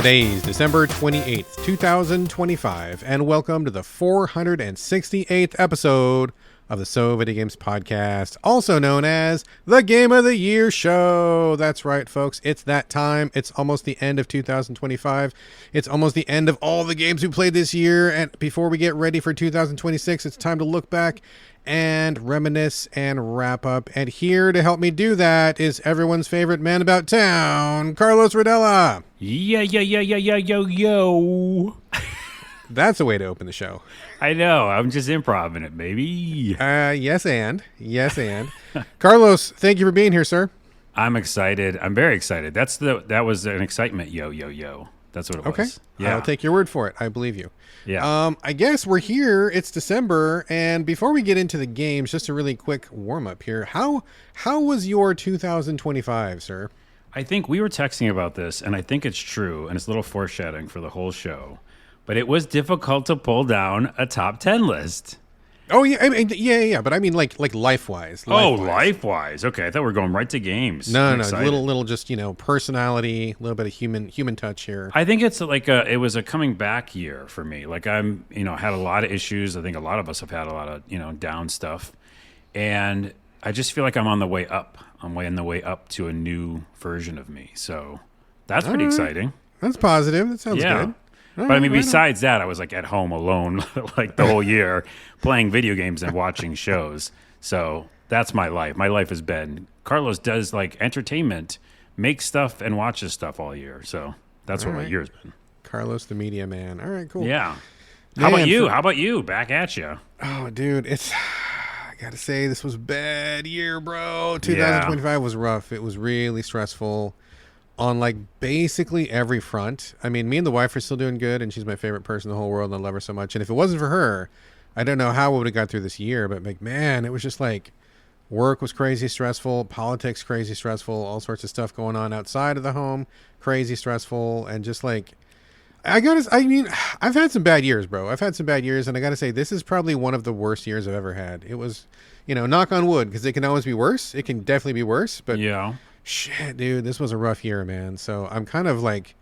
Today's December 28th, 2025, and welcome to the 468th episode of the So Videogames podcast, also known as the Game of the Year Show. That's right, folks. It's that time. It's almost the end of 2025. It's almost the end of all the games we played this year. And before we get ready for 2026, it's time to look back and reminisce and wrap up. And here to help me do that is everyone's favorite man about town, Carlos Rodela. Yo. That's a way to open the show. I know. I'm just improvising it, baby. Yes, and. Carlos, thank you for being here, sir. I'm excited. I'm very excited. That was an excitement. Yo. That's what it was. Okay. Yeah. I'll take your word for it. I believe you. Yeah. I guess we're here. It's December, and before we get into the games, just a really quick warm up here. How was your 2025, sir? I think we were texting about this, and I think it's true, and it's a little foreshadowing for the whole show. But it was difficult to pull down a top 10 list. Oh yeah, yeah. But I mean, like life-wise. Life-wise. Okay, I thought we were going right to games. No. Little, just personality, a little bit of human touch here. I think it's like it was a coming back year for me. Like I'm, had a lot of issues. I think a lot of us have had a lot of, down stuff, and I just feel like I'm on the way up. I'm on the way up to a new version of me. So that's pretty exciting. That's positive. That sounds good. But I mean, besides that, I was like at home alone like the whole year playing video games and watching shows. So that's my life. My life has been. Carlos does like entertainment, makes stuff and watches stuff all year. So that's what my year's been. Carlos, the media man. All right, cool. Yeah. How about you? Back at you. Oh, dude, I gotta say, this was a bad year, bro. 2025 was rough. It was really stressful on like basically every front. I mean, me and the wife are still doing good, and she's my favorite person in the whole world, and I love her so much. And if it wasn't for her, I don't know how we would have got through this year. But like, man, it was just like work was crazy stressful, politics crazy stressful, all sorts of stuff going on outside of the home, crazy stressful, and just like I've had some bad years, bro. I've had some bad years, and I gotta say, this is probably one of the worst years I've ever had. It was, knock on wood, because it can always be worse. It can definitely be worse, but yeah. Shit, dude, this was a rough year, man. So I'm kind of like,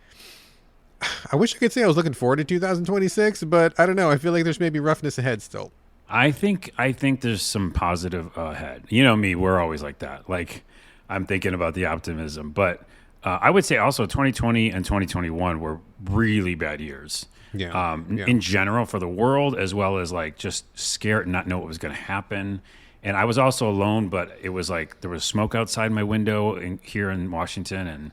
I wish I could say I was looking forward to 2026, but I don't know. I feel like there's maybe roughness ahead still. I think there's some positive ahead. You know me, we're always like that. Like I'm thinking about the optimism, but I would say also 2020 and 2021 were really bad years. Yeah. In general for the world, as well as like just scared and not know what was going to happen. And I was also alone, but it was like there was smoke outside my window here in Washington,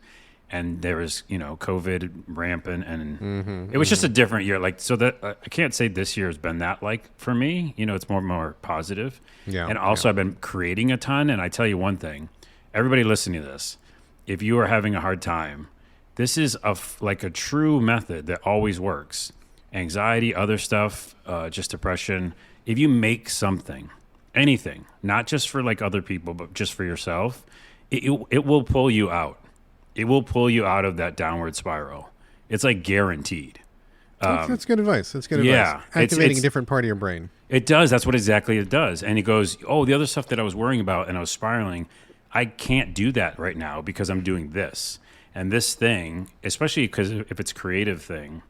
and there was COVID rampant, and it was just a different year. Like so that I can't say this year has been that like for me. It's more positive. Yeah. And also I've been creating a ton. And I tell you one thing, everybody listening to this, if you are having a hard time, this is like a true method that always works. Anxiety, other stuff, just depression. If you make something. Anything, not just for like other people, but just for yourself, it will pull you out. It will pull you out of that downward spiral. It's like guaranteed. That's good advice. Yeah, activating a different part of your brain. It does. That's what exactly it does. And it goes, the other stuff that I was worrying about and I was spiraling, I can't do that right now because I'm doing this. And this thing, especially because if it's a creative thing,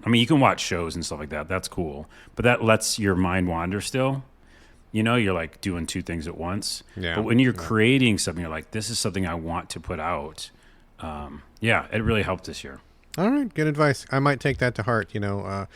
I mean, you can watch shows and stuff like that. That's cool. But that lets your mind wander still. You're like doing two things at once. Yeah. But when you're creating something, you're like, this is something I want to put out. It really helped this year. All right. Good advice. I might take that to heart. I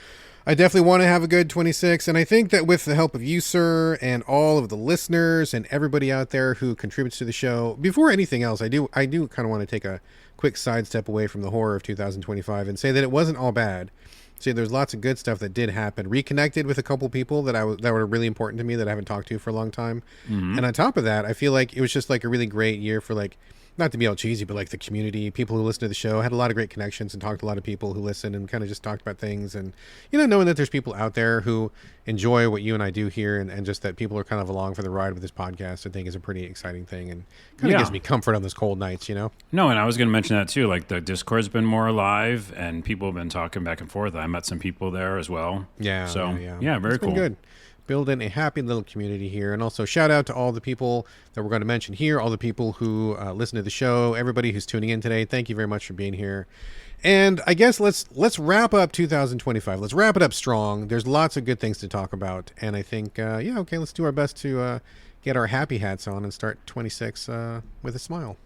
definitely want to have a good 26. And I think that with the help of you, sir, and all of the listeners and everybody out there who contributes to the show, before anything else, I do kind of want to take a quick sidestep away from the horror of 2025 and say that it wasn't all bad. See, there's lots of good stuff that did happen. Reconnected with a couple people that were really important to me that I haven't talked to for a long time. Mm-hmm. And on top of that, I feel like it was just like a really great year for like, not to be all cheesy, but like the community, people who listen to the show. I had a lot of great connections and talked to a lot of people who listen and kind of just talked about things. And, knowing that there's people out there who enjoy what you and I do here and just that people are kind of along for the ride with this podcast, I think is a pretty exciting thing and kind of gives me comfort on those cold nights, No, and I was going to mention that too. Like the Discord's been more alive and people have been talking back and forth. I met some people there as well. Yeah. So, very cool. Good. building a happy little community here. And also shout out to all the people that we're going to mention here, all the people who listen to the show, everybody who's tuning in today. Thank you very much for being here. And I guess let's wrap up 2025. Let's wrap it up strong. There's lots of good things to talk about. And I think, let's do our best to get our happy hats on and start 26 with a smile.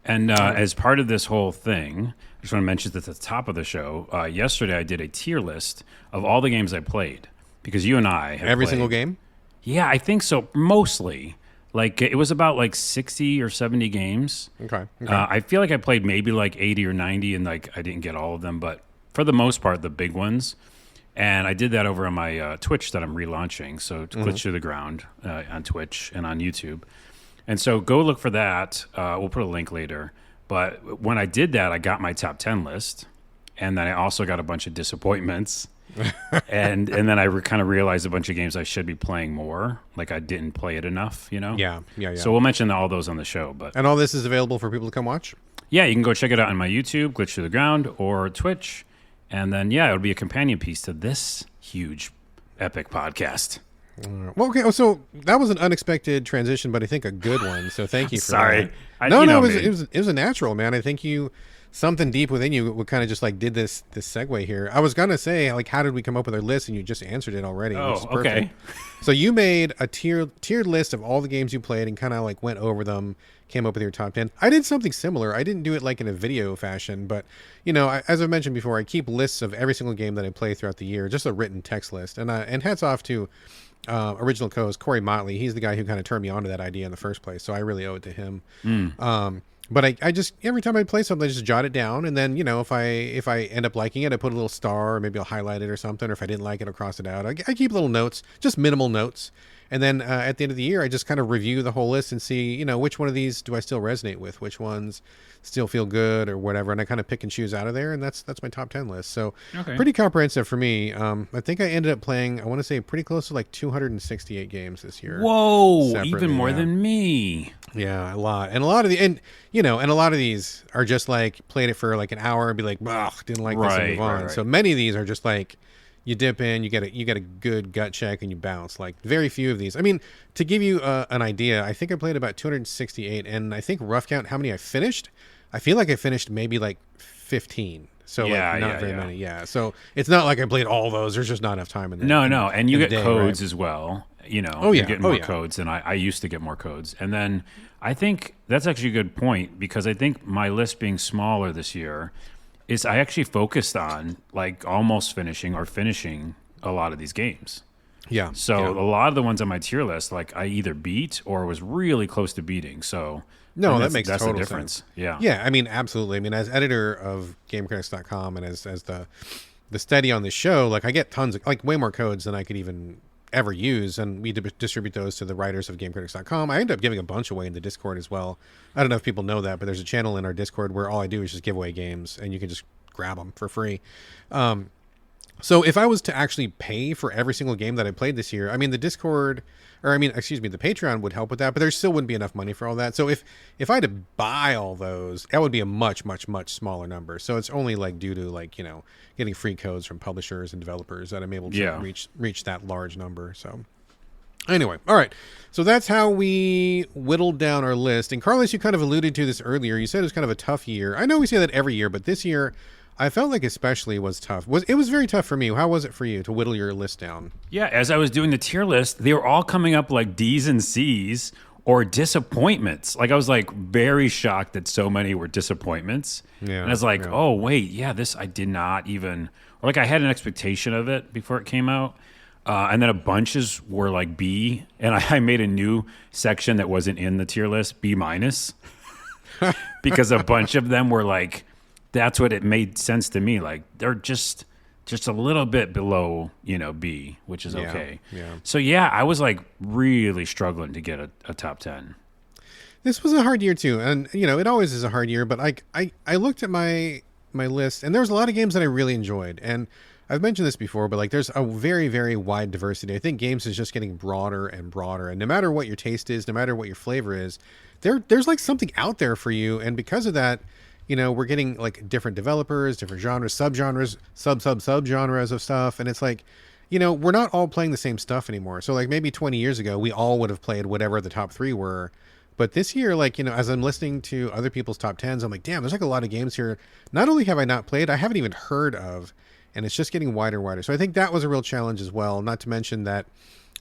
And as part of this whole thing, I just want to mention that at the top of the show, yesterday I did a tier list of all the games I played. Because you and I have Every played. single game? Yeah, I think so. Mostly. Like, it was about like 60 or 70 games. Okay. I feel like I played maybe like 80 or 90, and like I didn't get all of them. But for the most part, the big ones. And I did that over on my Twitch that I'm relaunching. So Glitch to the Ground on Twitch and on YouTube. And so go look for that. We'll put a link later. But when I did that, I got my top 10 list. And then I also got a bunch of disappointments. and then I kind of realized a bunch of games I should be playing more. Like I didn't play it enough, you know? Yeah. So we'll mention all those on the show. And all this is available for people to come watch? Yeah, you can go check it out on my YouTube, Glitch to the Ground, or Twitch. And then, it'll be a companion piece to this huge, epic podcast. Well, okay. So that was an unexpected transition, but I think a good one. So thank you for Sorry. that. It was a natural, man. I think something deep within you kind of just like did this segue here. I was gonna say, like, how did we come up with our list, and you just answered it already. Oh, which is perfect. okay. So you made a tiered list of all the games you played and kind of like went over them, came up with your top 10. I did something similar. I didn't do it like in a video fashion, but as I mentioned before, I keep lists of every single game that I play throughout the year, just a written text list. And hats off to original co-host Corey Motley. He's the guy who kind of turned me on to that idea in the first place, so I really owe it to him. But I just, every time I play something, I just jot it down, and then if I end up liking it, I put a little star, or maybe I'll highlight it or something, or if I didn't like it, I'll cross it out. I keep little notes, just minimal notes, and then at the end of the year, I just kind of review the whole list and see which one of these do I still resonate with, which ones still feel good or whatever, and I kind of pick and choose out of there, and that's my top 10 list. So pretty comprehensive for me. I think I ended up playing, I want to say, pretty close to like 268 games this year. Whoa, even more than me. Yeah, a lot. And a lot of a lot of these are just like played it for like an hour and be like, ugh, didn't like this and move on. Right. So many of these are just like you dip in, you get a good gut check, and you bounce. Like very few of these. I mean, to give you an idea, I think I played about 268, and I think rough count how many I finished. I feel like I finished maybe like 15. So not very many. Yeah. So it's not like I played all those. There's just not enough time in there. No. And you get codes as well. You're getting more codes, and I used to get more codes. And then I think that's actually a good point, because I think my list being smaller this year is I actually focused on like almost finishing a lot of these games. Yeah. So a lot of the ones on my tier list, like I either beat or was really close to beating. So that makes total difference. Sense. Yeah. Yeah. I mean, absolutely. I mean, as editor of GameCritics.com and as the steady on the show, like I get tons of like way more codes than I could even ever use, and we distribute those to the writers of GameCritics.com. I end up giving a bunch away in the Discord as well. I don't know if people know that, but there's a channel in our Discord where all I do is just give away games, and you can just grab them for free. So if I was to actually pay for every single game that I played this year, I mean, the Patreon would help with that, but there still wouldn't be enough money for all that. So if I had to buy all those, that would be a much, much, much smaller number. So it's only like due to like, getting free codes from publishers and developers that I'm able to reach that large number. So anyway, all right. So that's how we whittled down our list. And Carlos, you kind of alluded to this earlier. You said it was kind of a tough year. I know we say that every year, but this year I felt like especially was tough. It was very tough for me. How was it for you to whittle your list down? Yeah, as I was doing the tier list, they were all coming up like D's and C's or disappointments. Like I was like very shocked that so many were disappointments. Yeah, and I was like, oh wait, this I did not even, or like I had an expectation of it before it came out. And then a bunches were like B, and I made a new section that wasn't in the tier list, B minus, because a bunch of them were like, that's what it made sense to me. Like they're just a little bit below, B, which is okay. Yeah. So I was like really struggling to get a top 10. This was a hard year too. And it always is a hard year, but I looked at my list, and there was a lot of games that I really enjoyed. And I've mentioned this before, but like there's a very, very wide diversity. I think games is just getting broader and broader. And no matter what your taste is, no matter what your flavor is, there's like something out there for you. And because of that, we're getting like different developers, different genres, subgenres, subgenres of stuff. And it's like, we're not all playing the same stuff anymore. So like maybe 20 years ago, we all would have played whatever the top three were. But this year, like, as I'm listening to other people's top tens, I'm like, damn, there's like a lot of games here. Not only have I not played, I haven't even heard of, and it's just getting wider and wider. So I think that was a real challenge as well. Not to mention that,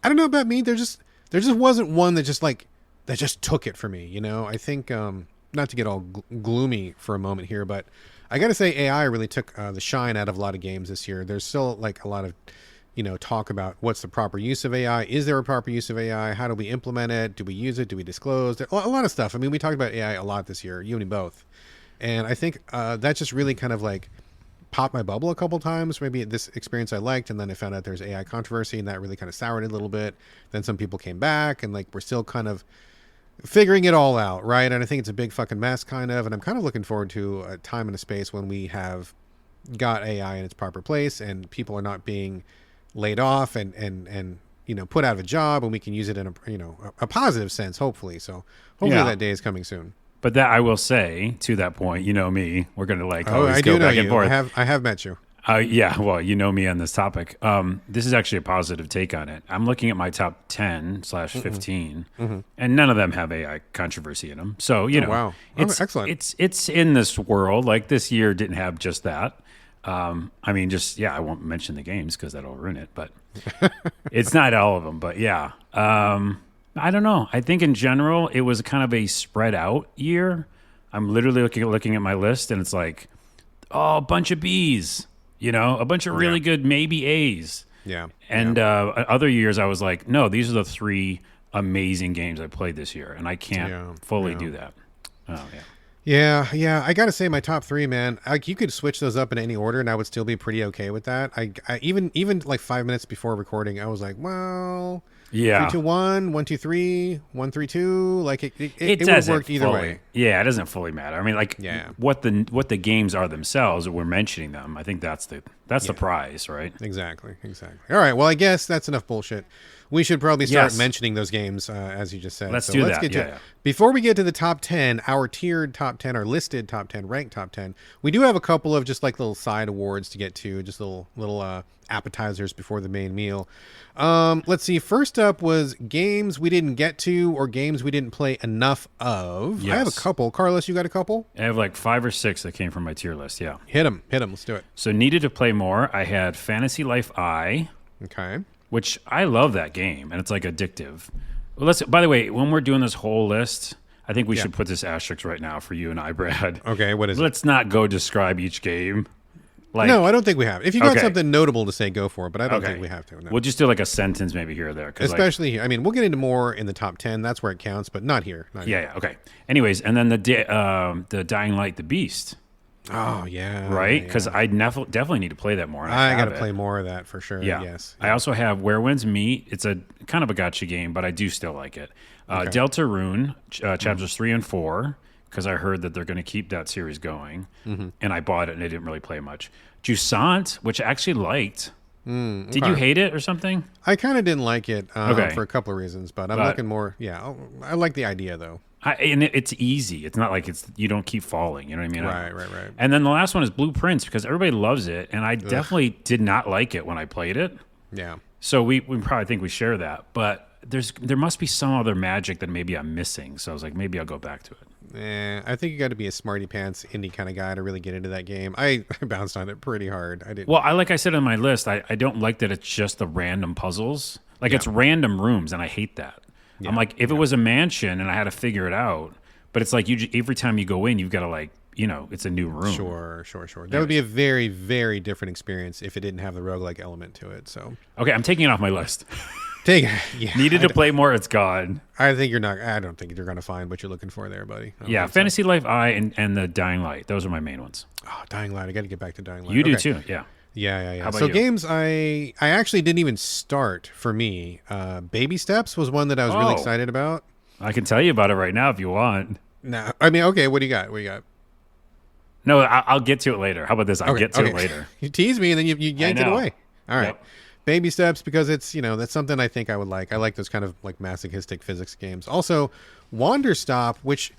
I don't know about me, there just wasn't one that just took it for me. I think, not to get all gloomy for a moment here, but I got to say AI really took the shine out of a lot of games this year. There's still like a lot of talk about what's the proper use of AI. Is there a proper use of AI? How do we implement it? Do we use it? Do we disclose? A lot of stuff. I mean, we talked about AI a lot this year, you and me both. And I think that just really kind of like popped my bubble a couple times. Maybe this experience I liked, and then I found out there's AI controversy, and that really kind of soured it a little bit. Then some people came back, and like we're still kind of figuring it all out, right? And I think it's a big fucking mess, kind of. And I'm kind of looking forward to a time and a space when we have got AI in its proper place, and people are not being laid off and put out of a job, and we can use it in a positive sense, hopefully. So hopefully that day is coming soon. But that I will say to that point, me, we're going to like always I go do back know and you. forth. I have met you. Yeah, well, me on this topic. This is actually a positive take on it. I'm looking at my top 10/15, and none of them have AI controversy in them. So, wow. It's excellent. It's in this world. Like this year didn't have just that. I mean, I won't mention the games because that'll ruin it, but it's not all of them. But yeah, I don't know. I think in general, it was kind of a spread out year. I'm literally looking at my list, and it's like, a bunch of Bs, a bunch of really good maybe As. Yeah. And other years, I was like, no, these are the 3 amazing games I played this year, and I can't fully do that. Oh, yeah. Yeah. I gotta say, my top 3, man. Like, you could switch those up in any order, and I would still be pretty okay with that. I even like 5 minutes before recording, I was like, well, yeah, 3, 2, 1, 1, 2, 3, 1, 3, 2. Like it would have worked either way. Yeah, it doesn't fully matter. I mean, like, what the games are themselves, we're mentioning them. I think that's the prize, right? Exactly. All right. Well, I guess that's enough bullshit. We should probably start mentioning those games, as you just said. Let's do that. Get to it. Before we get to the top 10, our tiered top 10, our listed top 10, ranked top 10, we do have a couple of just like little side awards to get to, just little appetizers before the main meal. Let's see. First up was games we didn't get to or games we didn't play enough of. Yes. I have a couple. Carlos, you got a couple? I have like 5 or 6 that came from my tier list. Yeah. Hit them. Let's do it. So needed to play more. I had Fantasy Life I. Okay. Which I love that game, and it's like addictive. By the way, when we're doing this whole list, I think we should put this asterisk right now for you and I, Brad. Okay, what is it? Let's not go describe each game. No, I don't think we have. If you got something notable to say, go for it, but I don't think we have to. No. We'll just do like a sentence maybe here or there. Especially here. I mean, we'll get into more in the top 10. That's where it counts, but not here. Yeah, okay. Anyways, and then the Dying Light, the Beast. Oh, yeah. Right? Because I definitely need to play that more. I got to play more of that for sure. Yeah. Yes. I also have Where Winds Meet. It's a kind of a gotcha game, but I do still like it. Deltarune, chapters 3 and 4, because I heard that they're going to keep that series going. And I bought it, and I didn't really play much. Jusant, which I actually liked. Did you hate it or something? I kind of didn't like it for a couple of reasons, but I'm looking more. Yeah, I like the idea, though. And it's easy. It's not like you don't keep falling. You know what I mean? Right. And then the last one is Blueprints because everybody loves it, and I definitely did not like it when I played it. Yeah. So we probably think we share that, but there must be some other magic that maybe I'm missing. So I was like, maybe I'll go back to it. I think you got to be a smarty pants indie kind of guy to really get into that game. I bounced on it pretty hard. I didn't. Well, like I said on my list, I don't like that it's just the random puzzles. Like it's random rooms, and I hate that. Yeah, I'm like, if it was a mansion and I had to figure it out, but it's like every time you go in, you've got to like, it's a new room. Sure. That would be a very, very different experience if it didn't have the roguelike element to it. So okay, I'm taking it off my list. Needed to play more. It's gone. I don't think you're going to find what you're looking for there, buddy. Fantasy Life I and the Dying Light. Those are my main ones. Oh, Dying Light. I got to get back to Dying Light. You do too. Yeah. Yeah. How about so you? Games I actually didn't even start for me. Baby Steps was one that I was really excited about. I can tell you about it right now if you want. No, I mean, okay. What do you got? No, I'll get to it later. How about this? I'll get to it later. You tease me and then you yank it away. All right. Yep. Baby Steps, because it's, that's something I think I would like. I like those kind of like masochistic physics games. Also, Wander Stop, which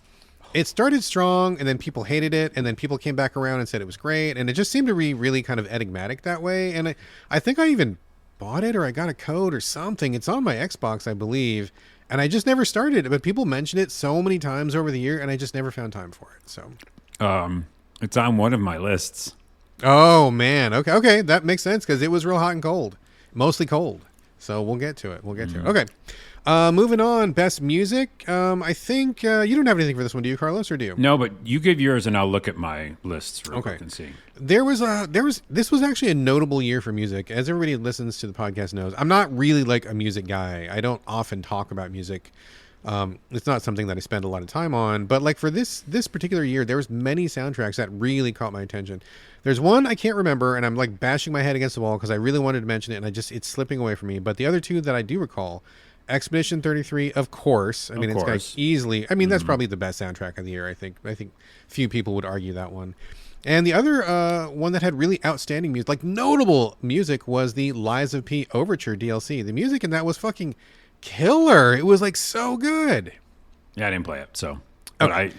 it started strong and then people hated it and then people came back around and said it was great. And it just seemed to be really kind of enigmatic that way. And I think I even bought it or I got a code or something. It's on my Xbox, I believe, and I just never started it. But people mention it so many times over the year, and I just never found time for it. So, It's on one of my lists. oh man, okay, that makes sense because it was real hot and cold, mostly cold. So we'll get to it. Okay. Moving on, best music. I think you don't have anything for this one, do you, Carlos, or do you? No, but you give yours, and I'll look at my lists real quick and see. This was actually a notable year for music. As everybody who listens to the podcast knows, I'm not really like a music guy. I don't often talk about music. It's not something that I spend a lot of time on. But like for this particular year, there was many soundtracks that really caught my attention. There's one I can't remember, and I'm like bashing my head against the wall because I really wanted to mention it, and it's slipping away from me. But the other two that I do recall. Expedition 33, of course. It's got easily. That's probably the best soundtrack of the year. I think few people would argue that one. And the other one that had really outstanding music, like notable music, was the Lies of P Overture DLC. The music in that was fucking killer. It was like so good. Yeah, I didn't play it, so but I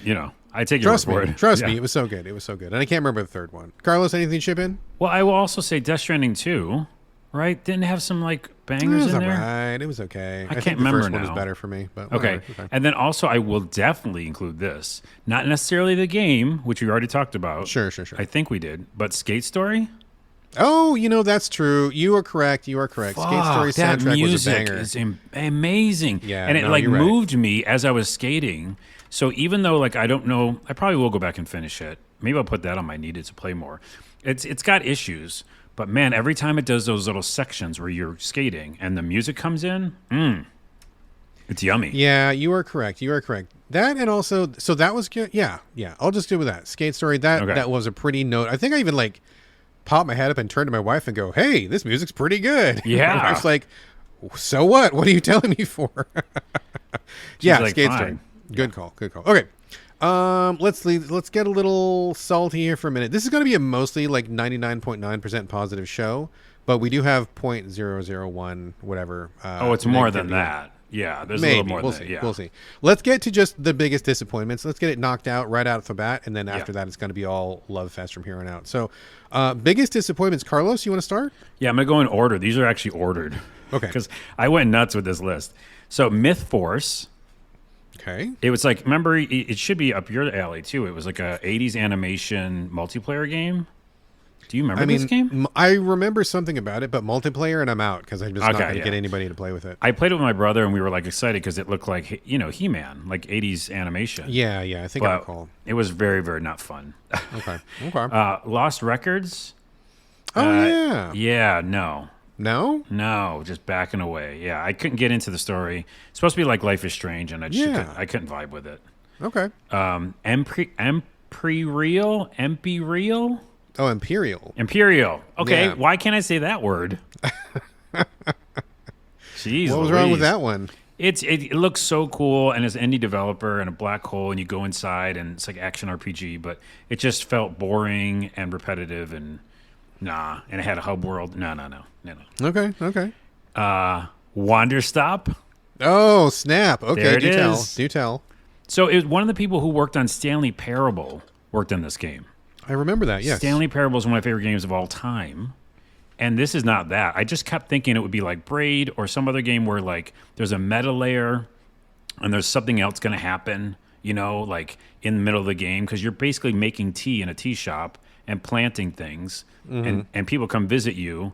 take your word for it. Trust me, it was so good. And I can't remember the third one. Carlos, anything to chip in? Well, I will also say Death Stranding 2, right? Didn't have some like bangers in there. Right, it was okay. I can't think remember the first now. one was better for me, but okay. And then also I will definitely include this. Not necessarily the game, which we already talked about. Sure. I think we did, but Skate Story. Oh, that's true. You are correct. Skate Story soundtrack was a banger. Is amazing. Yeah, and it moved me as I was skating. So even though I don't know, I probably will go back and finish it. Maybe I'll put that on my needed to play more. It's got issues. But man, every time it does those little sections where you're skating and the music comes in, it's yummy. Yeah, you are correct. That and also, so that was good. Yeah. I'll just do with that. Skate Story, that was a pretty note. I think I even popped my head up and turned to my wife and go, "Hey, this music's pretty good." Yeah. My wife's like, "So what? What are you telling me for?" Yeah, Skate Story. Good call. Okay. Let's get a little salty here for a minute. This is going to be a mostly 99.9% positive show, but we do have 0.001 whatever. It's more than that. Yeah, there's maybe. A little more than that. Yeah. We'll see. Let's get to just the biggest disappointments. Let's get it knocked out right out the bat, and then after that, it's going to be all love fest from here on out. So, biggest disappointments. Carlos, you want to start? Yeah, I'm going to go in order. These are actually ordered. Okay. Because I went nuts with this list. So, Myth Force. Okay. It was remember, it should be up your alley too. It was like a 80s animation multiplayer game. Do you remember this game? I remember something about it, but multiplayer, and I'm out because I'm just not going to get anybody to play with it. I played it with my brother, and we were excited because it looked like He-Man, 80s animation. Yeah, I think I recall. It was very, very not fun. Okay. Lost Records. Oh yeah. Yeah, no. No, just backing away. Yeah, I couldn't get into the story. It's supposed to be like Life is Strange, and I couldn't vibe with it. Okay. Empyreal. Oh, Imperial. Okay, Yeah. Why can't I say that word? Jeez, what was wrong with that one? It looks so cool, and as an indie developer and a black hole, and you go inside, and it's like action RPG, but it just felt boring and repetitive, and and it had a hub world. No. Okay. Wander Stop. Oh, snap. Okay, there it is. Do tell. So it was one of the people who worked on Stanley Parable worked on this game. I remember that, yes. Stanley Parable is one of my favorite games of all time. And this is not that. I just kept thinking it would be like Braid or some other game where there's a meta layer and there's something else going to happen, in the middle of the game, because you're basically making tea in a tea shop and planting things, and people come visit you,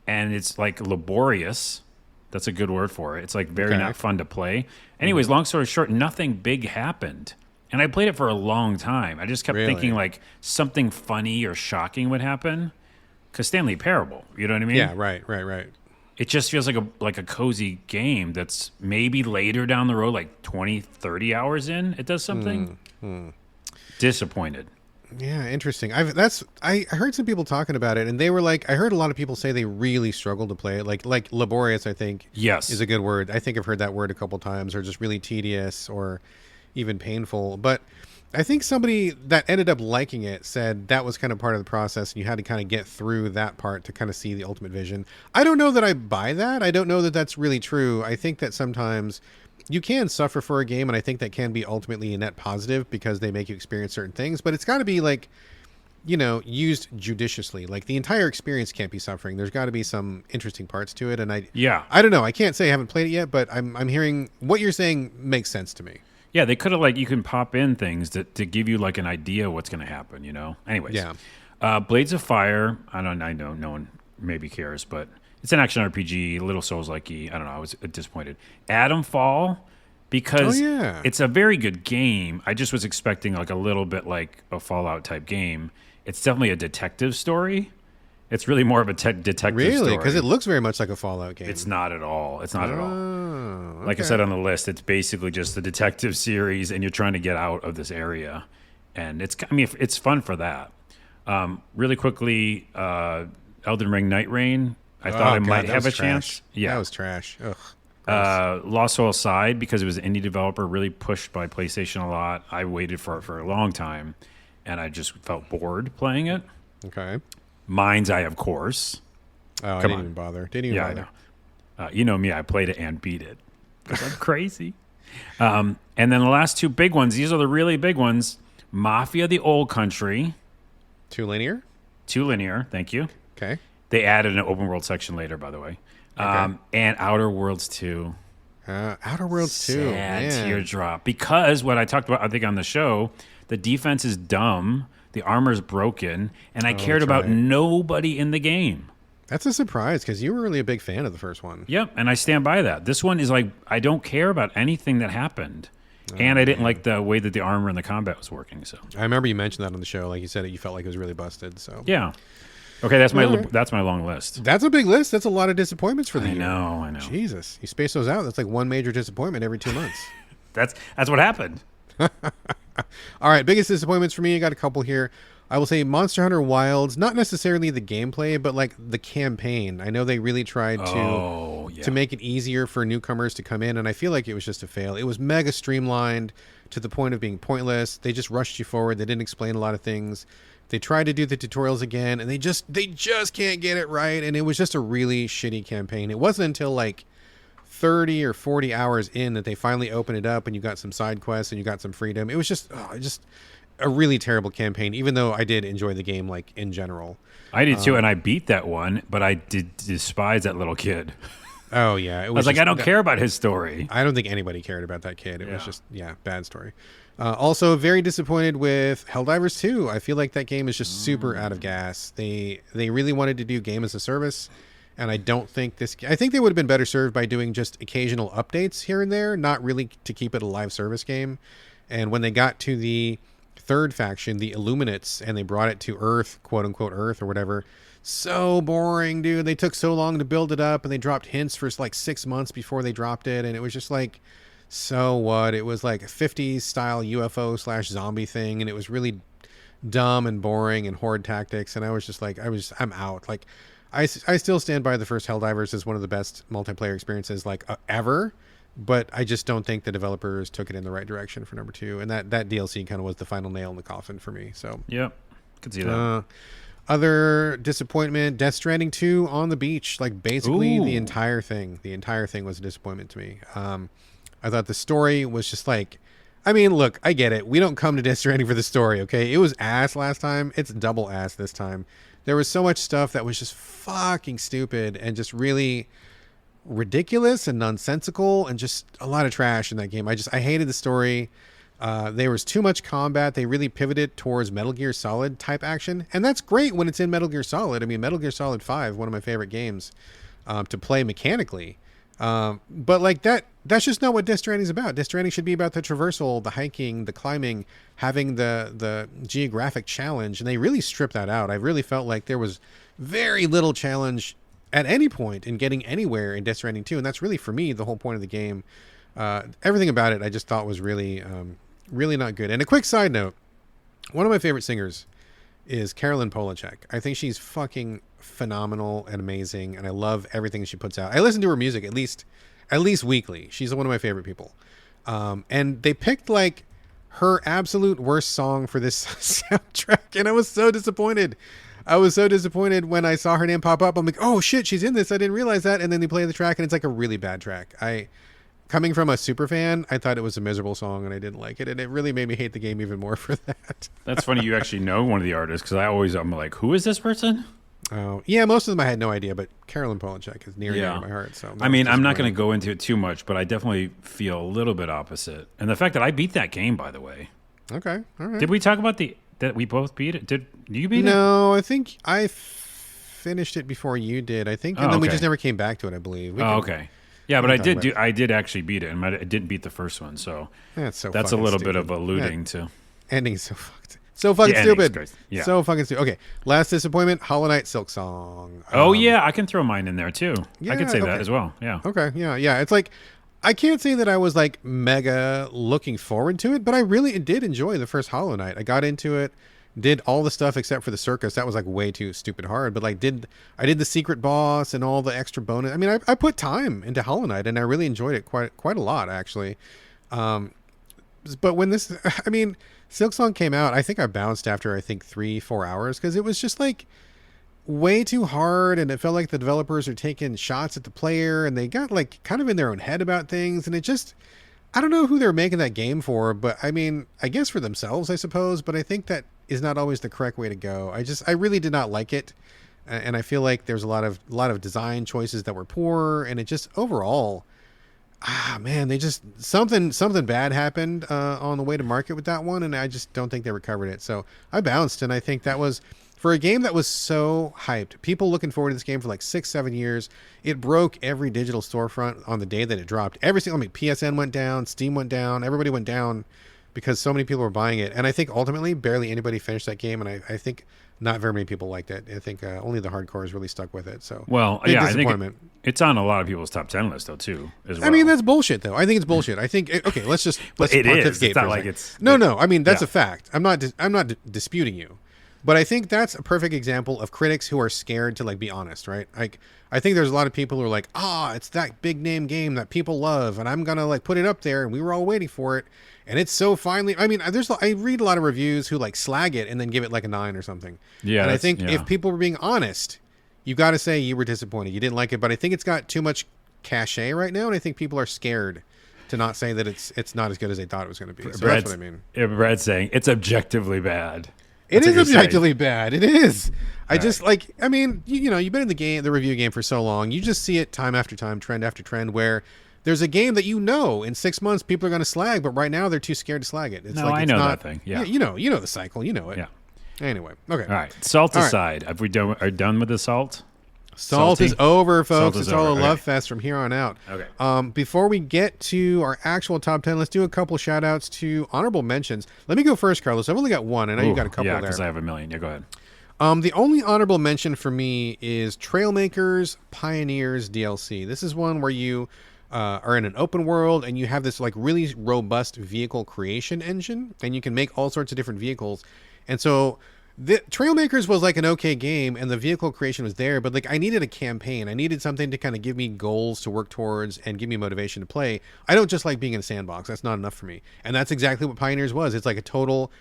and it's laborious. That's a good word for it. It's very not fun to play. Anyways, long story short, nothing big happened. And I played it for a long time. I just kept thinking something funny or shocking would happen. Because Stanley Parable, you know what I mean? Yeah, right. It just feels like a cozy game that's maybe later down the road, 20, 30 hours in, it does something. Disappointed. Yeah, interesting. I heard some people talking about it, and they were I heard a lot of people say they really struggled to play it. Like laborious, I think, is a good word. I think I've heard that word a couple times, or just really tedious, or even painful. But I think somebody that ended up liking it said that was kind of part of the process, and you had to kind of get through that part to kind of see the ultimate vision. I don't know that I buy that. I don't know that that's really true. I think that sometimes you can suffer for a game, and I think that can be ultimately a net positive because they make you experience certain things. But it's got to be used judiciously. Like the entire experience can't be suffering. There's got to be some interesting parts to it. And Yeah. I don't know. I can't say I haven't played it yet, but I'm hearing what you're saying makes sense to me. Yeah, they could have like you can pop in things to give you like an idea what's going to happen. Anyways, Yeah. Blades of Fire. I know no one maybe cares, but it's an action RPG, a little Souls-like-y. I don't know. I was disappointed. Adam Fall, because Oh, yeah. it's a very good game. I just was expecting like a little bit like a Fallout type game. It's definitely a detective story. It's really more of a detective story. Really? Because it looks very much like a Fallout game. It's not at all. It's not at all. Oh, Like I okay. said on the list, it's basically just the detective series, and you're trying to get out of this area, and it's fun for that. Really quickly, Elden Ring Night Rain. I thought Oh, it God, might that have was a trash. chance. Yeah, That was trash. Ugh. Lost Soul Side, because it was an indie developer, really pushed by PlayStation a lot. I waited for it for a long time, and I just felt bored playing it. Okay. Mind's Eye, of course. Oh, I Come didn't on. even bother. Didn't even Yeah, I bother. know. You know me, I played it and beat it because I'm crazy. And then the last two big ones, these are the really big ones. Mafia: The Old Country, Too linear? 2 linear, thank you. Okay. They added an open world section later, by the way. Okay. And Outer Worlds 2. Outer Worlds 2. Sad Man. teardrop. Because what I talked about, I think, on the show, the defense is dumb, the armor's broken, and I cared that's about right. nobody in the game. That's a surprise because you were really a big fan of the first one. Yep, and I stand by that. This one is like, I don't care about anything that happened. And I didn't like the way that the armor and the combat was working. So I remember you mentioned that on the show. Like you said, you felt like it was really busted. So yeah, okay, that's my All right. that's my long list. that's a big list. That's a lot of disappointments for the I year. know. Jesus, you space those out. That's like one major disappointment every 2 months. That's what happened. All right, biggest disappointments for me. I got a couple here. I will say Monster Hunter Wilds, not necessarily the gameplay, but like the campaign. I know they really tried to make it easier for newcomers to come in, and I feel like it was just a fail. It was mega streamlined to the point of being pointless. They just rushed you forward. They didn't explain a lot of things. They tried to do the tutorials again, and they just can't get it right. And it was just a really shitty campaign. It wasn't until like 30 or 40 hours in that they finally opened it up, and you got some side quests and you got some freedom. It was just a really terrible campaign, even though I did enjoy the game, like in general. I did too, and I beat that one, but I did despise that little kid. Oh yeah, it I was like, I don't care about his story. I don't think anybody cared about that kid. It was just bad story. Also, very disappointed with Helldivers 2. I feel like that game is just super out of gas. They really wanted to do game as a service, and I don't think I think they would have been better served by doing just occasional updates here and there, not really to keep it a live service game. And when they got to the third faction, the Illuminates, and they brought it to Earth, quote unquote Earth or whatever, so boring, dude. They took so long to build it up, and they dropped hints for like 6 months before they dropped it, and it was just like, so what? It was like a 50s style UFO/zombie thing, and it was really dumb and boring and horde tactics, and I was just like, I'm out. Like, I still stand by the first Helldivers as one of the best multiplayer experiences like ever, but I just don't think the developers took it in the right direction for number 2, and that DLC kind of was the final nail in the coffin for me. So Yep, could see that. other disappointment, Death Stranding 2 on the beach. Like basically Ooh. the entire thing was a disappointment to me. I thought the story was just like, I mean, look, I get it. We don't come to Death Stranding for the story, okay? It was ass last time. It's double ass this time. There was so much stuff that was just fucking stupid and just really ridiculous and nonsensical and just a lot of trash in that game. I hated the story. There was too much combat. They really pivoted towards Metal Gear Solid type action, and that's great when it's in Metal Gear Solid. I mean, Metal Gear Solid 5, one of my favorite games to play mechanically. But like that's just not what Death Stranding is about. Death Stranding should be about the traversal, the hiking, the climbing, having the geographic challenge, and they really stripped that out. I really felt like there was very little challenge at any point in getting anywhere in Death Stranding 2, and that's really, for me, the whole point of the game. Everything about it I just thought was really, really not good. And a quick side note, one of my favorite singers is Carolyn Polachek. I think she's fucking phenomenal and amazing, and I love everything she puts out. I listen to her music at least weekly. She's one of my favorite people. And they picked like her absolute worst song for this soundtrack, and I was so disappointed. I was so disappointed when I saw her name pop up. I'm like, oh shit, she's in this. I didn't realize that. And then they play the track, and it's like a really bad track. coming from a super fan, I thought it was a miserable song and I didn't like it, and it really made me hate the game even more for that. That's funny. You actually know one of the artists because I'm like, who is this person? Oh, yeah, most of them I had no idea, but Carolyn Polachek is near and dear to my heart. So I mean, I'm not going to go into it too much, but I definitely feel a little bit opposite. And the fact that I beat that game, by the way. Okay, all right. Did we talk about that we both beat it? Did you beat it? No, I think I finished it before you did. I think, and then we okay. just never came back to it. I believe. Okay. Yeah, but I did actually beat it, and I didn't beat the first one, so that's a little bit of alluding to ending so fucking stupid. Yeah. So fucking stupid. Okay, last disappointment: Hollow Knight Silk Song. Yeah, I can throw mine in there too. I could say that as well. Yeah. Okay. Yeah. It's like I can't say that I was like mega looking forward to it, but I really did enjoy the first Hollow Knight. I got into it. Did all the stuff except for the circus. That was like way too stupid hard. But like, I did the secret boss and all the extra bonus. I mean, I put time into Hollow Knight and I really enjoyed it quite a lot actually. But when Silksong came out, I think I bounced after 3-4 hours because it was just like way too hard, and it felt like the developers are taking shots at the player, and they got like kind of in their own head about things, and it just. I don't know who they're making that game for, but I mean, I guess for themselves, I suppose. But I think that is not always the correct way to go. I really did not like it, and I feel like there's a lot of design choices that were poor, and it just overall, man, they just something bad happened on the way to market with that one, and I just don't think they recovered it. So I bounced, and I think that was. For a game that was so hyped, people looking forward to this game for like 6-7 years, it broke every digital storefront on the day that it dropped. PSN went down, Steam went down, everybody went down because so many people were buying it. And I think ultimately barely anybody finished that game, and I think not very many people liked it. I think only the hardcores really stuck with it. So I think it's on a lot of people's top 10 list though too. As well. I mean, that's bullshit though. I think it's bullshit. I think let's it is. It's not like it's no. I mean, that's a fact. I'm not disputing you. But I think that's a perfect example of critics who are scared to like be honest, right? Like I think there's a lot of people who are like, it's that big name game that people love, and I'm gonna like put it up there, and we were all waiting for it, and it's so finally. I mean, I read a lot of reviews who like slag it and then give it like a 9 or something. Yeah, and I think if people were being honest, you got to say you were disappointed, you didn't like it. But I think it's got too much cachet right now, and I think people are scared to not say that it's not as good as they thought it was going to be. So that's what I mean. Brad's saying it's objectively bad. It is objectively bad. It is. I just like. I mean, you've been in the review game for so long. You just see it time after time, trend after trend, where there's a game that in 6 months people are going to slag, but right now they're too scared to slag it. I know that thing. Yeah, you know the cycle. You know it. Yeah. Anyway, okay. All right. Salt aside, have we done with the salt? Salt is over, folks. It's all a love Okay. fest from here on out. Okay. Before we get to our actual top 10, let's do a couple shout outs to honorable mentions. Let me go first, Carlos. I've only got one. I know you've got a couple there. Yeah, because I have a million. Yeah, go ahead. The only honorable mention for me is Trailmakers Pioneers DLC. This is one where you are in an open world and you have this like really robust vehicle creation engine, and you can make all sorts of different vehicles. And so the Trailmakers was like an okay game, and the vehicle creation was there, but like I needed a campaign. I needed something to kind of give me goals to work towards and give me motivation to play. I don't just like being in a sandbox. That's not enough for me. And that's exactly what Pioneers was. It's like a total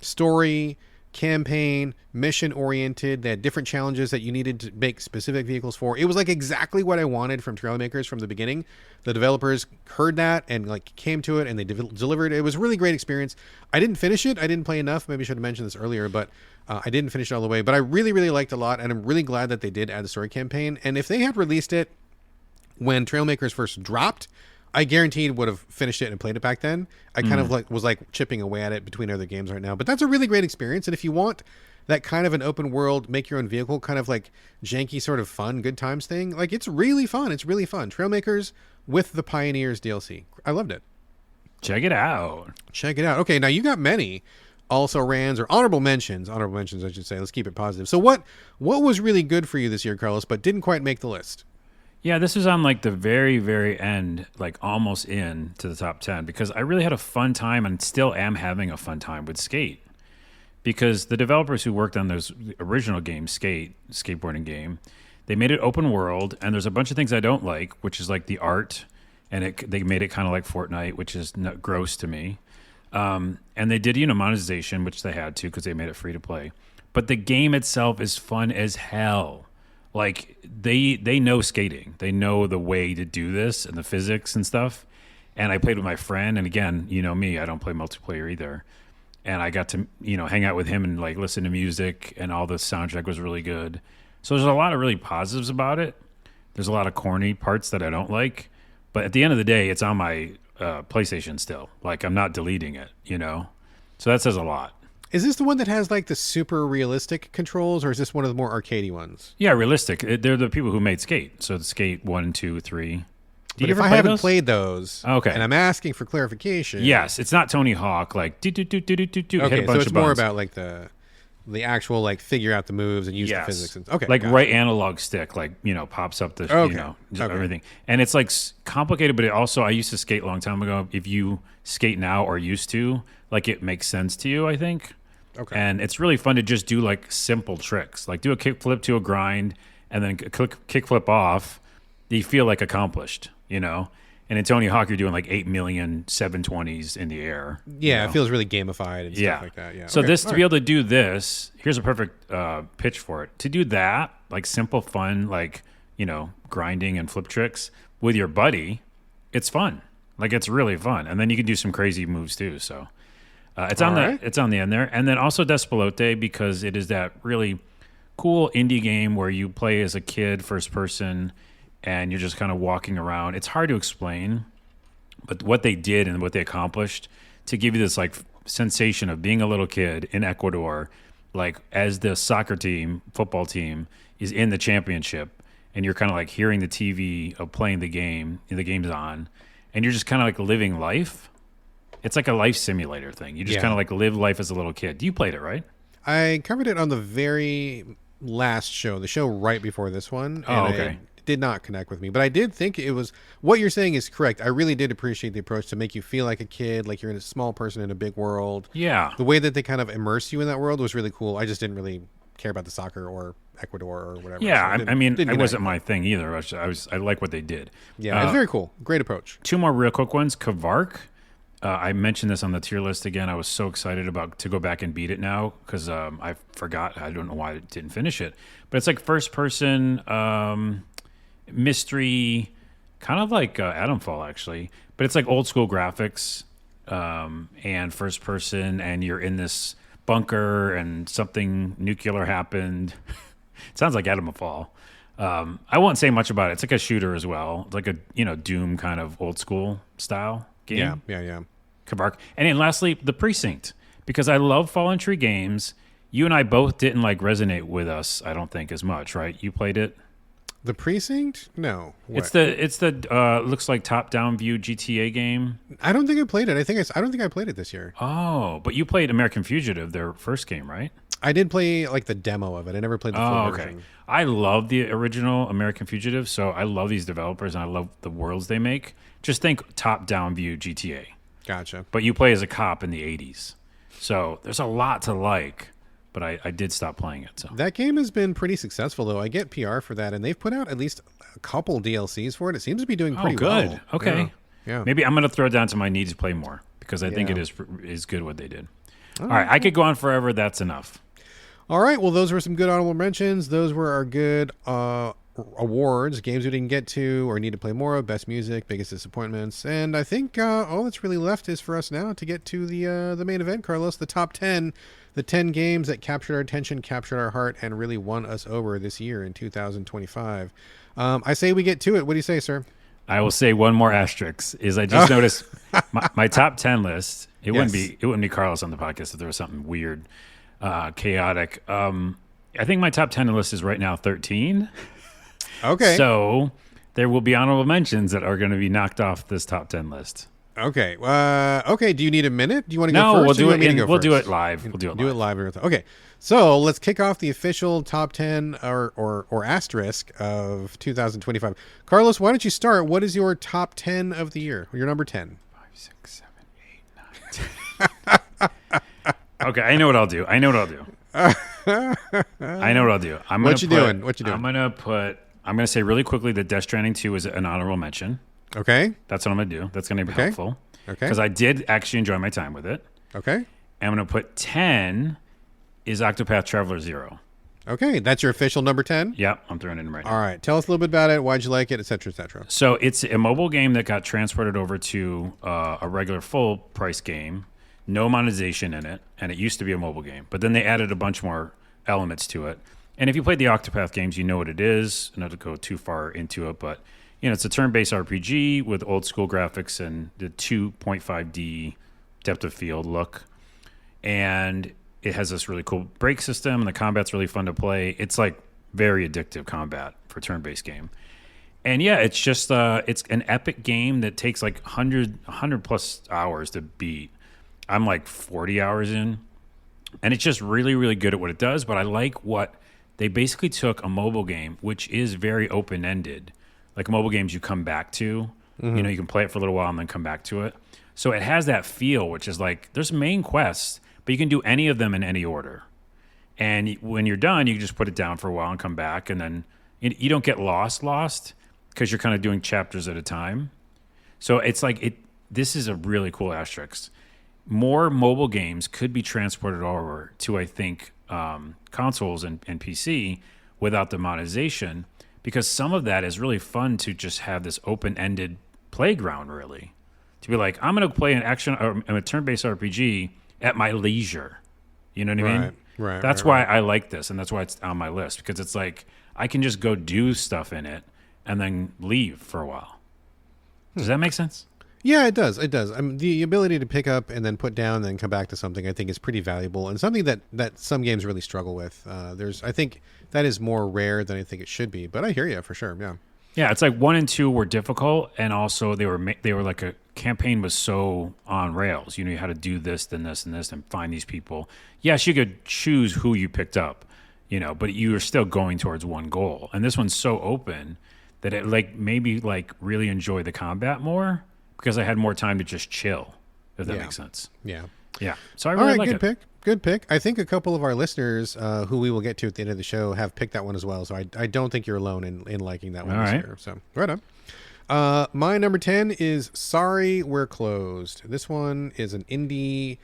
story, campaign, mission oriented. They had different challenges that you needed to make specific vehicles for. It was like exactly what I wanted from Trailmakers from the beginning. The developers heard that and like came to it, and they delivered. It was a really great experience. I didn't finish it. I didn't play enough. Maybe I should have mentioned this earlier, but I didn't finish it all the way. But I really, really liked it a lot, and I'm really glad that they did add the story campaign. And if they had released it when Trailmakers first dropped, I guaranteed would have finished it and played it back then. I kind of was chipping away at it between other games right now. But that's a really great experience. And if you want that kind of an open world, make your own vehicle, kind of like janky sort of fun, good times thing, like it's really fun. It's really fun. Trailmakers with the Pioneers DLC. I loved it. Check it out. Okay, now you got many also rans or honorable mentions, I should say. Let's keep it positive. So what was really good for you this year, Carlos, but didn't quite make the list? Yeah, this was on like the very, very end, like almost in to the top 10, because I really had a fun time and still am having a fun time with Skate. Because the developers who worked on those original games, skateboarding game, they made it open world, and there's a bunch of things I don't like, which is like the art, and they made it kind of like Fortnite, which is gross to me. And they did, monetization, which they had to because they made it free to play. But the game itself is fun as hell. Like they know skating, they know the way to do this and the physics and stuff, And I played with my friend, and again, you know me, I don't play multiplayer either. And I got to, hang out with him and like listen to music, and all the soundtrack was really good. So there's a lot of really positives about it. There's a lot of corny parts that I don't like, but at the end of the day, it's on my PlayStation still. Like, I'm not deleting it, So that says a lot. Is this the one that has like the super realistic controls, or is this one of the more arcadey ones? Yeah, realistic. They're the people who made Skate. So the Skate 1, 2, 3. But if I haven't played those, okay, and I'm asking for clarification. Yes, it's not Tony Hawk like do. Okay, so it's more about like the actual like figure out the moves and use the physics. And, okay, like right analog stick, like pops up the everything, and it's like complicated. But it also, I used to skate a long time ago. If you skate now or used to, like, it makes sense to you, I think. Okay, and it's really fun to just do like simple tricks, like do a kick flip to a grind, and then kick flip off. You feel like accomplished. And in Tony Hawk, you're doing like 8 million 720s in the air. Yeah, it feels really gamified and stuff like that. Yeah. So to be able to do this, here's a perfect pitch for it. To do that, like simple, fun, like, grinding and flip tricks with your buddy, it's fun. Like, it's really fun. And then you can do some crazy moves too. So it's on the end there. And then also Despelote, because it is that really cool indie game where you play as a kid, first person, and you're just kind of walking around. It's hard to explain, but what they did and what they accomplished to give you this like sensation of being a little kid in Ecuador, like as the soccer team, football team is in the championship, and you're kind of like hearing the TV of playing the game, and the game's on, and you're just kind of like living life. It's like a life simulator thing. You just kind of like live life as a little kid. You played it, right? I covered it on the very last show, the show right before this one. And okay. Did not connect with me, but I did think it was, what you're saying is correct. I really did appreciate the approach to make you feel like a kid, like you're in a small person in a big world. Yeah. The way that they kind of immerse you in that world was really cool. I just didn't really care about the soccer or Ecuador or whatever. Yeah, so it wasn't my thing either. I like what they did. Yeah, it's very cool. Great approach. Two more real quick ones. Kavark. I mentioned this on the tier list again. I was so excited to go back and beat it now because I forgot. I don't know why I didn't finish it. But it's like first person mystery, kind of like Adamfall actually. But it's like old school graphics and first person, and you're in this bunker and something nuclear happened. It sounds like Adamfall. I won't say much about it. It's like a shooter as well. It's like a Doom kind of old school style game. Yeah. Kabark. And then lastly, The Precinct, because I love Fallen Tree games. You and I both didn't like resonate with us, I don't think, as much, right? You played it? The Precinct? No. What? It's the looks like top-down view GTA game. I don't think I played it. I don't think I played it this year. Oh, but you played American Fugitive, their first game, right? I did play like the demo of it. I never played the full version. I love the original American Fugitive, so I love these developers and I love the worlds they make. Just think top-down view GTA. Gotcha. But you play as a cop in the 80s. So there's a lot to like, but I did stop playing it. So that game has been pretty successful, though. I get PR for that, and they've put out at least a couple DLCs for it. It seems to be doing pretty good. well. Okay. Yeah. Maybe I'm going to throw it down to my need to play more because I think it is good what they did. All right. I could go on forever. That's enough. All right. Well, those were some good honorable mentions. Those were our good awards, games we didn't get to or need to play more of, best music, biggest disappointments. And I think all that's really left is for us now to get to the main event, Carlos, the top 10, the 10 games that captured our attention, captured our heart, and really won us over this year in 2025. I say we get to it. What do you say, sir? I will say one more asterisk is I just noticed my top 10 list. It wouldn't be Carlos on the podcast if there was something weird, chaotic. I think my top 10 list is right now 13. Okay. So there will be honorable mentions that are going to be knocked off this top 10 list. Okay. Okay. Do you need a minute? Do you want to go first? No, we'll do it. We'll do it live. We'll do it live. Okay. So let's kick off the official top 10 or asterisk of 2025. Carlos, why don't you start? What is your top 10 of the year? Your number 10. 5, 6, 7, 8, 9, 10. Okay. I know what I'll do. I'm going to say really quickly that Death Stranding 2 is an honorable mention. Okay. That's what I'm going to do. That's going to be helpful. Okay. Because I did actually enjoy my time with it. Okay. And I'm going to put 10 is Octopath Traveler 0. Okay, that's your official number 10? Yep, I'm throwing it in right now. All right, tell us a little bit about it. Why'd you like it, etc., etc.? So it's a mobile game that got transported over to a regular full price game, no monetization in it, and it used to be a mobile game. But then they added a bunch more elements to it. And if you played the Octopath games, you know what it is. Not to go too far into it, but it's a turn-based RPG with old school graphics and the 2.5D depth of field look. And it has this really cool break system, and the combat's really fun to play. It's like very addictive combat for turn-based game. And yeah, it's just it's an epic game that takes like 100 plus hours to beat. I'm like 40 hours in, and it's just really, really good at what it does. But I like what they basically took a mobile game, which is very open-ended. Like mobile games you come back to, you can play it for a little while and then come back to it. So it has that feel, which is like there's main quests, but you can do any of them in any order. And when you're done, you can just put it down for a while and come back. And then you don't get lost because you're kind of doing chapters at a time. So it's like this is a really cool asterisk. More mobile games could be transported over to, I think, consoles and PC without the monetization, because some of that is really fun to just have this open-ended playground, really. To be like, I'm going to play an action or a turn-based RPG at my leisure. You know what I mean? Right. That's why I like this, and that's why it's on my list, because it's like I can just go do stuff in it and then leave for a while. Does that make sense? Yeah, it does. It does. The ability to pick up and then put down and then come back to something, I think, is pretty valuable, and something that some games really struggle with. I think that is more rare than I think it should be, but I hear you for sure. Yeah. Yeah, it's like 1 and 2 were difficult, and also they were like a campaign was so on rails. You had to do this, then this, and this, and find these people. Yes, you could choose who you picked up, but you were still going towards one goal. And this one's so open that it made me really enjoy the combat more because I had more time to just chill. If that makes sense. Yeah. Yeah. So I really like it. Good pick. I think a couple of our listeners, who we will get to at the end of the show, have picked that one as well. So I don't think you're alone in liking that one this year. So right on. My number 10 is Sorry We're Closed. This one is an indie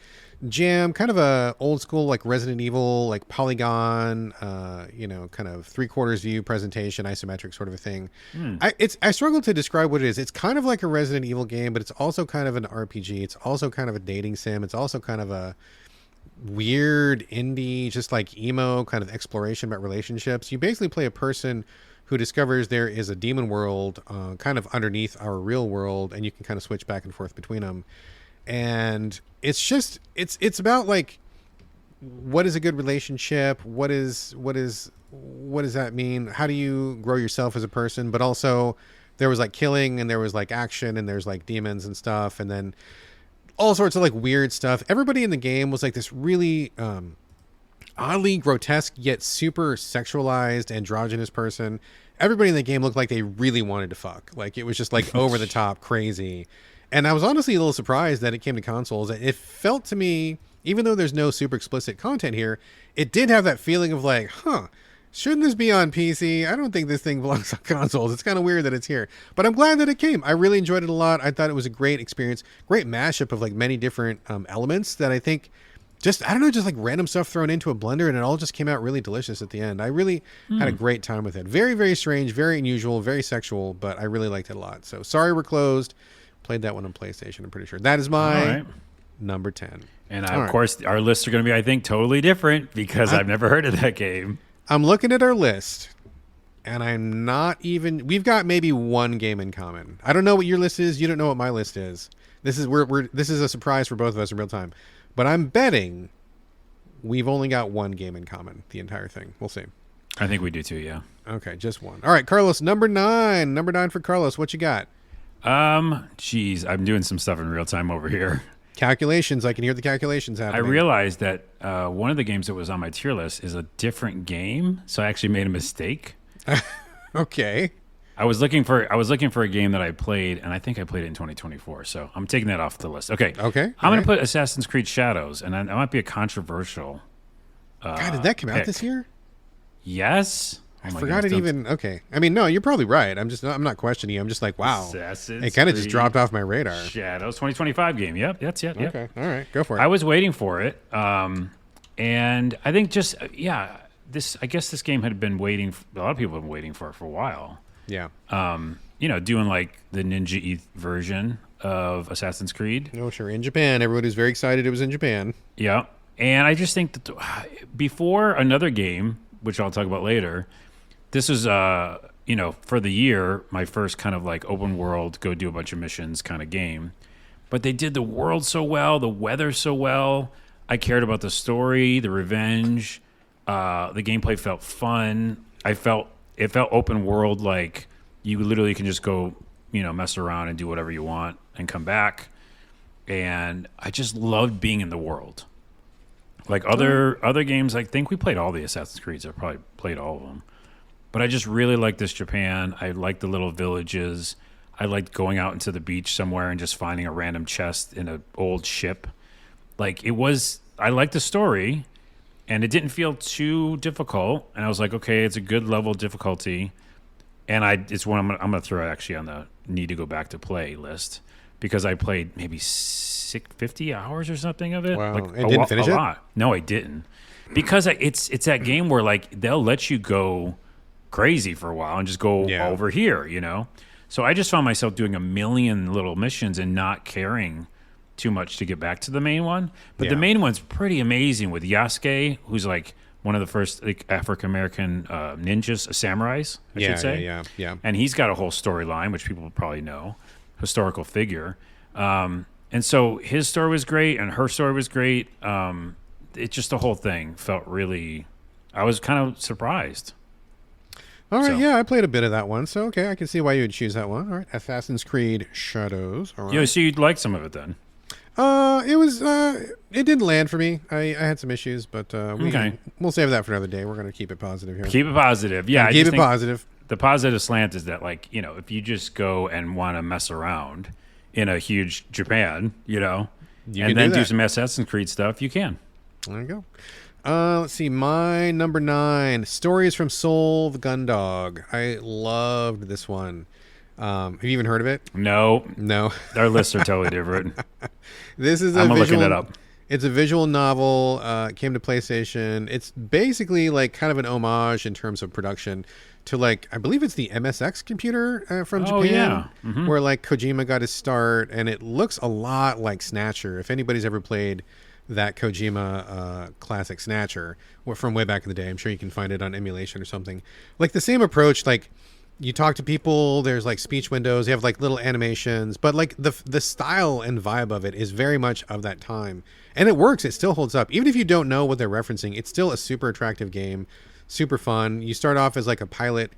jam, kind of a old school like Resident Evil, like polygon, kind of 3/4 view presentation, isometric sort of a thing. I struggle to describe what it is. It's kind of like a Resident Evil game, but it's also kind of an RPG. It's also kind of a dating sim. It's also kind of a weird indie, just like emo kind of exploration about relationships. You basically play a person who discovers there is a demon world kind of underneath our real world, and you can kind of switch back and forth between them. And it's just it's about like, what is a good relationship? What does that mean? How do you grow yourself as a person? But also there was like killing, and there was like action, and there's like demons and stuff, and then all sorts of like weird stuff. Everybody in the game was like this really oddly grotesque yet super sexualized androgynous person. Everybody in the game looked like they really wanted to fuck. Like it was just like over the top crazy. And I was honestly a little surprised that it came to consoles. It felt to me, even though there's no super explicit content here, it did have that feeling of like, shouldn't this be on PC? I don't think this thing belongs on consoles. It's kind of weird that it's here. But I'm glad that it came. I really enjoyed it a lot. I thought it was a great experience, great mashup of like many different elements that I think just like random stuff thrown into a blender, and it all just came out really delicious at the end. I really had a great time with it. Very, very strange, very unusual, very sexual, but I really liked it a lot. So Sorry We're Closed. Played that one on PlayStation, I'm pretty sure. That is my number 10. And of course, our lists are going to be, I think, totally different because I've never heard of that game. I'm looking at our list, and I'm not even... We've got maybe one game in common. I don't know what your list is. You don't know what my list is. This is this is a surprise for both of us in real time. But I'm betting we've only got one game in common, the entire thing. We'll see. I think we do too, yeah. Okay, just one. All right, Carlos, number 9. Number 9 for Carlos. What you got? Geez, I'm doing some stuff in real time over here. Calculations. I can hear the calculations happening. I realized that one of the games that was on my tier list is a different game, so I actually made a mistake. Okay. I was looking for a game that I played, and I think I played it in 2024. So I'm taking that off the list. Okay. Okay. I'm going to put Assassin's Creed Shadows, and that might be a controversial. God, did that come out this year? Yes. I forgot it even. Okay. I mean, no, you're probably right. I'm not questioning you. I'm just like, wow. It kind of just dropped off my radar. Shadows 2025 game. Yep. That's it. Yep. Okay. All right. Go for it. I was waiting for it. And I think I guess this game had been waiting. A lot of people have been waiting for it for a while. Yeah. Doing like the Ninja version of Assassin's Creed. No, sure. In Japan, everybody was very excited it was in Japan. Yeah. And I just think that before another game, which I'll talk about later, this was, for the year, my first kind of like open world, go do a bunch of missions kind of game. But they did the world so well, the weather so well. I cared about the story, the revenge. The gameplay felt fun. It felt open world, like you literally can just go, mess around and do whatever you want and come back. And I just loved being in the world. Like other games, I think we played all the Assassin's Creeds. I probably played all of them. But I just really liked this Japan. I liked the little villages. I liked going out into the beach somewhere and just finding a random chest in an old ship. Like I liked the story, and it didn't feel too difficult. And I was like, okay, it's a good level of difficulty. And it's one I'm going to throw actually on the need to go back to play list, because I played maybe 50 hours or something of it. Wow. Like and didn't finish it? Lot. No, I didn't. Because it's that game where like they'll let you go crazy for a while and just go over here, So I just found myself doing a million little missions and not caring too much to get back to the main one. But the main one's pretty amazing with Yasuke, who's like one of the first like African American ninjas, samurais, I should say. Yeah. And he's got a whole storyline, which people probably know, historical figure. And so his story was great, and her story was great. It just the whole thing felt really. I was kind of surprised. All right, I played a bit of that one, so okay, I can see why you would choose that one. All right, Assassin's Creed Shadows. All right. Yeah, so you'd like some of it then. It didn't land for me. I had some issues, but we'll save that for another day. We're going to keep it positive here. Keep it positive. Yeah, keep it positive. The positive slant is that, like, if you just go and want to mess around in a huge Japan, and then do some Assassin's Creed stuff, you can. There you go. Let's see. My number 9, Stories from Seoul, the Gundog. I loved this one. Have you even heard of it? No. Our lists are totally different. This is I'm looking it up. It's a visual novel. It came to PlayStation. It's basically like kind of an homage in terms of production to, like, I believe it's the MSX computer from Japan, where like Kojima got his start, and it looks a lot like Snatcher. If anybody's ever played that Kojima classic Snatcher from way back in the day, I'm sure you can find it on emulation or something. Like the same approach, like you talk to people, there's like speech windows, you have like little animations, but like the style and vibe of it is very much of that time. And it works, it still holds up. Even if you don't know what they're referencing, it's still a super attractive game, super fun. You start off as like a pilot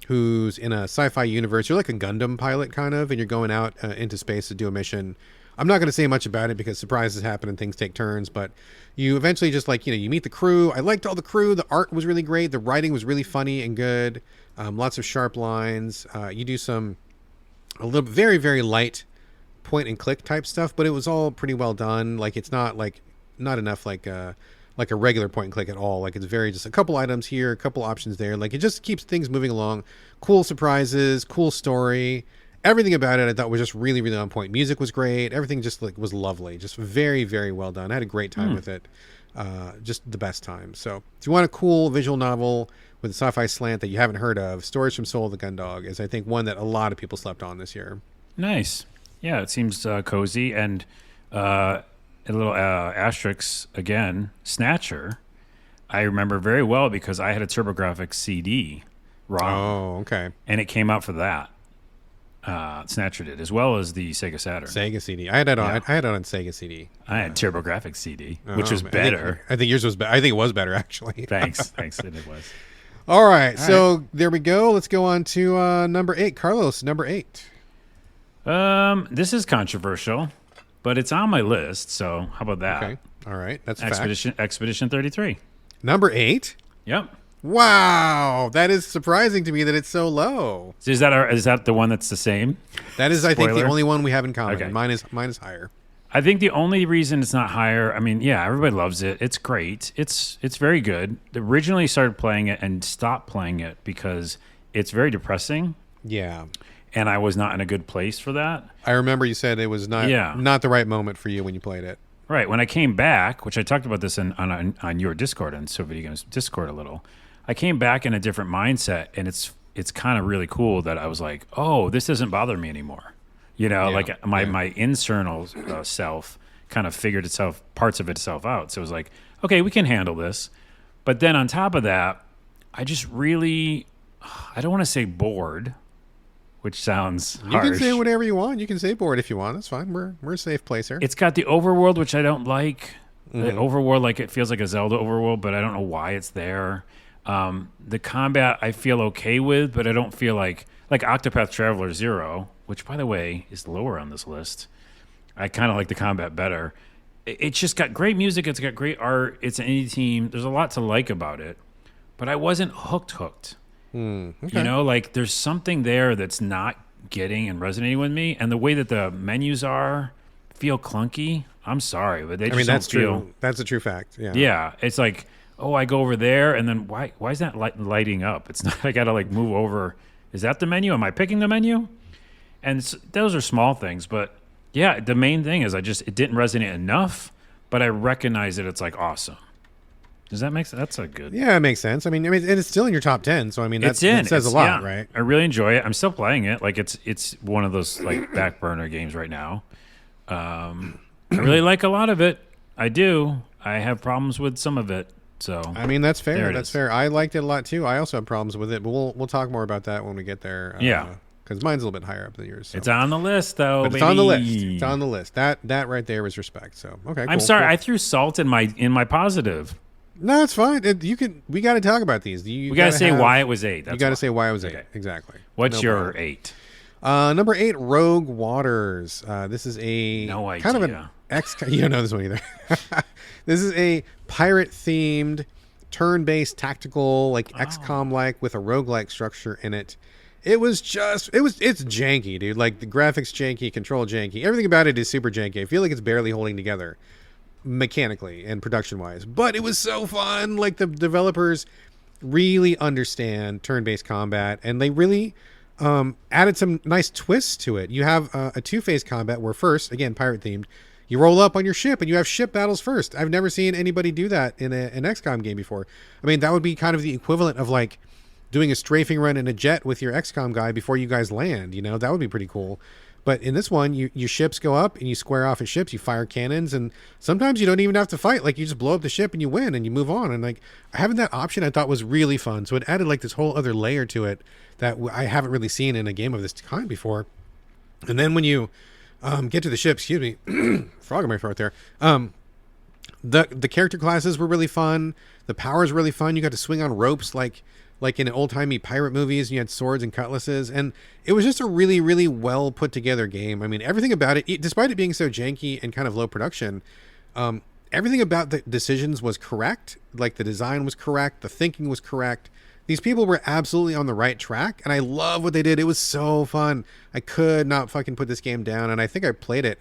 who's in a sci-fi universe. You're like a Gundam pilot kind of, and you're going out into space to do a mission. I'm not going to say much about it because surprises happen and things take turns, but you eventually just like, you meet the crew. I liked all the crew. The art was really great. The writing was really funny and good. Lots of sharp lines. You do a little very, very light point and click type stuff, but it was all pretty well done. Like it's not enough like a regular point and click at all. Like it's very just a couple items here, a couple options there. Like it just keeps things moving along. Cool surprises, cool story. Everything about it I thought was just really, really on point. Music was great. Everything just like was lovely. Just very, very well done. I had a great time with it. Just the best time. So if you want a cool visual novel with a sci-fi slant that you haven't heard of, Stories from Seoul, the Gundog is, I think, one that a lot of people slept on this year. Nice. Yeah, it seems cozy. And a little asterisk again, Snatcher, I remember very well because I had a TurboGrafx CD ROM. Oh, okay. And it came out for that. Snatcher did, as well as the Sega Saturn. Sega CD. I had it on Sega CD. I had TurboGrafx CD, which was better. I think yours was better. I think it was better, actually. Thanks. It was. All right. So there we go. Let's go on to number 8. Carlos, number 8. This is controversial, but it's on my list. So how about that? Okay. All right. That's Expedition 33. Number 8? Yep. Wow, that is surprising to me that it's so low. So is that the one that's the same? That is, I think, the only one we have in common. Okay. Mine is higher. I think the only reason it's not higher, I mean, yeah, everybody loves it. It's great. It's very good. Originally started playing it and stopped playing it because it's very depressing. Yeah. And I was not in a good place for that. I remember you said it was not the right moment for you when you played it. Right. When I came back, which I talked about this on your Discord, on So Videogames Discord a little, I came back in a different mindset, and it's kind of really cool that I was like, oh, this doesn't bother me anymore. Like my internal self kind of figured parts of itself out. So it was like, okay, we can handle this. But then on top of that, I just really, I don't want to say bored, which sounds harsh. You can say whatever you want. You can say bored if you want. That's fine. We're a safe place here. It's got the overworld, which I don't like. The overworld, like it feels like a Zelda overworld, but I don't know why it's there. The combat I feel okay with, but I don't feel like Octopath Traveler 0, which by the way is lower on this list. I kind of like the combat better. It's just got great music. It's got great art. It's an indie team. There's a lot to like about it, but I wasn't hooked. Okay. Like there's something there that's not getting and resonating with me, and the way that the menus feel clunky. I'm sorry, but they just that's don't feel. true. That's a true fact. Yeah. Yeah, it's like, oh, I go over there, and then why is that lighting up? It's not. I gotta like move over. Is that the menu? Am I picking the menu? And those are small things, but yeah, the main thing is it didn't resonate enough, but I recognize that it's like awesome. Does that make sense? That's a good. Yeah, it makes sense. I mean, it's still in your top 10, so I mean, that says a lot, right? I really enjoy it. I'm still playing it. Like it's one of those like back burner games right now. I really like a lot of it. I do. I have problems with some of it. So I mean, that's fair. That's fair. I liked it a lot too. I also have problems with it, but we'll talk more about that when we get there. Yeah. Because mine's a little bit higher up than yours. So. It's on the list, though. But it's on the list. It's on the list. That right there is respect. So okay. I'm sorry. Cool. I threw salt in my positive. No, it's fine. We got to talk about these. We got to say why it was 8. You got to say why it was 8. Okay. Exactly. What's your 8? Number 8, Rogue Waters. This is a kind of an you don't know this one either. This is a pirate-themed, turn-based tactical, like XCOM-like, with a roguelike structure in it. It's janky, dude. Like the graphics janky, control janky. Everything about it is super janky. I feel like it's barely holding together mechanically and production-wise. But it was so fun. Like the developers really understand turn-based combat, and they really added some nice twists to it. You have a two-phase combat where first, again, pirate-themed, you roll up on your ship and you have ship battles first. I've never seen anybody do that in an XCOM game before. I mean, that would be kind of the equivalent of like doing a strafing run in a jet with your XCOM guy before you guys land. That would be pretty cool. But in this one, your ships go up and you square off at ships, you fire cannons, and sometimes you don't even have to fight. Like you just blow up the ship and you win and you move on. And like having that option I thought was really fun. So it added like this whole other layer to it that I haven't really seen in a game of this kind before. And then when you get to the ship, excuse me, frog in my throat there. The character classes were really fun. The powers were really fun. You got to swing on ropes like in old-timey pirate movies. You had swords and cutlasses, and it was just a really, really well put together game. I mean, everything about it, despite it being so janky and kind of low production, everything about the decisions was correct. Like the design was correct, the thinking was correct. These people were absolutely on the right track, and I love what they did. It was so fun. I could not fucking put this game down, and I think I played it,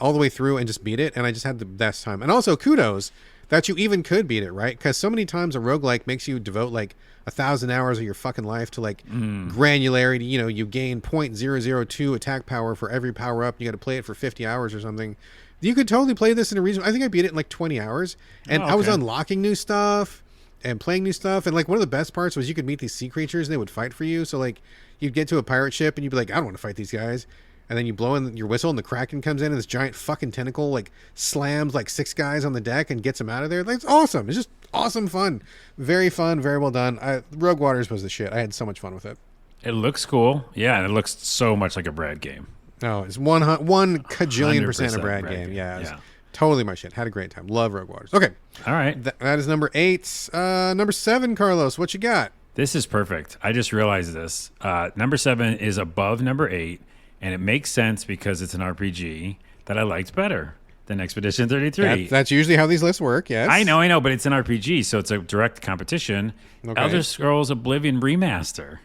all the way through and just beat it, and I just had the best time. And also, kudos that you even could beat it, right? Because so many times a roguelike makes you devote like 1,000 hours of your fucking life to like granularity. You gain 0.002 attack power for every power up. You got to play it for 50 hours or something. You could totally play this in a reason. I think I beat it in like 20 hours, and I was unlocking new stuff and playing new stuff. And like one of the best parts was you could meet these sea creatures and they would fight for you. So like you'd get to a pirate ship and you'd be like, I don't want to fight these guys. And then you blow in your whistle and the Kraken comes in and this giant fucking tentacle like slams like 6 guys on the deck and gets them out of there. Like, it's awesome. It's just awesome fun. Very fun. Very well done. Rogue Waters was the shit. I had so much fun with it. It looks cool. Yeah, and it looks so much like a Brad game. Oh, it's one cajillion % a Brad game. Yeah. Totally my shit. Had a great time. Love Rogue Waters. Okay. All right. That is number 8. Number 7, Carlos, what you got? This is perfect. I just realized this. Number 7 is above number 8, and it makes sense because it's an RPG that I liked better than Expedition 33. That's usually how these lists work, yes. I know, but it's an RPG, so it's a direct competition. Okay. Elder Scrolls Oblivion Remaster.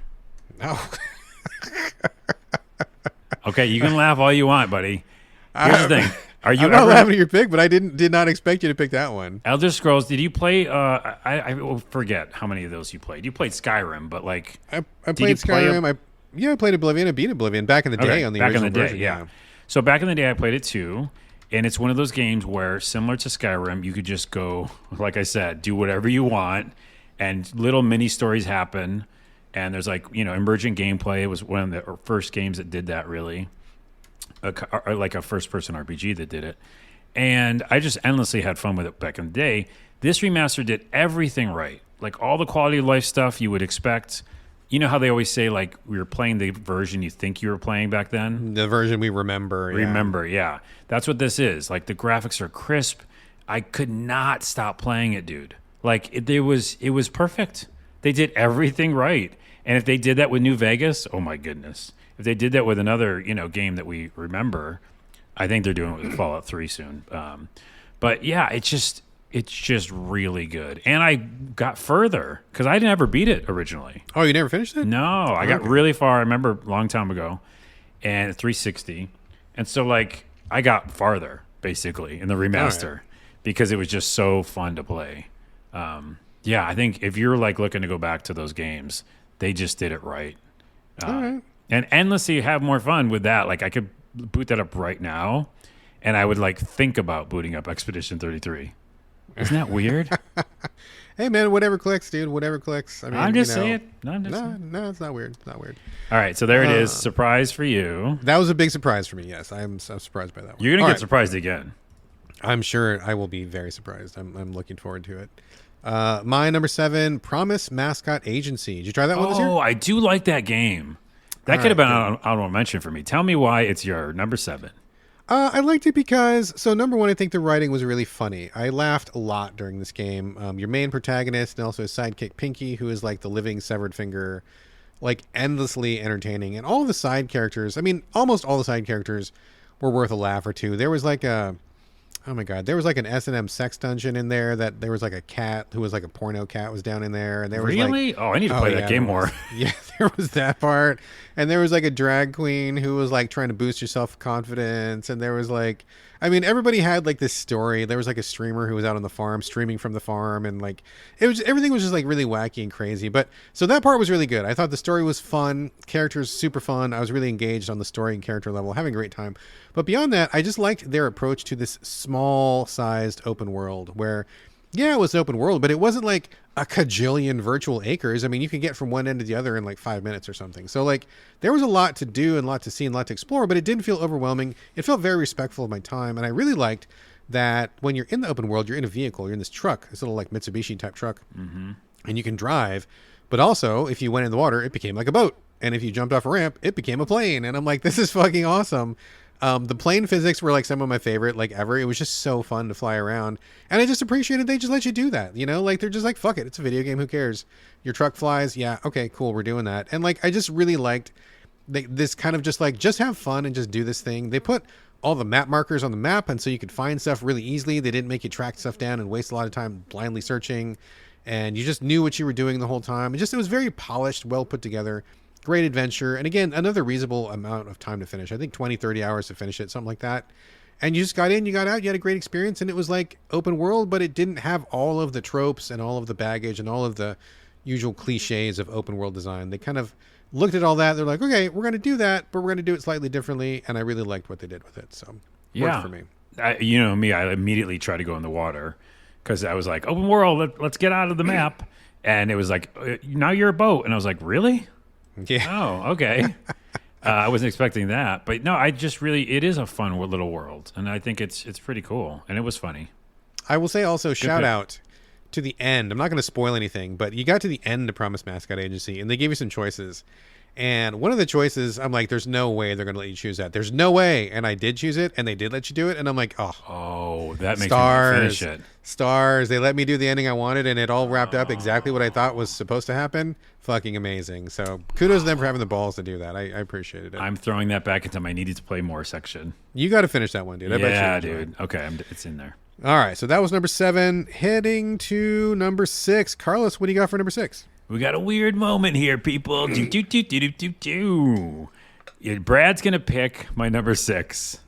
Oh. Okay, you can laugh all you want, buddy. Here's the thing. I'm not laughing at your pick, but I did not expect you to pick that one. Elder Scrolls, did you play, I forget how many of those you played. You played Skyrim, but like... I played Skyrim. I played Oblivion. I beat Oblivion back in the day on the original version. Yeah. So back in the day, I played it too. And it's one of those games where, similar to Skyrim, you could just go, like I said, do whatever you want, and little mini stories happen. And there's like, emergent gameplay. It was one of the first games that did that, really. Like a first-person RPG that did it. And I just endlessly had fun with it back in the day. This remaster did everything right. Like all the quality of life stuff you would expect. You know how they always say, like, we were playing the version you think you were playing back then? The version we remember. Yeah. That's what this is. Like, the graphics are crisp. I could not stop playing it, dude. Like, it was perfect. They did everything right. And if they did that with New Vegas, oh my goodness. If they did that with another, game that we remember, I think they're doing it with Fallout 3 soon. But yeah, it's just really good. And I got further because I never beat it originally. Oh, you never finished it? No, I got really far. I remember a long time ago, and 360. And so, like, I got farther, basically, in the remaster because it was just so fun to play. Yeah, I think if you're, like, looking to go back to those games, they just did it right. And endlessly have more fun with that. Like, I could boot that up right now, and I would, like, think about booting up Expedition 33. Isn't that weird? Hey, man, whatever clicks, dude. Whatever clicks. I mean, I'm just saying. No, it's not weird. It's not weird. All right, so there it is. Surprise for you. That was a big surprise for me, yes. I'm surprised by that one. You're going to get surprised again. I'm sure I will be very surprised. I'm looking forward to it. My number 7, Promise Mascot Agency. Did you try that one this year? Oh, I do like that game. That could have been an honorable mention for me. Tell me why it's your number 7. I liked it because, so number 1, I think the writing was really funny. I laughed a lot during this game. Your main protagonist and also his sidekick Pinky, who is like the living severed finger, like endlessly entertaining. And all the side characters, I mean, almost all the side characters were worth a laugh or two. There was like oh my God, there was like an S&M sex dungeon in there that there was like a cat who was like a porno cat was down in there. And there was really? I need to play that game more. Yeah, there was that part. And there was like a drag queen who was like trying to boost your self-confidence. And there was like, I mean, everybody had like this story. There was like a streamer who was out on the farm, streaming from the farm. And like, everything was just like really wacky and crazy. But so that part was really good. I thought the story was fun. Characters super fun. I was really engaged on the story and character level, having a great time. But beyond that, I just liked their approach to this small-sized open world where, yeah, it was open world, but it wasn't like a cajillion virtual acres. I mean, you could get from one end to the other in like 5 minutes or something. So like there was a lot to do and a lot to see and a lot to explore, but it didn't feel overwhelming. It felt very respectful of my time. And I really liked that when you're in the open world, you're in a vehicle, you're in this truck, this little like Mitsubishi type truck, and you can drive. But also, if you went in the water, it became like a boat. And if you jumped off a ramp, it became a plane. And I'm like, this is fucking awesome. The plane physics were like some of my favorite, like ever. It was just so fun to fly around. And I just appreciated they just let you do that, like they're just like, fuck it. It's a video game. Who cares? Your truck flies. Yeah. Okay, cool. We're doing that. And like, I just really liked this kind of just like, just have fun and just do this thing. They put all the map markers on the map. And so you could find stuff really easily. They didn't make you track stuff down and waste a lot of time blindly searching. And you just knew what you were doing the whole time. It was very polished, well put together. Great adventure. And again, another reasonable amount of time to finish. I think 20, 30 hours to finish it, something like that. And you just got in, you got out, you had a great experience. And it was like open world, but it didn't have all of the tropes and all of the baggage and all of the usual cliches of open world design. They kind of looked at all that. They're like, okay, we're going to do that, but we're going to do it slightly differently. And I really liked what they did with it. So worked for me. I immediately tried to go in the water because I was like, open world, let's get out of the map. And it was like, now you're a boat. And I was like, really? Yeah. Oh, okay. I wasn't expecting that, but no, it is a fun little world, and I think it's pretty cool, and it was funny. I will say also, shout out to the end. I'm not going to spoil anything, but you got to the end of Promise Mascot Agency, and they gave you some choices. And one of the choices, I'm like, there's no way they're going to let you choose that. There's no way. And I did choose it, and they did let you do it. And I'm like, oh, that makes me want to finish it. Stars. They let me do the ending I wanted, and it all wrapped up exactly what I thought was supposed to happen. Fucking amazing. So kudos to them for having the balls to do that. I appreciated it. I'm throwing that back into my needed to play more section. You got to finish that one, dude. I bet you dude. Okay, it's in there. All right, so that was number 7. Heading to number 6. Carlos, what do you got for number 6? We got a weird moment here, people. Brad's going to pick my number 6.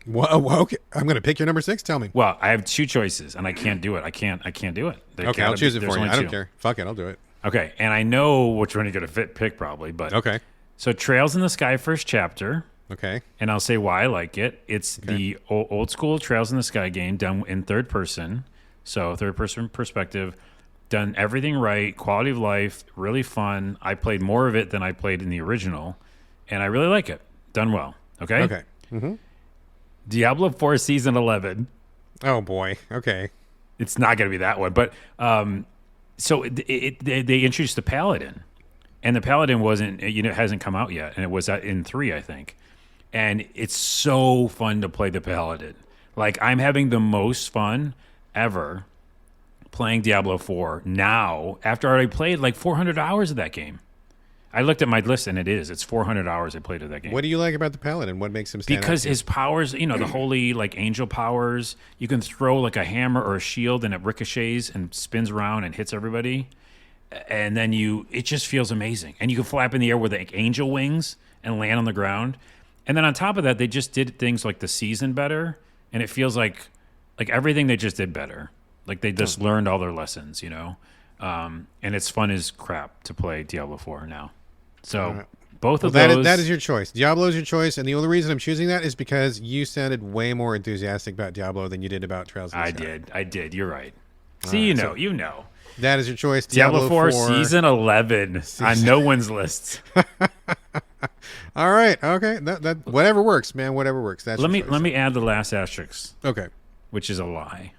Whoa, okay. I'm going to pick your number 6? Tell me. Well, I have 2 choices, and I can't do it. I can't do it. Okay, I'll choose it for you. I don't care. Fuck it, I'll do it. Okay, and I know which one you're going to pick probably. But okay. So Trails in the Sky first chapter, Okay. And I'll say why I like it. It's the old school Trails in the Sky game done in third person. So third person perspective, done everything right, quality of life, really fun. I played more of it than I played in the original, and I really like it. Done well. Okay. Okay. Mm-hmm. Diablo 4 Season 11. Oh boy. Okay. It's not going to be that one, but so they introduced the Paladin, and the Paladin wasn't, it hasn't come out yet, and it was in 3, I think. And it's so fun to play the Paladin. Like, I'm having the most fun ever playing Diablo 4 now after I already played like 400 hours of that game. I looked at my list, and it's 400 hours I played of that game. What do you like about the Paladin? What makes him stand out? Because his powers, the holy like angel powers, you can throw like a hammer or a shield and it ricochets and spins around and hits everybody. And then it just feels amazing. And you can fly up in the air with like angel wings and land on the ground. And then on top of that, they just did things like the season better, and it feels like everything they just did better. Like they just learned all their lessons, and it's fun as crap to play Diablo 4 now. So both of those. That is your choice. Diablo is your choice, and the only reason I'm choosing that is because you sounded way more enthusiastic about Diablo than you did about Trails in the Sky. I did. You're right. See, right, you know. That is your choice. Diablo 4 Season 11 on no one's list. All right. Okay. That whatever works, man. Whatever works. That's let me add the last asterisk. Okay. Which is a lie.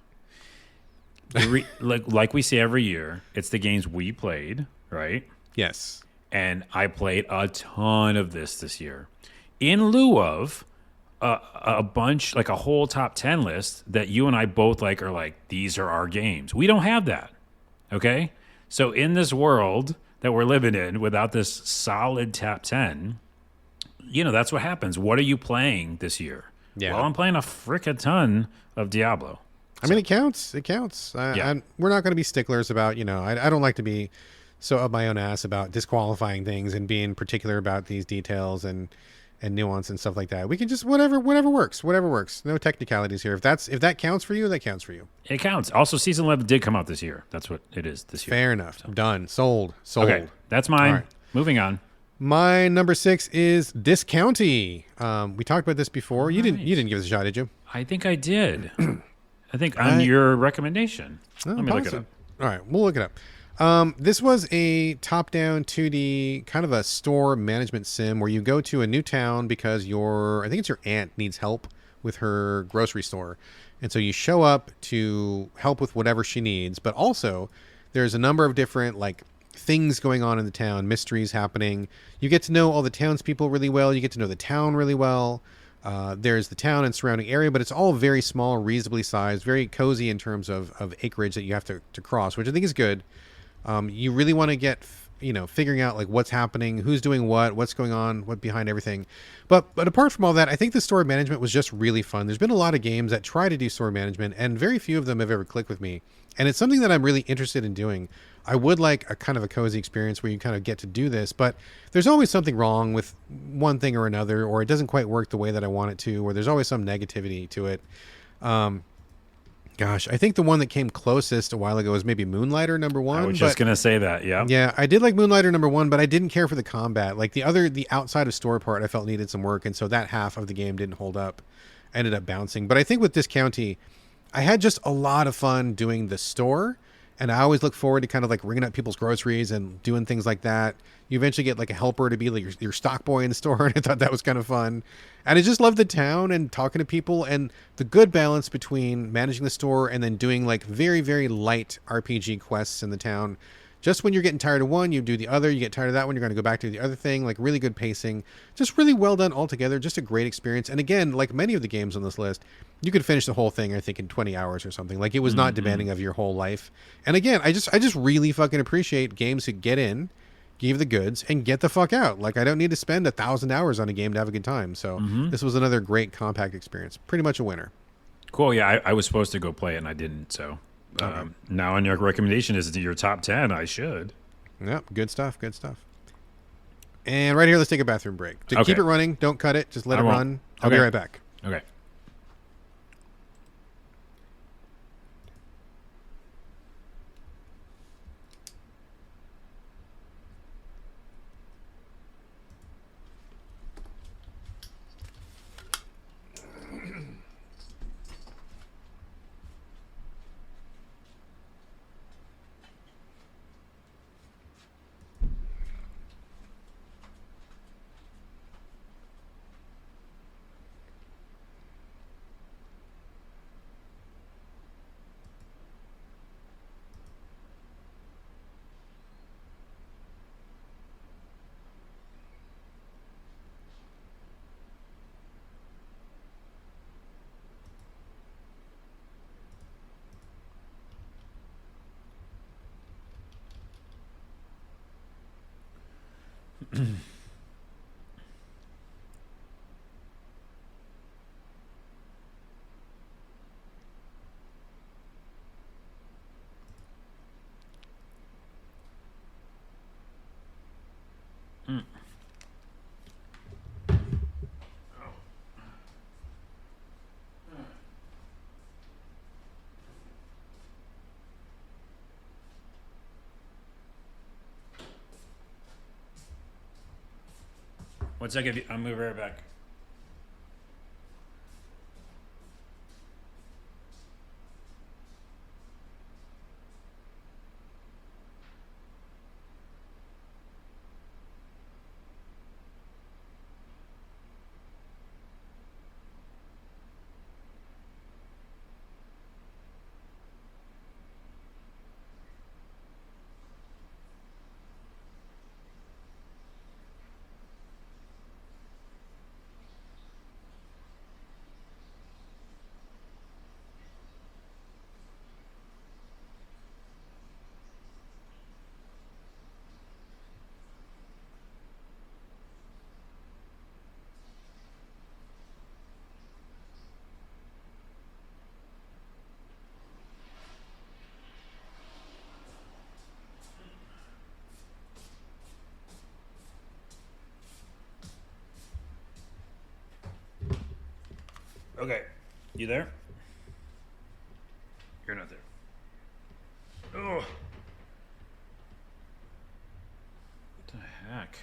Like we say every year, it's the games we played, right? Yes. And I played a ton of this year, in lieu of a bunch, like a whole top 10 list that you and I both like are like, these are our games. We don't have that. Okay. So in this world that we're living in, without this solid top 10, that's what happens. What are you playing this year? Yeah. Well, I'm playing a frickin' ton of Diablo. I mean, it counts. It counts. We're not going to be sticklers about, I don't like to be so up my own ass about disqualifying things and being particular about these details and nuance and stuff like that. We can just whatever works. No technicalities here. If that counts for you, that counts for you. It counts. Also, Season 11 did come out this year. That's what it is this year. Fair enough. So. Done. Sold. Okay, that's mine. Right. Moving on. My number 6 is This County. We talked about this before. Right. You didn't give us a shot, did you? I think I did. I think on your recommendation. Let me look it up. All right, we'll look it up. This was a top-down 2D kind of a store management sim where you go to a new town because I think it's your aunt needs help with her grocery store. And so you show up to help with whatever she needs, but also there's a number of different like things going on in the town, mysteries happening. You get to know all the townspeople really well. You get to know the town really well. There's the town and surrounding area, but it's all very small, reasonably sized, very cozy in terms of acreage that you have to cross, which I think is good. You really want to get, figuring out like what's happening, who's doing what's going on, what behind everything. But apart from all that, I think the story management was just really fun. There's been a lot of games that try to do story management, and very few of them have ever clicked with me. And it's something that I'm really interested in doing. I would like a kind of a cozy experience where you kind of get to do this, but there's always something wrong with one thing or another, or it doesn't quite work the way that I want it to, or there's always some negativity to it. Gosh, I think the one that came closest a while ago was maybe Moonlighter number 1. I was just going to say that, yeah. Yeah, I did like Moonlighter number 1, but I didn't care for the combat. Like the outside of story part I felt needed some work, and so that half of the game didn't hold up. I ended up bouncing. But I think with This County, I had just a lot of fun doing the store, and I always look forward to kind of like ringing up people's groceries and doing things like that. You eventually get like a helper to be like your stock boy in the store, and I thought that was kind of fun. And I just love the town and talking to people and the good balance between managing the store and then doing like very, very light RPG quests in the town. Just when you're getting tired of one, you do the other. You get tired of that one, you're going to go back to the other thing. Like really good pacing. Just really well done altogether. Just a great experience. And again, like many of the games on this list, you could finish the whole thing, I think, in 20 hours or something. Like it was not demanding of your whole life. And again, I just really fucking appreciate games that get in, give the goods, and get the fuck out. Like I don't need to spend 1,000 hours on a game to have a good time. So this was another great compact experience. Pretty much a winner. Cool. Yeah, I was supposed to go play it and I didn't. So now on your recommendation is your top 10, I should. Yep. Good stuff. Good stuff. And right here, let's take a bathroom break. Okay. Keep it running. Don't cut it. Just let it run. I'll be right back. Okay. One second, I'll move right back. Okay, you there? You're not there. Oh, what the heck?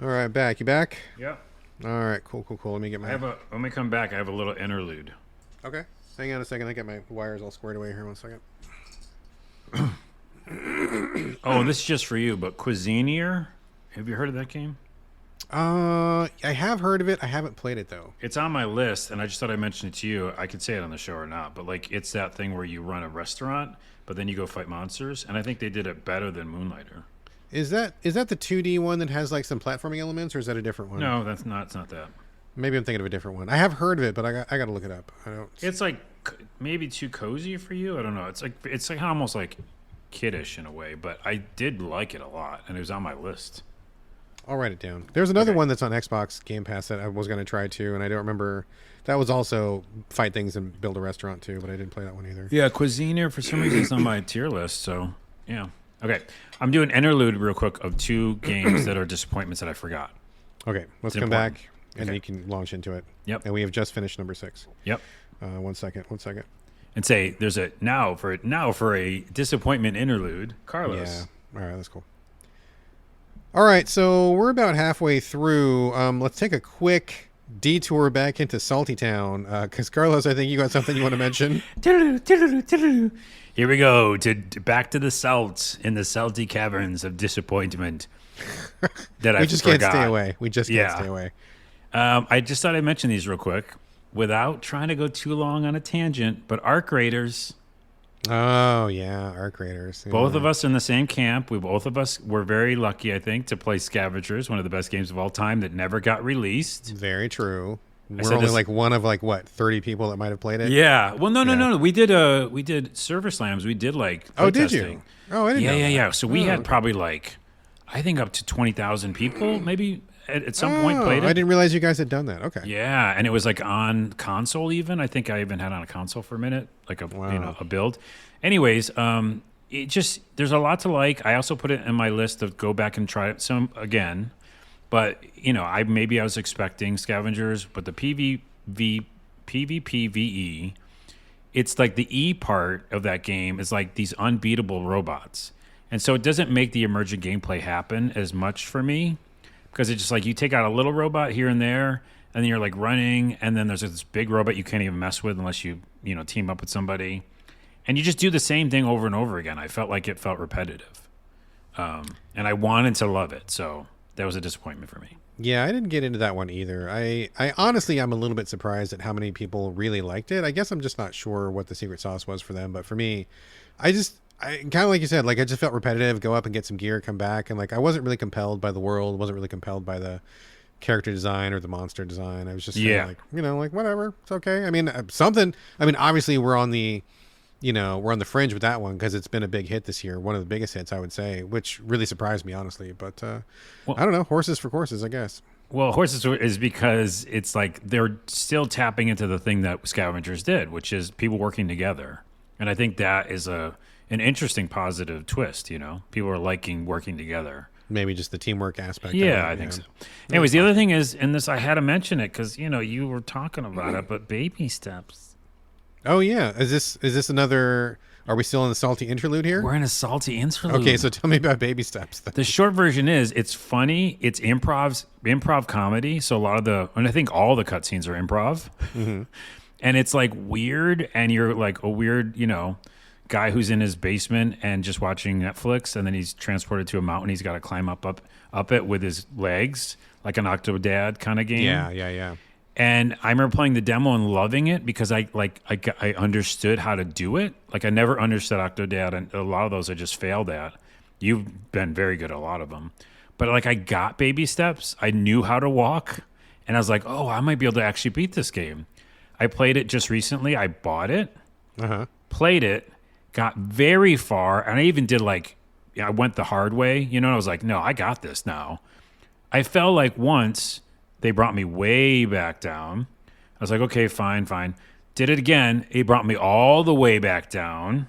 All right, back. You back? Yep. All right, cool. Let me get my. When we come back, I have a little interlude. Okay. Hang on a second. I get my wires all squared away here. 1 second. Oh, this is just for you, but Cuisinier? Have you heard of that game? I have heard of it. I haven't played it though. It's on my list, and I just thought I'd mention it to you. I could say it on the show or not, but like it's that thing where you run a restaurant, but then you go fight monsters, and I think they did it better than Moonlighter. Is that the 2D one that has like some platforming elements, or is that a different one? No, that's not. It's not that. Maybe I'm thinking of a different one. I have heard of it, but I got to look it up. I don't. It's like maybe too cozy for you. I don't know. It's like almost like kiddish in a way, but I did like it a lot, and it was on my list. I'll write it down. There's another one that's on Xbox Game Pass that I was going to try too, and I don't remember. That was also fight things and build a restaurant too, but I didn't play that one either. Yeah, Cuisinier for some reason is on my tier list. So yeah, okay. I'm doing interlude real quick of 2 games that are disappointments that I forgot. Okay, let's come back and then you can launch into it. Yep. And we have just finished number 6. Yep. 1 second. And say there's a now for a disappointment interlude. Carlos. Yeah. All right, that's cool. All right, so we're about halfway through. Let's take a quick detour back into Salty Town because Carlos, I think you got something you want to mention. Here we go back to the salt in the salty caverns of disappointment. That I just forgot. can't stay away. We just can't stay away. I just thought I'd mention these real quick without trying to go too long on a tangent. But Arc Raiders, Oh yeah, Arc Raiders. both Yeah. of us in the same camp. We both of us were very lucky, I think, to play Scavengers, one of the best games of all time that never got released. Very true. We're said only this- like one of like what 30 people that might have played it. Yeah. Well, no. Yeah. We did server slams. We did like Oh, did playtesting. you? Oh, I didn't know. Yeah. that. So we Oh, had okay. probably like, I think up to 20,000 people maybe at some point played it. I didn't realize you guys had done that. Okay. Yeah, and it was like on console even. I think I even had on a console for a minute, like a build. Anyways, it just there's a lot to like. I also put it in my list to go back and try it some again. But I was expecting Scavengers, but the PvPVE, it's like the E part of that game is like these unbeatable robots. And so it doesn't make the emergent gameplay happen as much for me because it's just like you take out a little robot here and there and then you're like running and then there's this big robot you can't even mess with unless you team up with somebody. And you just do the same thing over and over again. I felt like it felt repetitive. And I wanted to love it. So that was a disappointment for me. Yeah, I didn't get into that one either. I honestly, I'm a little bit surprised at how many people really liked it. I guess I'm just not sure what the secret sauce was for them. But for me, I kind of like you said, like I just felt repetitive. Go up and get some gear, come back, and like I wasn't really compelled by the world. Wasn't really compelled by the character design or the monster design. I was just kinda like like whatever, it's okay. I mean, something. I mean, obviously we're on the fringe with that one because it's been a big hit this year, one of the biggest hits I would say, which really surprised me honestly. But I don't know, horses for courses, I guess. Well, horses is because it's like they're still tapping into the thing that Scavengers did, which is people working together. And I think that is an interesting positive twist, People are liking working together. Maybe just the teamwork aspect. Yeah, I think so. Anyways, the other thing is, in this, I had to mention it because, you were talking about it, but baby steps. Oh yeah, is this another? Are we still in the salty interlude here? We're in a salty interlude. Okay, so tell me about baby steps. Then. The short version is it's funny. It's improv comedy. So and I think all the cutscenes are improv. Mm-hmm. And it's like weird. And you're like a weird, guy who's in his basement and just watching Netflix. And then he's transported to a mountain. He's got to climb up it with his legs, like an Octodad kind of game. Yeah. And I remember playing the demo and loving it because I understood how to do it. Like I never understood Octodad, and a lot of those I just failed at. You've been very good at a lot of them, but like I got baby steps. I knew how to walk, and I was like, oh, I might be able to actually beat this game. I played it just recently. I bought it, played it, got very far, and I even did I went the hard way. I was like, no, I got this now. I fell like once. They brought me way back down. I was like, okay, fine. Did it again. It brought me all the way back down.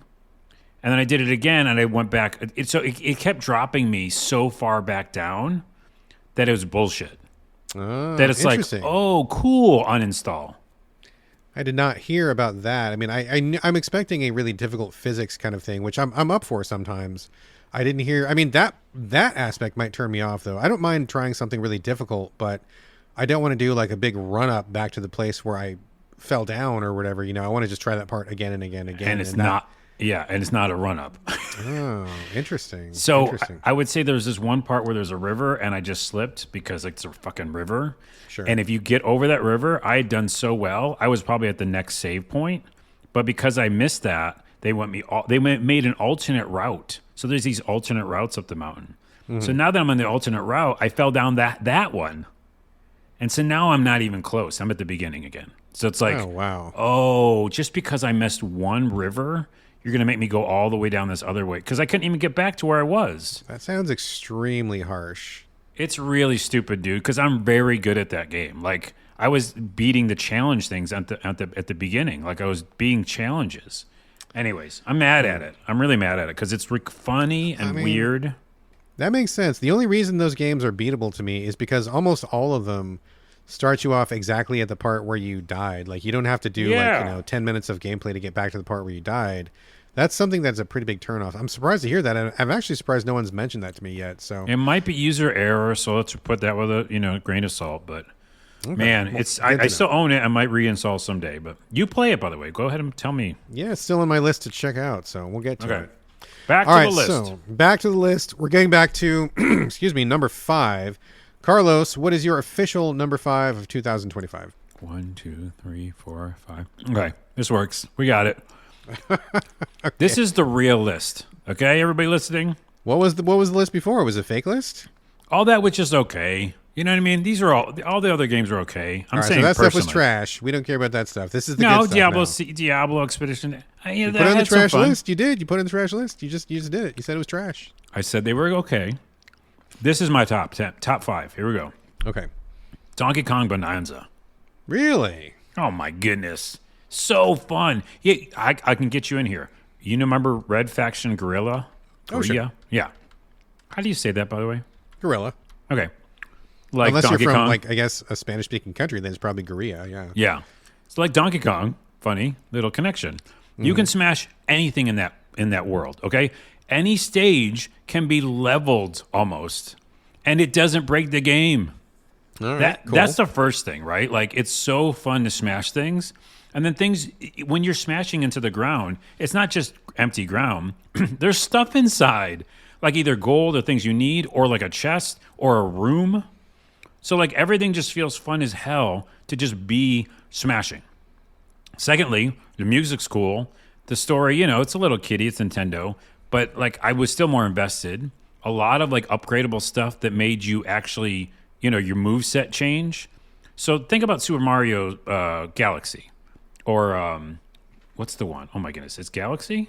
And then I did it again, and I went back. It kept dropping me so far back down that it was bullshit. That it's like, oh, cool, uninstall. I did not hear about that. I mean, I'm expecting a really difficult physics kind of thing, which I'm up for sometimes. I didn't hear. I mean, that aspect might turn me off, though. I don't mind trying something really difficult, but I don't want to do like a big run up back to the place where I fell down or whatever. I want to just try that part again and again. And it's not a run up. Oh, interesting. So interesting. I would say there's this one part where there's a river and I just slipped because it's a fucking river. Sure. And if you get over that river, I had done so well. I was probably at the next save point, but because I missed that, they made an alternate route. So there's these alternate routes up the mountain. Mm-hmm. So now that I'm on the alternate route, I fell down that one. And so now I'm not even close. I'm at the beginning again. So it's like, oh, wow. Oh, just because I missed one river, you're going to make me go all the way down this other way. Because I couldn't even get back to where I was. That sounds extremely harsh. It's really stupid, dude, because I'm very good at that game. Like, I was beating the challenge things at the beginning. Like, I was beating challenges. Anyways, I'm mad at it. I'm really mad at it because it's funny and weird. That makes sense. The only reason those games are beatable to me is because almost all of them start you off exactly at the part where you died. Like, you don't have to do 10 minutes of gameplay to get back to the part where you died. That's something that's a pretty big turnoff. I'm surprised to hear that. And I'm actually surprised no one's mentioned that to me yet. So it might be user error, so let's put that with a grain of salt. But okay. Man, well, I still own it. I might reinstall someday. But you play it, by the way. Go ahead and tell me. Yeah, it's still on my list to check out. So we'll get to it. Back to the list. So back to the list. We're getting back to, excuse me, number 5. Carlos, what is your official number 5 of 2025? 1, 2, 3, 4, 5. Okay, this works. We got it. Okay. This is the real list. Okay, everybody listening? What was the list before? Was it a fake list? All that was just okay. You know what I mean? These are all the other games are okay. I'm All right, saying so that personally. stuff was trash. We don't care about that stuff. This is the No, good stuff now. Diablo Expedition. You put it on the trash list. You did. You put it in the trash list. You just did it. You said it was trash. I said they were okay. This is my top 5. Here we go. Okay. Donkey Kong Bonanza. Really? Oh my goodness, so fun. Yeah, I can get you in here. You remember Red Faction Gorilla? Oh, sure. Yeah. How do you say that, by the way? Gorilla. Okay. Like Unless Donkey you're from, Kong. like, I guess, a Spanish-speaking country, then it's probably Gorilla, yeah. Yeah. It's like Donkey Kong. Funny little connection. You can smash anything in that world, okay? Any stage can be leveled almost, and it doesn't break the game. All right, cool. That's the first thing, right? Like, it's so fun to smash things. And then things, when you're smashing into the ground, it's not just empty ground. There's stuff inside, like either gold or things you need, or like a chest or a room. So, like, everything just feels fun as hell to just be smashing. Secondly, the music's cool. The story, it's a little kiddie. It's Nintendo. But, like, I was still more invested. A lot of, like, upgradable stuff that made you actually, your moveset change. So think about Super Mario Galaxy. Or, what's the one? Oh, my goodness. It's Galaxy?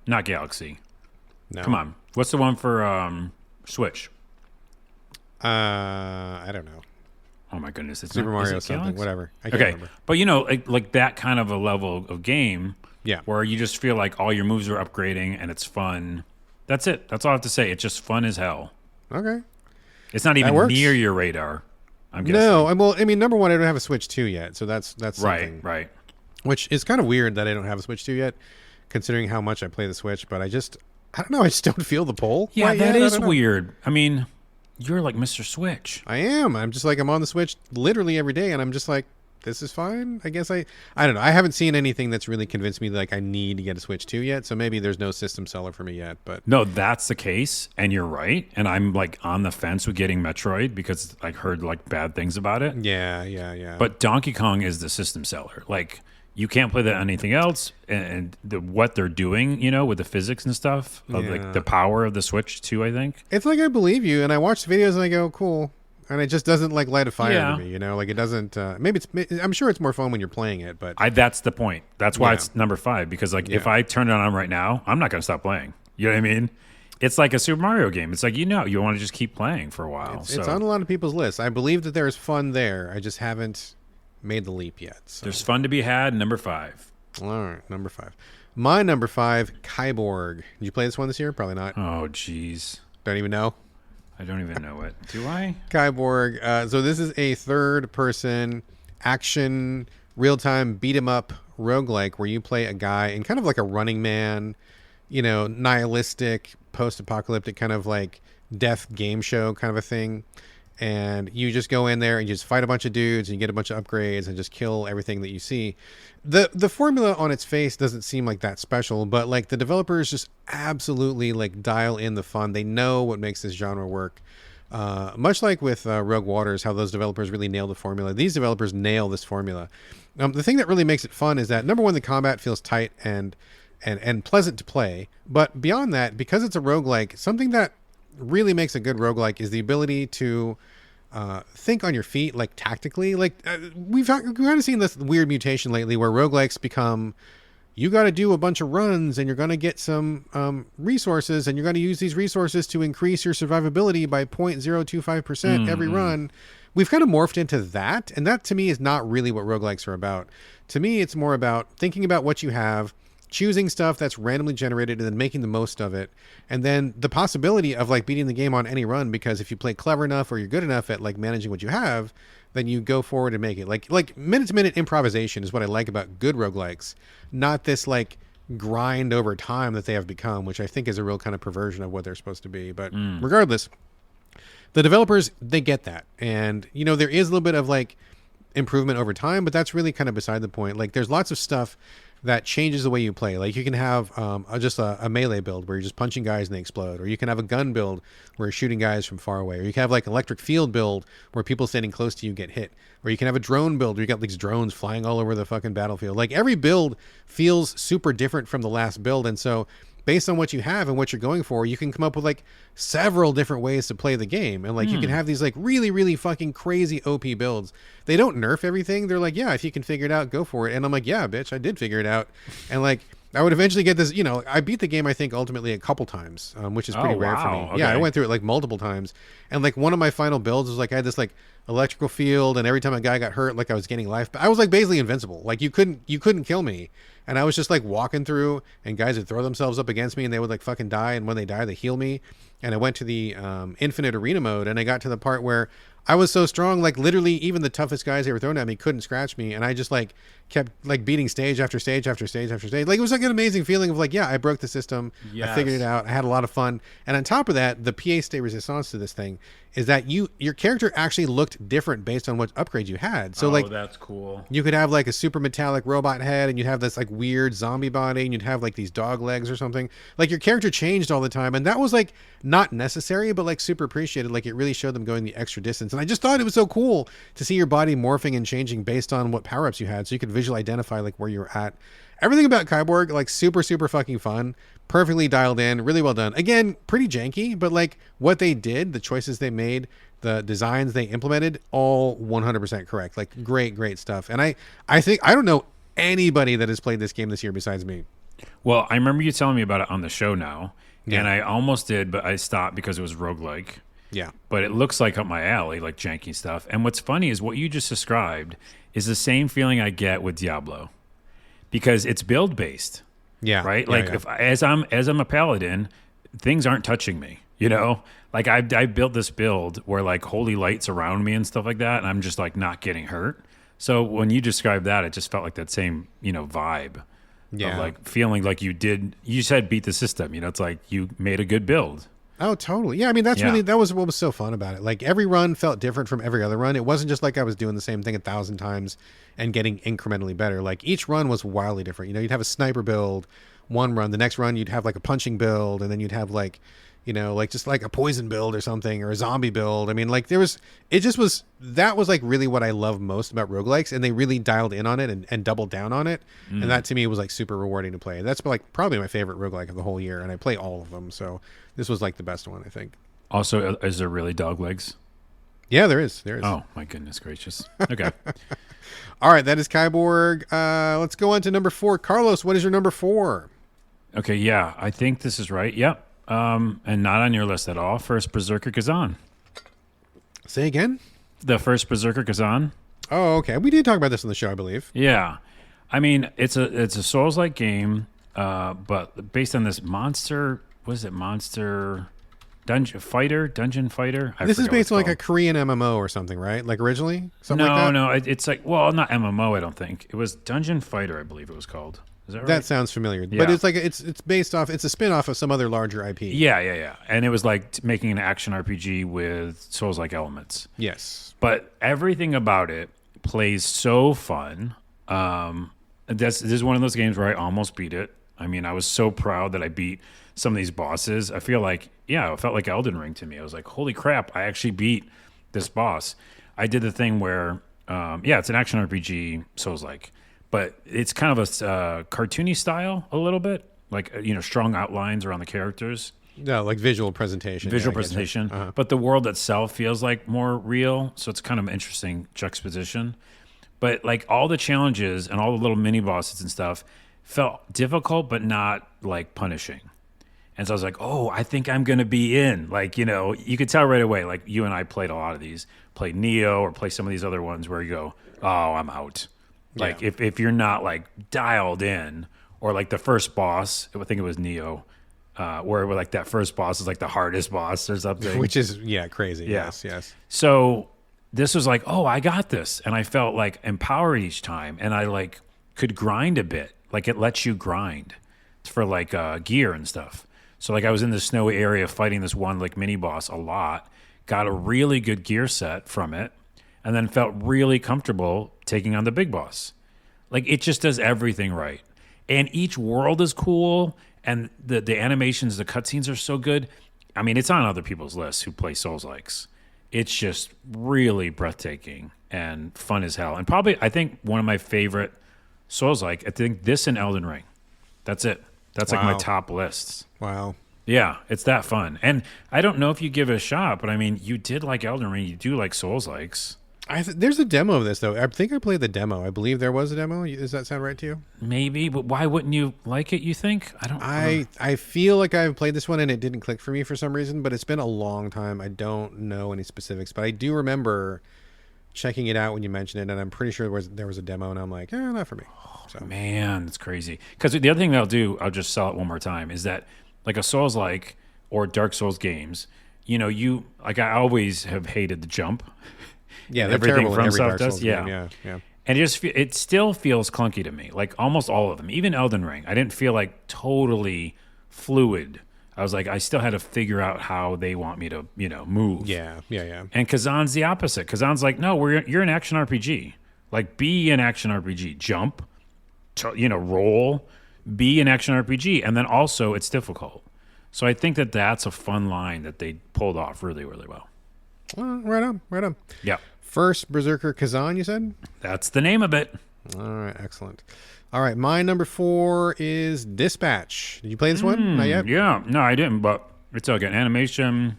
Not Galaxy. No. Come on. What's the one for Switch? I don't know. Oh, my goodness. It's Super not, Mario is it something, Galaxy? whatever. I can't remember. But, like that kind of a level of game Yeah. where you just feel like all your moves are upgrading and it's fun. That's it. That's all I have to say. It's just fun as hell. Okay. It's not even works. near your radar, I'm guessing. No, well, I mean, number one, I don't have a Switch 2 yet, so that's something. Right. Which is kind of weird that I don't have a Switch 2 yet, considering how much I play the Switch, but I don't know, I just don't feel the pull. Yeah, quite that yet. I is don't know. weird. I mean, you're like Mr. Switch. I am. I'm just like, I'm on the Switch literally every day, and I'm just like, this is fine. I guess I don't know. I haven't seen anything that's really convinced me that, like, I need to get a Switch 2 yet, so maybe there's no system seller for me yet, but No, that's the case, and you're right. And I'm like on the fence with getting Metroid because I heard like bad things about it. yeah. But Donkey Kong is the system seller. Like, you can't play that on anything else, and what they're doing, with the physics and stuff, of Yeah. like the power of the Switch too. I think. It's like I believe you, and I watch the videos and I go, cool. And it just doesn't like light a fire Yeah. to me, like it doesn't. I'm sure it's more fun when you're playing it, but That's the point. That's why Yeah. it's number 5 because like if Yeah. I turn it on right now, I'm not going to stop playing. You know what I mean? It's like a Super Mario game. It's like you want to just keep playing for a while. it's on a lot of people's lists. I believe that there's fun there. I just haven't made the leap yet. So. There's fun to be had. Number 5. All right, number 5. My number 5, Kyborg. Did you play this one this year? Probably not. Oh, jeez. Don't even know. I don't even know it. Do I? Kyborg. So this is a third-person action, real-time beat-em-up roguelike where you play a guy in kind of like a Running Man, nihilistic, post-apocalyptic kind of like death game show kind of a thing. And you just go in there and you just fight a bunch of dudes and you get a bunch of upgrades and just kill everything that you see. The formula on its face doesn't seem like that special, but like the developers just absolutely like dial in the fun. They know what makes this genre work. Much like with Rogue Waters, how those developers really nail the formula. These developers nail this formula. The thing that really makes it fun is that, number one, the combat feels tight and pleasant to play. But beyond that, because it's a roguelike, something that really makes a good roguelike is the ability to think on your feet, like tactically. Like we've kind of seen this weird mutation lately where roguelikes become, you got to do a bunch of runs and you're going to get some resources and you're going to use these resources to increase your survivability by 0.025% every run. We've kind of morphed into that. And that to me is not really what roguelikes are about. To me, it's more about thinking about what you have, choosing stuff that's randomly generated and then making the most of it. And then the possibility of like beating the game on any run, because if you play clever enough or you're good enough at like managing what you have, then you go forward and make it. Like minute to minute improvisation is what I like about good roguelikes, not this like grind over time that they have become, which I think is a real kind of perversion of what they're supposed to be. But regardless, the developers, they get that. And, there is a little bit of like, improvement over time, but that's really kind of beside the point. Like, there's lots of stuff that changes the way you play. Like, you can have just a melee build where you're just punching guys and they explode, or you can have a gun build where you're shooting guys from far away, or you can have like electric field build where people standing close to you get hit, or you can have a drone build where you got these drones flying all over the fucking battlefield. Like, every build feels super different from the last build, and so based on what you have and what you're going for, you can come up with like several different ways to play the game. And like you can have these like really, really fucking crazy OP builds. They don't nerf everything. They're like, yeah, if you can figure it out, go for it. And I'm like, yeah, bitch, I did figure it out. And like, I would eventually get this, I beat the game, I think, ultimately a couple times, which is pretty rare for me. Okay. Yeah, I went through it like multiple times. And like one of my final builds was like, I had this like electrical field, and every time a guy got hurt, like I was gaining life. But I was like basically invincible. Like you couldn't kill me. And I was just like walking through, and guys would throw themselves up against me, and they would like fucking die. And when they die, they heal me. And I went to the infinite arena mode, and I got to the part where I was so strong, like literally even the toughest guys they were throwing at me couldn't scratch me. And I just like kept like beating stage after stage after stage after stage. Like it was like an amazing feeling of like, yeah, I broke the system. Yes. I figured it out. I had a lot of fun. And on top of that, the pièce de résistance to this thing is that your character actually looked different based on what upgrades you had. So like, that's cool. You could have like a super metallic robot head, and you'd have this like weird zombie body, and you'd have like these dog legs or something. Like your character changed all the time, and that was like not necessary, but like super appreciated. Like it really showed them going the extra distance. And I just thought it was so cool to see your body morphing and changing based on what power-ups you had, so you could visually identify like where you were at. Everything about Kyborg, like super fucking fun, perfectly dialed in, really well done. Again, pretty janky, but like what they did, the choices they made, the designs they implemented, all 100% correct. Like great stuff. And I think I don't know anybody that has played this game this year besides me. Well, I remember you telling me about it on the show now, and I almost did, but I stopped because it was roguelike. Yeah. But it looks like up my alley, like janky stuff. And what's funny is what you just described is the same feeling I get with Diablo, because it's build based. Yeah. Right. Yeah, like yeah. if as I'm a paladin, things aren't touching me. Like I built this build where like holy lights around me and stuff like that, and I'm just like not getting hurt. So when you described that, it just felt like that same vibe. Yeah. Of like feeling like you said beat the system. It's like you made a good build. Oh, totally. Yeah, I mean, that was what was so fun about it. Like every run felt different from every other run. It wasn't just like I was doing the same thing 1,000 times and getting incrementally better. Like each run was wildly different. You'd have a sniper build one run, the next run you'd have like a punching build, and then you'd have like like just like a poison build or something, or a zombie build. I mean, like that was like really what I love most about roguelikes, and they really dialed in on it and doubled down on it. And that to me was like super rewarding to play. That's like probably my favorite roguelike of the whole year, and I play all of them. So this was like the best one, I think. Also, is there really dog legs? Yeah, there is. Oh my goodness gracious. Okay. All right, that is Kyborg. Let's go on to number 4. Carlos, what is your number 4? Okay, yeah, I think this is right. Yep. And not on your list at all. First Berserker Kazan. Say again? The first Berserker Kazan. Oh, okay. We did talk about this on the show, I believe. Yeah. I mean, it's a Souls-like game, but based on this monster, what is it? Monster Dungeon Fighter? This is based on like a Korean MMO or something, right? Like originally? Something like that? No. It's like, well, not MMO, I don't think. It was Dungeon Fighter, I believe it was called. Is that right? That sounds familiar. Yeah. But it's like it's based off, it's a spin-off of some other larger IP. Yeah. And it was like making an action RPG with Souls-like elements. Yes. But everything about it plays so fun. This is one of those games where I almost beat it. I mean, I was so proud that I beat some of these bosses. I feel like, it felt like Elden Ring to me. I was like, holy crap, I actually beat this boss. I did the thing where, it's an action RPG, Souls-like. But it's kind of a cartoony style a little bit, like, strong outlines around the characters. No, like visual presentation. Presentation. But the world itself feels like more real. So it's kind of an interesting juxtaposition. But like all the challenges and all the little mini bosses and stuff felt difficult, but not like punishing. And so I was like, oh, I think I'm going to be in. Like, you could tell right away, like you and I played a lot of these, played Neo or play some of these other ones where you go, oh, I'm out. Like if you're not like dialed in, or like the first boss, I think it was Neo, where like that first boss is like the hardest boss or something. Which is, crazy. Yeah. Yes. So this was like, oh, I got this. And I felt like empowered each time. And I like could grind a bit. Like it lets you grind for like gear and stuff. So like I was in the snowy area fighting this one like mini boss a lot, got a really good gear set from it. and then felt really comfortable taking on the big boss. Like it just does everything right. And each world is cool, and the animations, the cutscenes are so good. I mean, it's on other people's lists who play Souls likes. It's just really breathtaking and fun as hell. And probably, I think one of my favorite Souls like, I think this and Elden Ring. That's it. That's like my Wow. top lists. Wow. Yeah, it's that fun. And I don't know if you give it a shot, but I mean, you did like Elden Ring. You do like Souls likes. There's a demo of this though. I think I played the demo. I believe there was a demo. Does that sound right to you? Maybe, but why wouldn't you like it, you think? I don't I feel like I've played this one and it didn't click for me for some reason, but it's been a long time. I don't know any specifics, but I do remember checking it out when you mentioned it, and I'm pretty sure there was a demo, and I'm like, not for me. So Man, it's crazy. Because the other thing that I'll do, I'll just sell it one more time, is that like a Souls like or Dark Souls games, you like I always have hated the jump. yeah, And they're everything terrible in from every South Dark does. Souls Yeah. game. Yeah, yeah. And it still feels clunky to me, like almost all of them. Even Elden Ring, I didn't feel like totally fluid. I was like, I still had to figure out how they want me to, move. Yeah, yeah, yeah. And Kazan's the opposite. Kazan's like, no, you're an action RPG. Like, be an action RPG. Jump, roll, be an action RPG. And then also, it's difficult. So I think that that's a fun line that they pulled off really, really well. Well, right on, right on. Yeah, First Berserker Kazan, you said? that's the name of it. All right, excellent. All right, my number 4 is Dispatch. Did you play this one? Not yet? Yeah, no, I didn't, but it's okay. Animation.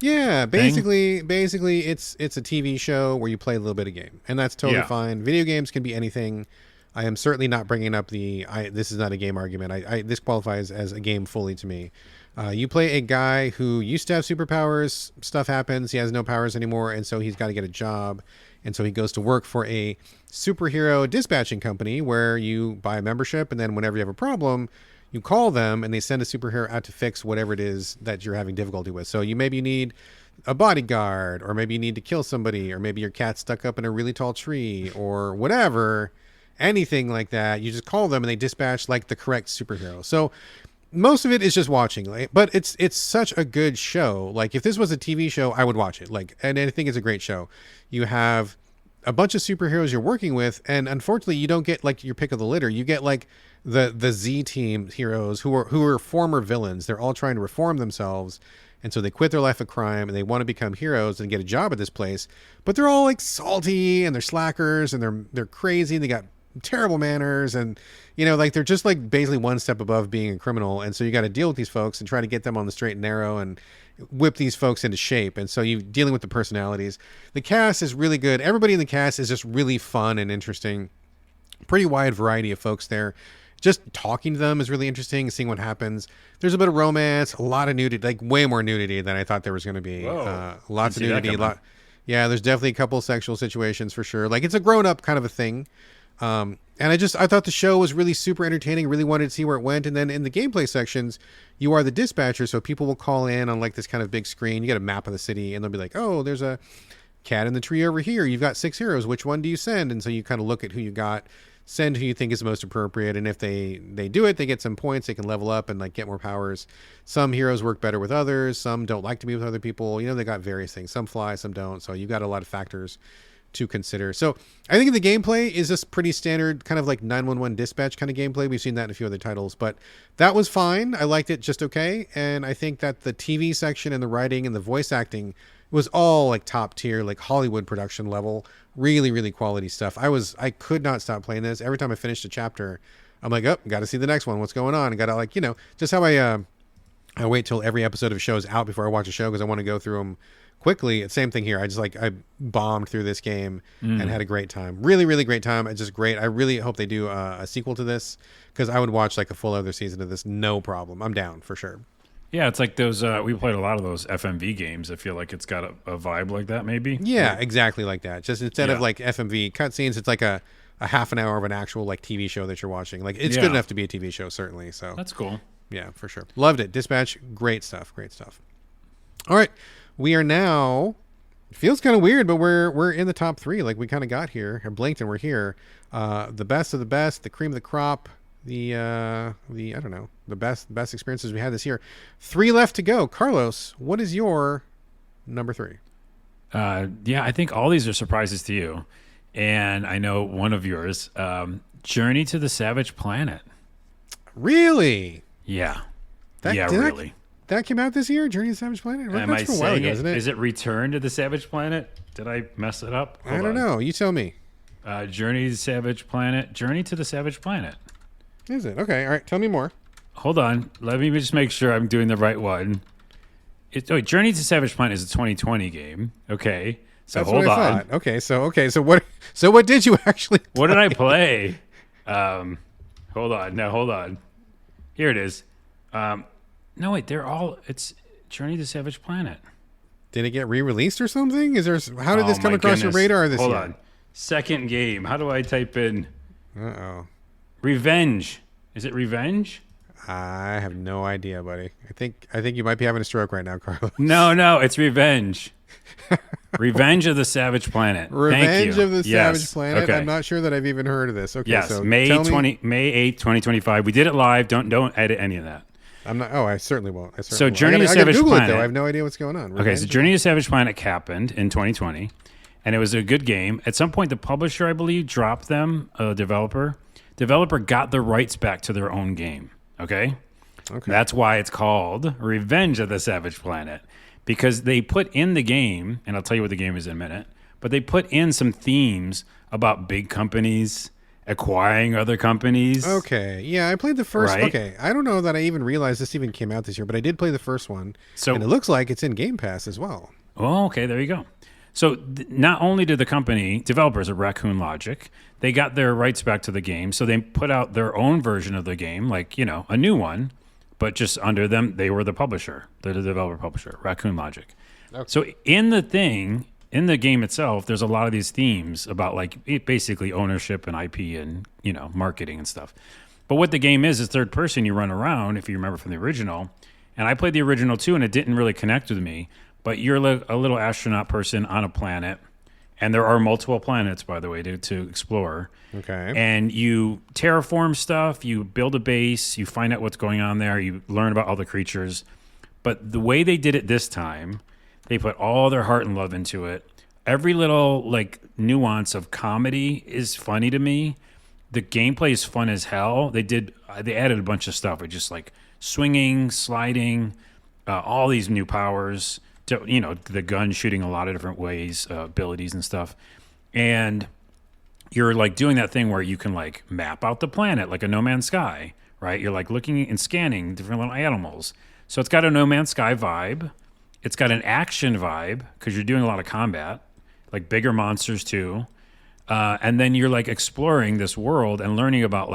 Yeah, basically it's a TV show where you play a little bit of game, and that's totally Yeah. fine. Video games can be anything. I am certainly not bringing up this is not a game argument. This qualifies as a game fully to me. You play a guy who used to have superpowers. Stuff happens. He has no powers anymore, and so he's got to get a job. And so he goes to work for a superhero dispatching company where you buy a membership, and then whenever you have a problem, you call them, and they send a superhero out to fix whatever it is that you're having difficulty with. So maybe you need a bodyguard, or maybe you need to kill somebody, or maybe your cat's stuck up in a really tall tree, or whatever. Anything like that, you just call them and they dispatch like the correct superhero. So most of it is just watching, like, but it's such a good show. Like if this was a TV show, I would watch it. Like, and I think it's a great show. You have a bunch of superheroes you're working with, and unfortunately, you don't get like your pick of the litter. You get like the Z team heroes who are former villains. They're all trying to reform themselves, and so they quit their life of crime and they want to become heroes and get a job at this place. But they're all like salty and they're slackers and they're crazy and they got terrible manners, and like they're just like basically one step above being a criminal. And so you got to deal with these folks and try to get them on the straight and narrow and whip these folks into shape. And so you dealing with the personalities. The cast is really good. Everybody in the cast is just really fun and interesting. Pretty wide variety of folks there. Just talking to them is really interesting, seeing what happens. There's a bit of romance, a lot of nudity, like way more nudity than I thought there was going to be. Lots of nudity. Yeah, there's definitely a couple of sexual situations for sure. Like it's a grown up kind of a thing. And I thought the show was really super entertaining, really wanted to see where it went. And then in the gameplay sections, you are the dispatcher. So people will call in on like this kind of big screen. You get a map of the city and they'll be like, oh, there's a cat in the tree over here. You've got 6 heroes. Which one do you send? And so you kind of look at who you got, send who you think is the most appropriate. And if they do it, they get some points. They can level up and like get more powers. Some heroes work better with others. Some don't like to be with other people. They got various things. Some fly, some don't. So you got a lot of factors to consider. So I think the gameplay is just pretty standard, kind of like 911 dispatch kind of gameplay. We've seen that in a few other titles, but that was fine. I liked it just okay. And I think that the TV section and the writing and the voice acting was all like top tier, like Hollywood production level, really, really quality stuff. I could not stop playing this. Every time I finished a chapter, I'm like, oh, got to see the next one. What's going on? I got to like, just how I wait till every episode of a show is out before I watch a show, because I want to go through them quickly. Same thing here. I bombed through this game and had a great time. Really, really great time. It's just great. I really hope they do a sequel to this, because I would watch like a full other season of this, no problem. I'm down for sure. Yeah, it's like those. We played a lot of those FMV games. I feel like it's got a vibe like that, maybe. Yeah, exactly like that. Just instead of like FMV cutscenes, it's like a half an hour of an actual like TV show that you're watching. Like it's good enough to be a TV show, certainly. So that's cool. Yeah, for sure. Loved it. Dispatch, great stuff. Great stuff. All right. We are now, it feels kind of weird, but we're in the top 3. Like we kind of got here. I blinked and we're here. The best of the best, the cream of the crop, the I don't know, the best experiences we had this year. 3 left to go. Carlos, what is your number 3? Yeah, I think all these are surprises to you. And I know one of yours, Journey to the Savage Planet. Really? Yeah. That Yeah, did really. that came out this year? Journey to the Savage Planet? Am That's I from a while saying ago, it? isn't it? Is it Return to the Savage Planet? Did I mess it up? I don't know. You tell me. Journey to the Savage Planet. Journey to the Savage Planet. Is it? Okay. All right. Tell me more. Hold on. Let me just make sure I'm doing the right one. Journey to Savage Planet is a 2020 game. Okay. So That's hold what I on. thought. Okay. So what? So what did you actually? What did I play? Hold on. No, hold on. Here it is. No, wait. It's Journey to Savage Planet. Did it get re-released or something? How did this Oh, come my across your goodness. radar this Hold year? on. Second game. How do I type in Uh-oh. Revenge? Is it Revenge? I have no idea, buddy. I think you might be having a stroke right now, Carlos. No, it's Revenge. Revenge of the Savage Planet. Revenge Thank you. of the Yes. Savage Planet. Okay. I'm not sure that I've even heard of this. Okay, Yes, so May tell me. May 8th, 2025. We did it live. Don't edit any of that. I'm not. Oh, I certainly won't. I certainly So won't. Journey to I gotta Savage Google Planet. it though. I have no idea what's going on. Okay, so Revenge? Journey to Savage Planet happened in 2020, and it was a good game. At some point, the publisher, I believe, dropped them, a developer. Developer got the rights back to their own game. Okay? Okay. That's why it's called Revenge of the Savage Planet, because they put in the game, and I'll tell you what the game is in a minute, but they put in some themes about big companies acquiring other companies. Okay. Yeah, I played the first. Right? Okay. I don't know that I even realized this even came out this year, but I did play the first one. So- and it looks like it's in Game Pass as well. Oh, okay, there you go. So not only did the company, developers of Raccoon Logic, they got their rights back to the game, so they put out their own version of the game, like, a new one, but just under them, they were the publisher. They're the developer publisher, Raccoon Logic. Okay. So in the game itself, there's a lot of these themes about basically ownership and IP and, marketing and stuff. But what the game is third person. You run around, if you remember from the original. And I played the original too, and it didn't really connect with me. But you're a little astronaut person on a planet. And there are multiple planets, by the way, to explore. Okay. And you terraform stuff, you build a base, you find out what's going on there, you learn about all the creatures. But the way they did it this time, they put all their heart and love into it. Every little nuance of comedy is funny to me. The gameplay is fun as hell. They added a bunch of stuff with just swinging, sliding, all these new powers. The gun shooting a lot of different ways, abilities and stuff. And you're doing that thing where you can map out the planet like a No Man's Sky, right? You're looking and scanning different little animals. So it's got a No Man's Sky vibe. It's got an action vibe because you're doing a lot of combat, bigger monsters too. And then you're exploring this world and learning about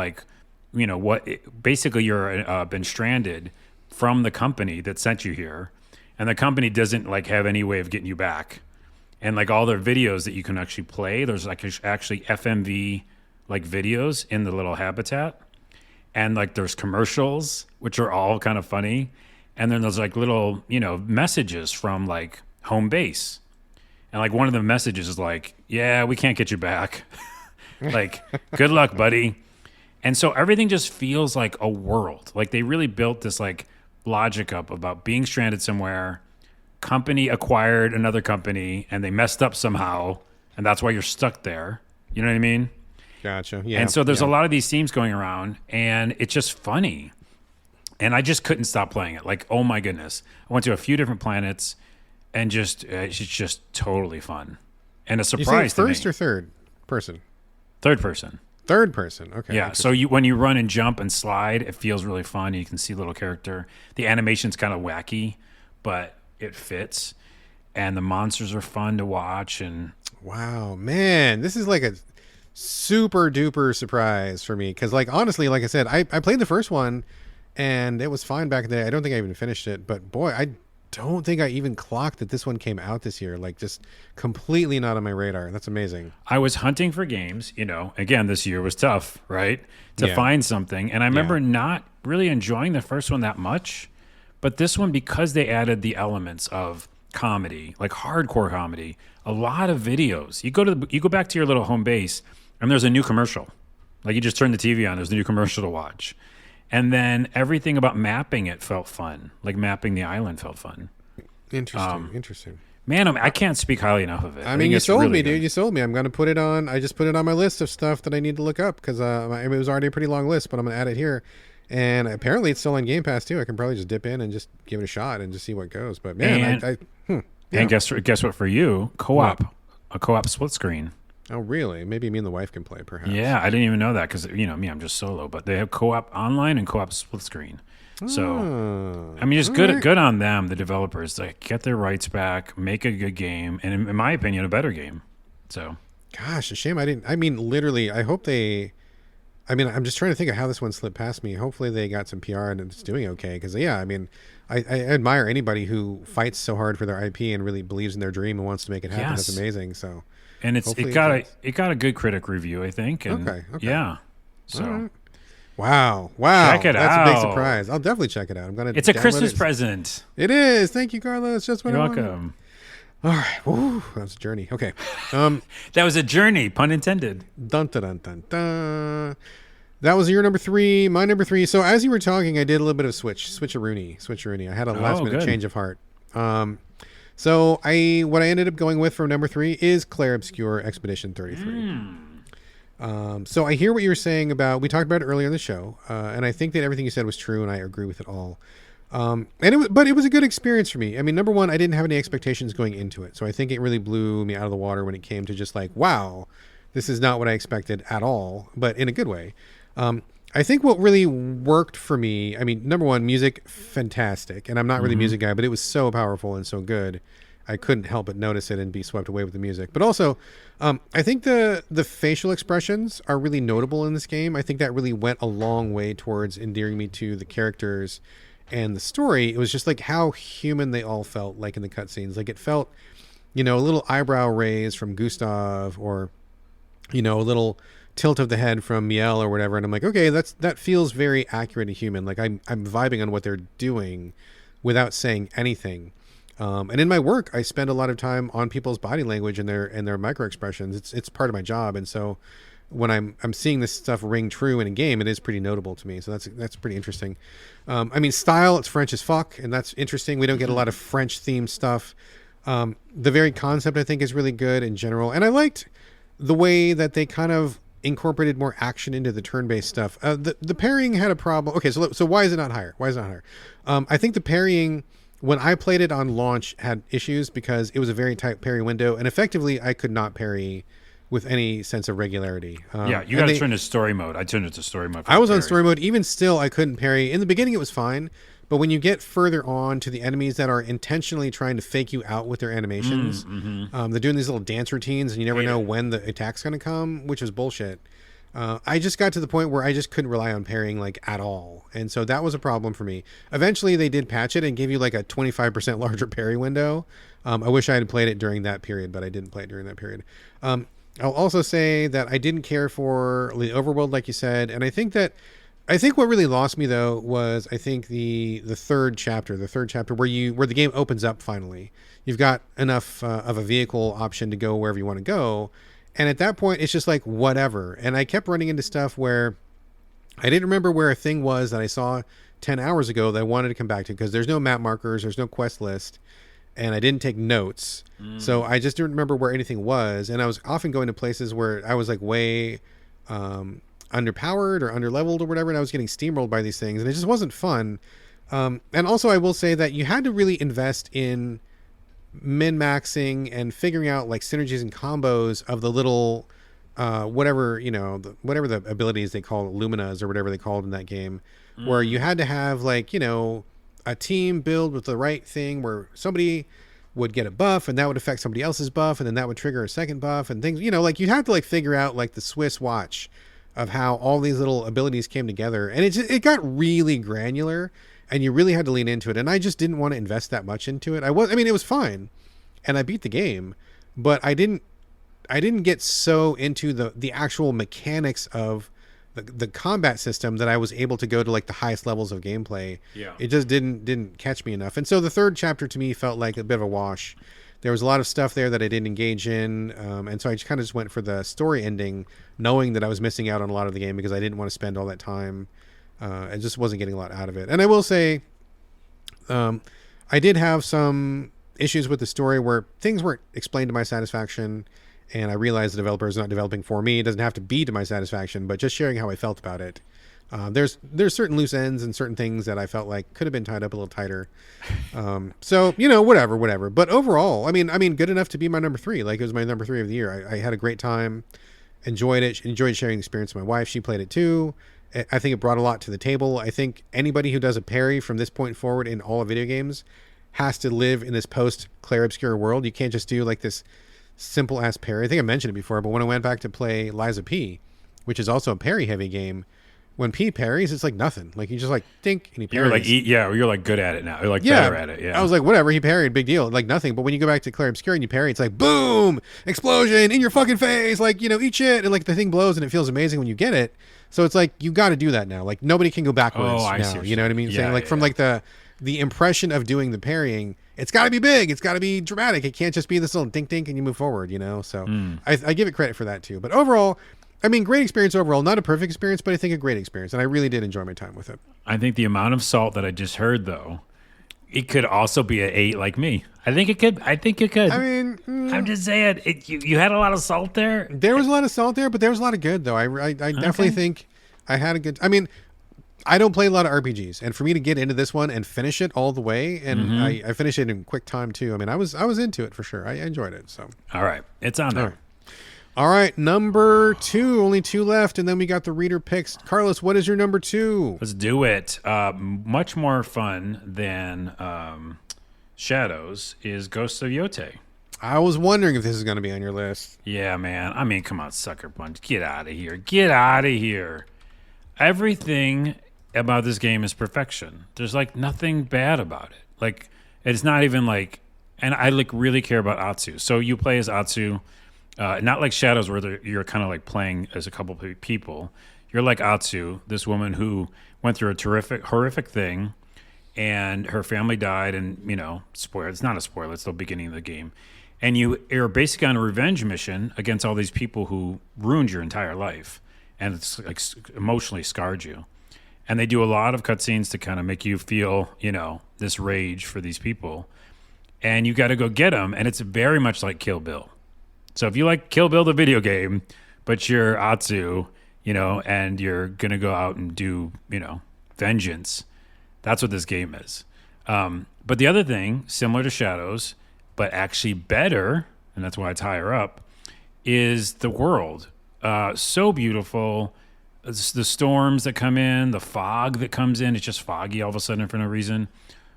basically you're been stranded from the company that sent you here. And the company doesn't have any way of getting you back. And all their videos that you can actually play, there's actually FMV videos in the little habitat. And there's commercials, which are all kind of funny. And then there's little, messages from home base. And one of the messages is yeah, we can't get you back. Good luck, buddy. And so everything just feels like a world. They really built this logic up about being stranded somewhere. Company acquired another company and they messed up somehow. And that's why you're stuck there. You know what I mean? Gotcha. Yeah. And so there's a lot of these themes going around and it's just funny. And I just couldn't stop playing it. Oh my goodness. I went to a few different planets and it's just totally fun. And a You say surprise to me. first or third person? Third person. Third person. Okay. Yeah. So when you run and jump and slide, it feels really fun. You can see a little character. The animation's kind of wacky, but it fits. And the monsters are fun to watch. And Wow, man, this is a super duper surprise for me because honestly, like I said, I played the first one and it was fine back in the day. I don't think I even finished it, but boy, I don't think I even clocked that this one came out this year. Just completely not on my radar. That's amazing. I was hunting for games, again, this year was tough, right? To Yeah. find something. And I remember not really enjoying the first one that much, but this one, because they added the elements of comedy, hardcore comedy, a lot of videos. You go back to your little home base and there's a new commercial. You just turn the TV on, there's a new commercial to watch. And then everything about mapping it felt fun. Mapping the island felt fun. Interesting. Interesting. Man, I can't speak highly enough of it. I I mean, think you it's sold really me, good. dude. You sold me. I'm gonna put it on. I just put it on my list of stuff that I need to look up because it was already a pretty long list, but I'm gonna add it here. And apparently, it's still on Game Pass too. I can probably just dip in and just give it a shot and just see what goes. But man, And yeah. and guess what? For you, What? co-op, a co-op split screen. Oh, really? Maybe me and the wife can play, perhaps. Yeah, I didn't even know that because me, I'm just solo. But they have co-op online and co-op split screen. So Oh, I mean, just all good right. good on them, the developers. Like get their rights back, make a good game, and in my opinion, a better game. So Gosh, a shame I didn't. I mean, literally, I hope they. I mean, I'm just trying to think of how this one slipped past me. Hopefully, they got some PR and it's doing okay. Because yeah, I mean, I admire anybody who fights so hard for their IP and really believes in their dream and wants to make it happen. That's yes, amazing. So and hopefully it got a good critic review, I think. And okay. Okay. yeah, All so right. Wow. check it That's a big out. surprise. I'll definitely check it out. I'm gonna. It's a download Christmas it. present. It is. Thank you, Carlos. Just what You're I wanted. welcome. All right. Woo, that was a journey. Okay. That was a journey, pun intended. Dun dun dun dun dun. That was your number 3. My number 3. So as you were talking, I did a little bit of switcheroonie. I had a last minute good. change of heart. So what I ended up going with from number 3 is Clair Obscure Expedition 33. So I hear what you were saying about. We talked about it earlier in the show, and I think that everything you said was true, and I agree with it all. But it was a good experience for me. I mean, number one, I didn't have any expectations going into it, so I think it really blew me out of the water when it came to just like, wow, this is not what I expected at all, but in a good way. I think what really worked for me, I mean, number one, music, fantastic. And I'm not really a music guy, but it was so powerful and so good. I couldn't help but notice it and be swept away with the music. But also, I think the facial expressions are really notable in this game. I think that really went a long way towards endearing me to the characters and the story. It was just like how human they all felt, like in the cutscenes. Like it felt, a little eyebrow raise from Gustav, or a little tilt of the head from Miel or whatever, and I'm like, okay, that feels very accurate and human. Like I'm vibing on what they're doing without saying anything. And in my work, I spend a lot of time on people's body language and their micro expressions. It's part of my job, and so when I'm seeing this stuff ring true in a game, it is pretty notable to me. So that's pretty interesting. I mean, style, it's French as fuck, and that's interesting. We don't get a lot of French themed stuff. The very concept, I think, is really good in general, and I liked the way that they kind of incorporated more action into the turn-based stuff. The parrying had a problem. Okay, so why is it not higher? I think the parrying, when I played it on launch, had issues because it was a very tight parry window, and effectively I could not parry with any sense of regularity. Yeah, you got to turn to story mode. I turned it to story mode. I was on story mode. Even still, I couldn't parry. In the beginning, it was fine. But when you get further on to the enemies that are intentionally trying to fake you out with their animations, they're doing these little dance routines, and you never know when the attack's going to come, which is bullshit. I just got to the point where I just couldn't rely on parrying like at all, and so that was a problem for me. Eventually, they did patch it and give you like a 25% larger parry window. I wish I had played it during that period, but I didn't play it during that period. I'll also say that I didn't care for the overworld, like you said, and I think what really lost me though was I think the third chapter where the game opens up finally. You've got enough of a vehicle option to go wherever you want to go, and at that point it's just like whatever. And I kept running into stuff where I didn't remember where a thing was that I saw 10 hours ago that I wanted to come back to, because there's no map markers, there's no quest list, and I didn't take notes. So I just didn't remember where anything was, and I was often going to places where I was like way underpowered or underleveled or whatever, and I was getting steamrolled by these things, and it just wasn't fun. And also I will say that you had to really invest in min-maxing and figuring out like synergies and combos of the little whatever the abilities they call luminas or whatever they called in that game, where you had to have like a team build with the right thing where somebody would get a buff and that would affect somebody else's buff, and then that would trigger a second buff and things, like you had to like figure out like the Swiss watch of how all these little abilities came together, and it got really granular, and you really had to lean into it, and I just didn't want to invest that much into it. I mean it was fine and I beat the game, but I didn't get so into the actual mechanics of the combat system that I was able to go to like the highest levels of gameplay. Yeah. It just didn't catch me enough. And so the third chapter to me felt like a bit of a wash. There was a lot of stuff there that I didn't engage in. And so I just kind of just went for the story ending, knowing that I was missing out on a lot of the game because I didn't want to spend all that time. I just wasn't getting a lot out of it. And I will say, I did have some issues with the story where things weren't explained to my satisfaction, and I realized the developer is not developing for me. It doesn't have to be to my satisfaction, but just sharing how I felt about it. There's certain loose ends and certain things that I felt like could have been tied up a little tighter. So whatever. But overall, I mean, good enough to be my number 3. Like, it was my number 3 of the year. I had a great time, enjoyed it, enjoyed sharing the experience with my wife. She played it too. I think it brought a lot to the table. I think anybody who does a parry from this point forward in all of video games has to live in this post Clair Obscura world. You can't just do like this simple ass parry. I think I mentioned it before, but when I went back to play Liza P, which is also a parry heavy game, when P parries, it's like nothing. Like, you just like dink and he parries. You're like good at it now. You're like better at it. Yeah. I was like, whatever, he parried, big deal, like nothing. But when you go back to Clair Obscura and you parry, it's like boom, explosion in your fucking face, like, eat shit, and like the thing blows and it feels amazing when you get it. So it's like, you got to do that now. Like, nobody can go backwards now. You know what I mean? Yeah, Saying like from like the impression of doing the parrying, it's got to be big, it's got to be dramatic. It can't just be this little dink dink and you move forward. So I give it credit for that too. But overall, I mean, great experience overall. Not a perfect experience, but I think a great experience. And I really did enjoy my time with it. I think the amount of salt that I just heard, though, it could also be an 8 like me. I think it could. I mean, I'm just saying, you had a lot of salt there. There was a lot of salt there, but there was a lot of good, though. I definitely think I had a good... I mean, I don't play a lot of RPGs. And for me to get into this one and finish it all the way, and I finished it in quick time, too. I mean, I was into it for sure. I enjoyed it. So, all right. It's on there. All right, number 2, only 2 left, and then we got the reader picks. Carlos, what is your number 2? Let's do it. Much more fun than Shadows is Ghosts of Yote. I was wondering if this is going to be on your list. Yeah, man. I mean, come on, Sucker Punch. Get out of here. Get out of here. Everything about this game is perfection. There's, like, nothing bad about it. Like, it's not even, like... And I, like, really care about Atsu. So you play as Atsu... not like Shadows where you're kind of like playing as a couple of people. You're like Atsu, this woman who went through a horrific thing, and her family died, and, spoiler, it's not a spoiler, it's the beginning of the game. And you're basically on a revenge mission against all these people who ruined your entire life, and it's like emotionally scarred you. And they do a lot of cutscenes to kind of make you feel, this rage for these people. And you got to go get them, and it's very much like Kill Bill. So if you like Kill Bill the video game, but you're Atsu, and you're going to go out and do, vengeance, that's what this game is. But the other thing, similar to Shadows, but actually better, and that's why it's higher up, is the world. So beautiful. It's the storms that come in, the fog that comes in, it's just foggy all of a sudden for no reason.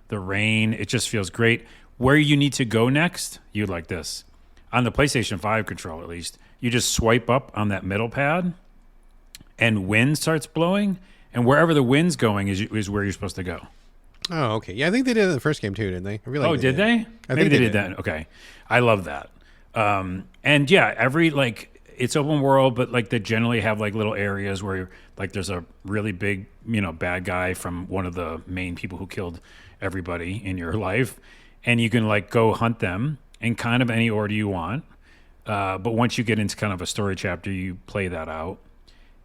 The rain, it just feels great. Where you need to go next, you like this. On the PlayStation 5 controller, at least, you just swipe up on that middle pad, and wind starts blowing, and wherever the wind's going is where you're supposed to go. Oh, okay. Yeah, I think they did it in the first game too, didn't they? I really did they? Maybe they did that. Okay. I love that. And yeah, it's open world, but like they generally have like little areas where like there's a really big, bad guy from one of the main people who killed everybody in your life, and you can like go hunt them in kind of any order you want. But once you get into kind of a story chapter, you play that out.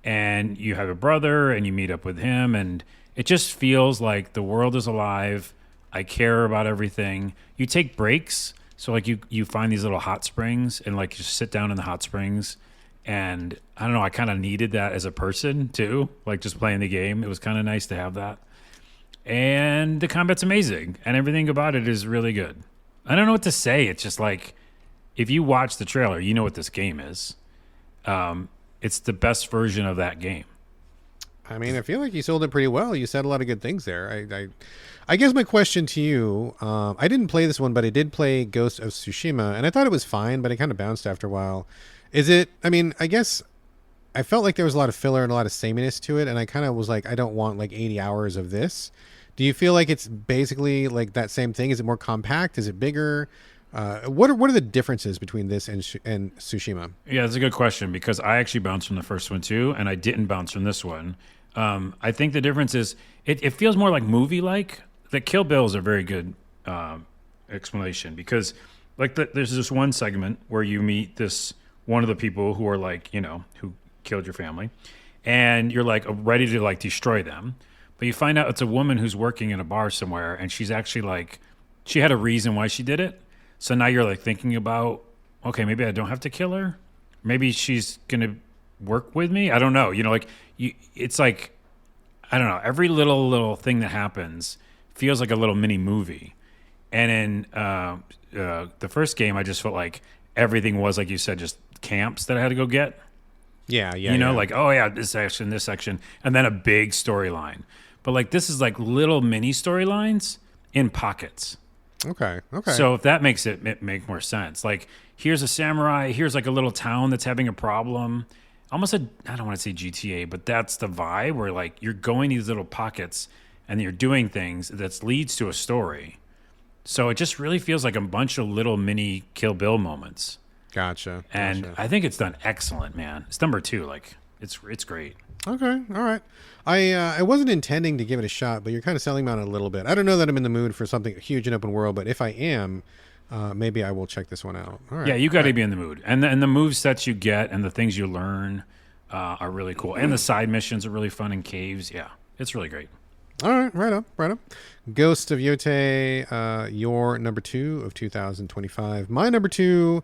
And you have a brother, and you meet up with him, and it just feels like the world is alive. I care about everything. You take breaks. So, like, you find these little hot springs, and, like, just sit down in the hot springs. And, I don't know, I kind of needed that as a person, too. Like, just playing the game. It was kind of nice to have that. And the combat's amazing. And everything about it is really good. I don't know what to say. It's just like, if you watch the trailer, you know what this game is. It's the best version of that game. I mean, I feel like you sold it pretty well. You said a lot of good things there. I guess my question to you, I didn't play this one, but I did play Ghost of Tsushima, and I thought it was fine, but it kind of bounced after a while. I guess I felt like there was a lot of filler and a lot of sameness to it, and I kind of was like, I don't want like 80 hours of this. Do you feel like it's basically like that same thing? Is it more compact? Is it bigger? What are the differences between this and Tsushima? Yeah, that's a good question, because I actually bounced from the first one too, and I didn't bounce from this one. I think the difference is it feels more like movie-like. The Kill Bill is a very good explanation, because like there's this one segment where you meet one of the people who are like, who killed your family, and you're like ready to like destroy them. But you find out it's a woman who's working in a bar somewhere, and she's actually like, she had a reason why she did it. So now you're like thinking about, okay, maybe I don't have to kill her. Maybe she's gonna work with me. I don't know. Like it's like I don't know. Every little thing that happens feels like a little mini movie. And in the first game, I just felt like everything was, like you said, just camps that I had to go get. Yeah. Like, oh yeah, this section, and then a big storyline. But like this is like little mini storylines in pockets. Okay. So if that makes it make more sense, like here's a samurai, here's like a little town that's having a problem. Almost I don't want to say GTA, but that's the vibe where like you're going these little pockets and you're doing things that leads to a story. So it just really feels like a bunch of little mini Kill Bill moments. Gotcha. And I think it's done excellent, man. It's number 2. Like it's great. Okay. All right. I wasn't intending to give it a shot, but you're kind of selling me on it a little bit. I don't know that I'm in the mood for something huge and open world, but if I am, maybe I will check this one out. All right. Yeah, you got to be in the mood. And the move sets you get and the things you learn are really cool. And the side missions are really fun in caves. Yeah, it's really great. All right, right up. Ghost of Yote, your number 2 of 2025. My number 2,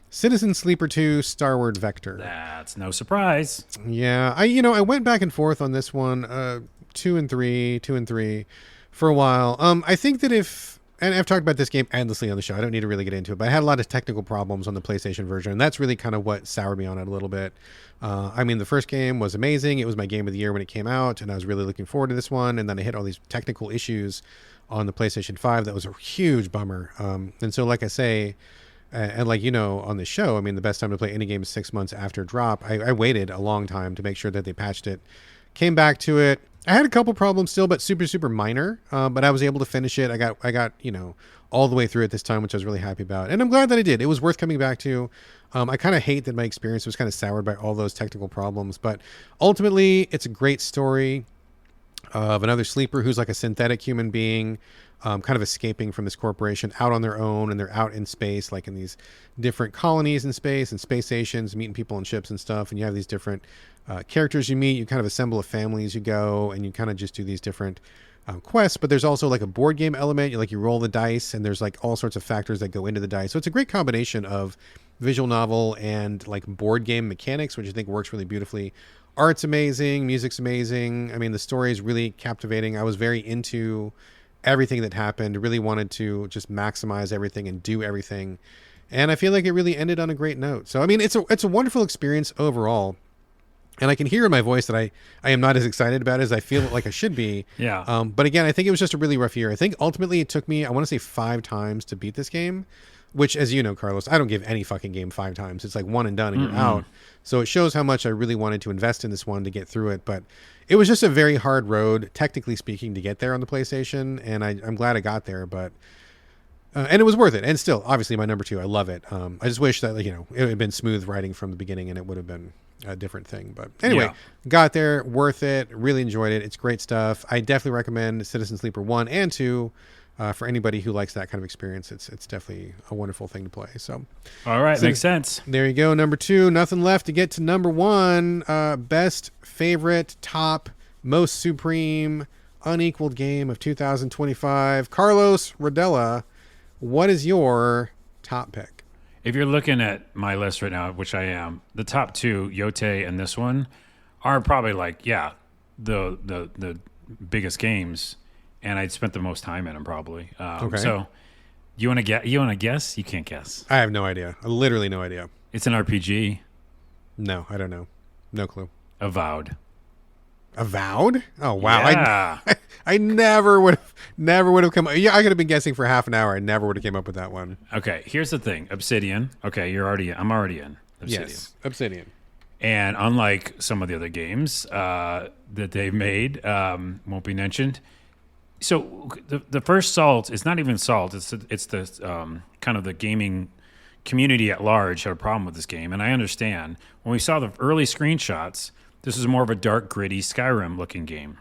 Citizen Sleeper 2, Starward Vector. That's no surprise. Yeah, I went back and forth on this one, 2 and 3, for a while. I think that and I've talked about this game endlessly on the show. I don't need to really get into it, but I had a lot of technical problems on the PlayStation version, and that's really kind of what soured me on it a little bit. The first game was amazing. It was my game of the year when it came out, and I was really looking forward to this one. And then I hit all these technical issues on the PlayStation 5. That was a huge bummer. And so, like I say, and like on the show, the best time to play any game is 6 months after drop. I waited a long time to make sure that they patched it. Came back to it. I had a couple problems still, but super minor. But I was able to finish it. I got all the way through it this time, which I was really happy about. And I'm glad that I did. It was worth coming back to. I kind of hate that my experience was kind of soured by all those technical problems. But ultimately, it's a great story of another sleeper who's like a synthetic human being, kind of escaping from this corporation out on their own. And they're out in space, like in these different colonies in space and space stations, meeting people on ships and stuff. And you have these different characters you meet. You kind of assemble a family as you go, and you kind of just do these different quests. But there's also like a board game element. You roll the dice, and there's like all sorts of factors that go into the dice. So it's a great combination of visual novel and like board game mechanics, which I think works really beautifully. Art's amazing, music's amazing. The story is really captivating. I was very into everything that happened. Really wanted to just maximize everything and do everything, and I feel like it really ended on a great note. So it's a wonderful experience overall. And I can hear in my voice that I am not as excited about it as I feel like I should be. Yeah. But again, I think it was just a really rough year. I think ultimately it took me, I want to say 5 times to beat this game, which, as you know, Carlos, I don't give any fucking game 5 times. It's like one and done and you're out. So it shows how much I really wanted to invest in this one to get through it. But it was just a very hard road, technically speaking, to get there on the PlayStation. And I'm glad I got there, but and it was worth it. And still, obviously, my number 2, I love it. I just wish that, it had been smooth writing from the beginning and it would have been a different thing. But anyway, got there, worth it, really enjoyed it. It's great stuff. I definitely recommend Citizen Sleeper 1 and 2 for anybody who likes that kind of experience. It's definitely a wonderful thing to play. So all right, makes sense. There you go. Number 2, nothing left to get to number 1. Best, favorite, top, most supreme, unequaled game of 2025. Carlos Rodela, what is your top pick? If you're looking at my list right now, which I am, the top 2, Yote and this one, are probably like, the biggest games, and I'd spent the most time in them probably. Okay. So you want to get? You want to guess? You can't guess. I have no idea. Literally no idea. It's an RPG. No, I don't know. No clue. Avowed. Avowed? Oh wow! Yeah. I never would have come. Yeah, I could have been guessing for half an hour. I never would have came up with that one. Okay, here's the thing. Obsidian. Okay, I'm already in Obsidian. Yes, Obsidian. And unlike some of the other games that they've made, won't be mentioned. So the first Salt is not even Salt. It's the kind of the gaming community at large had a problem with this game, and I understand. When we saw the early screenshots, this is more of a dark, gritty Skyrim looking game.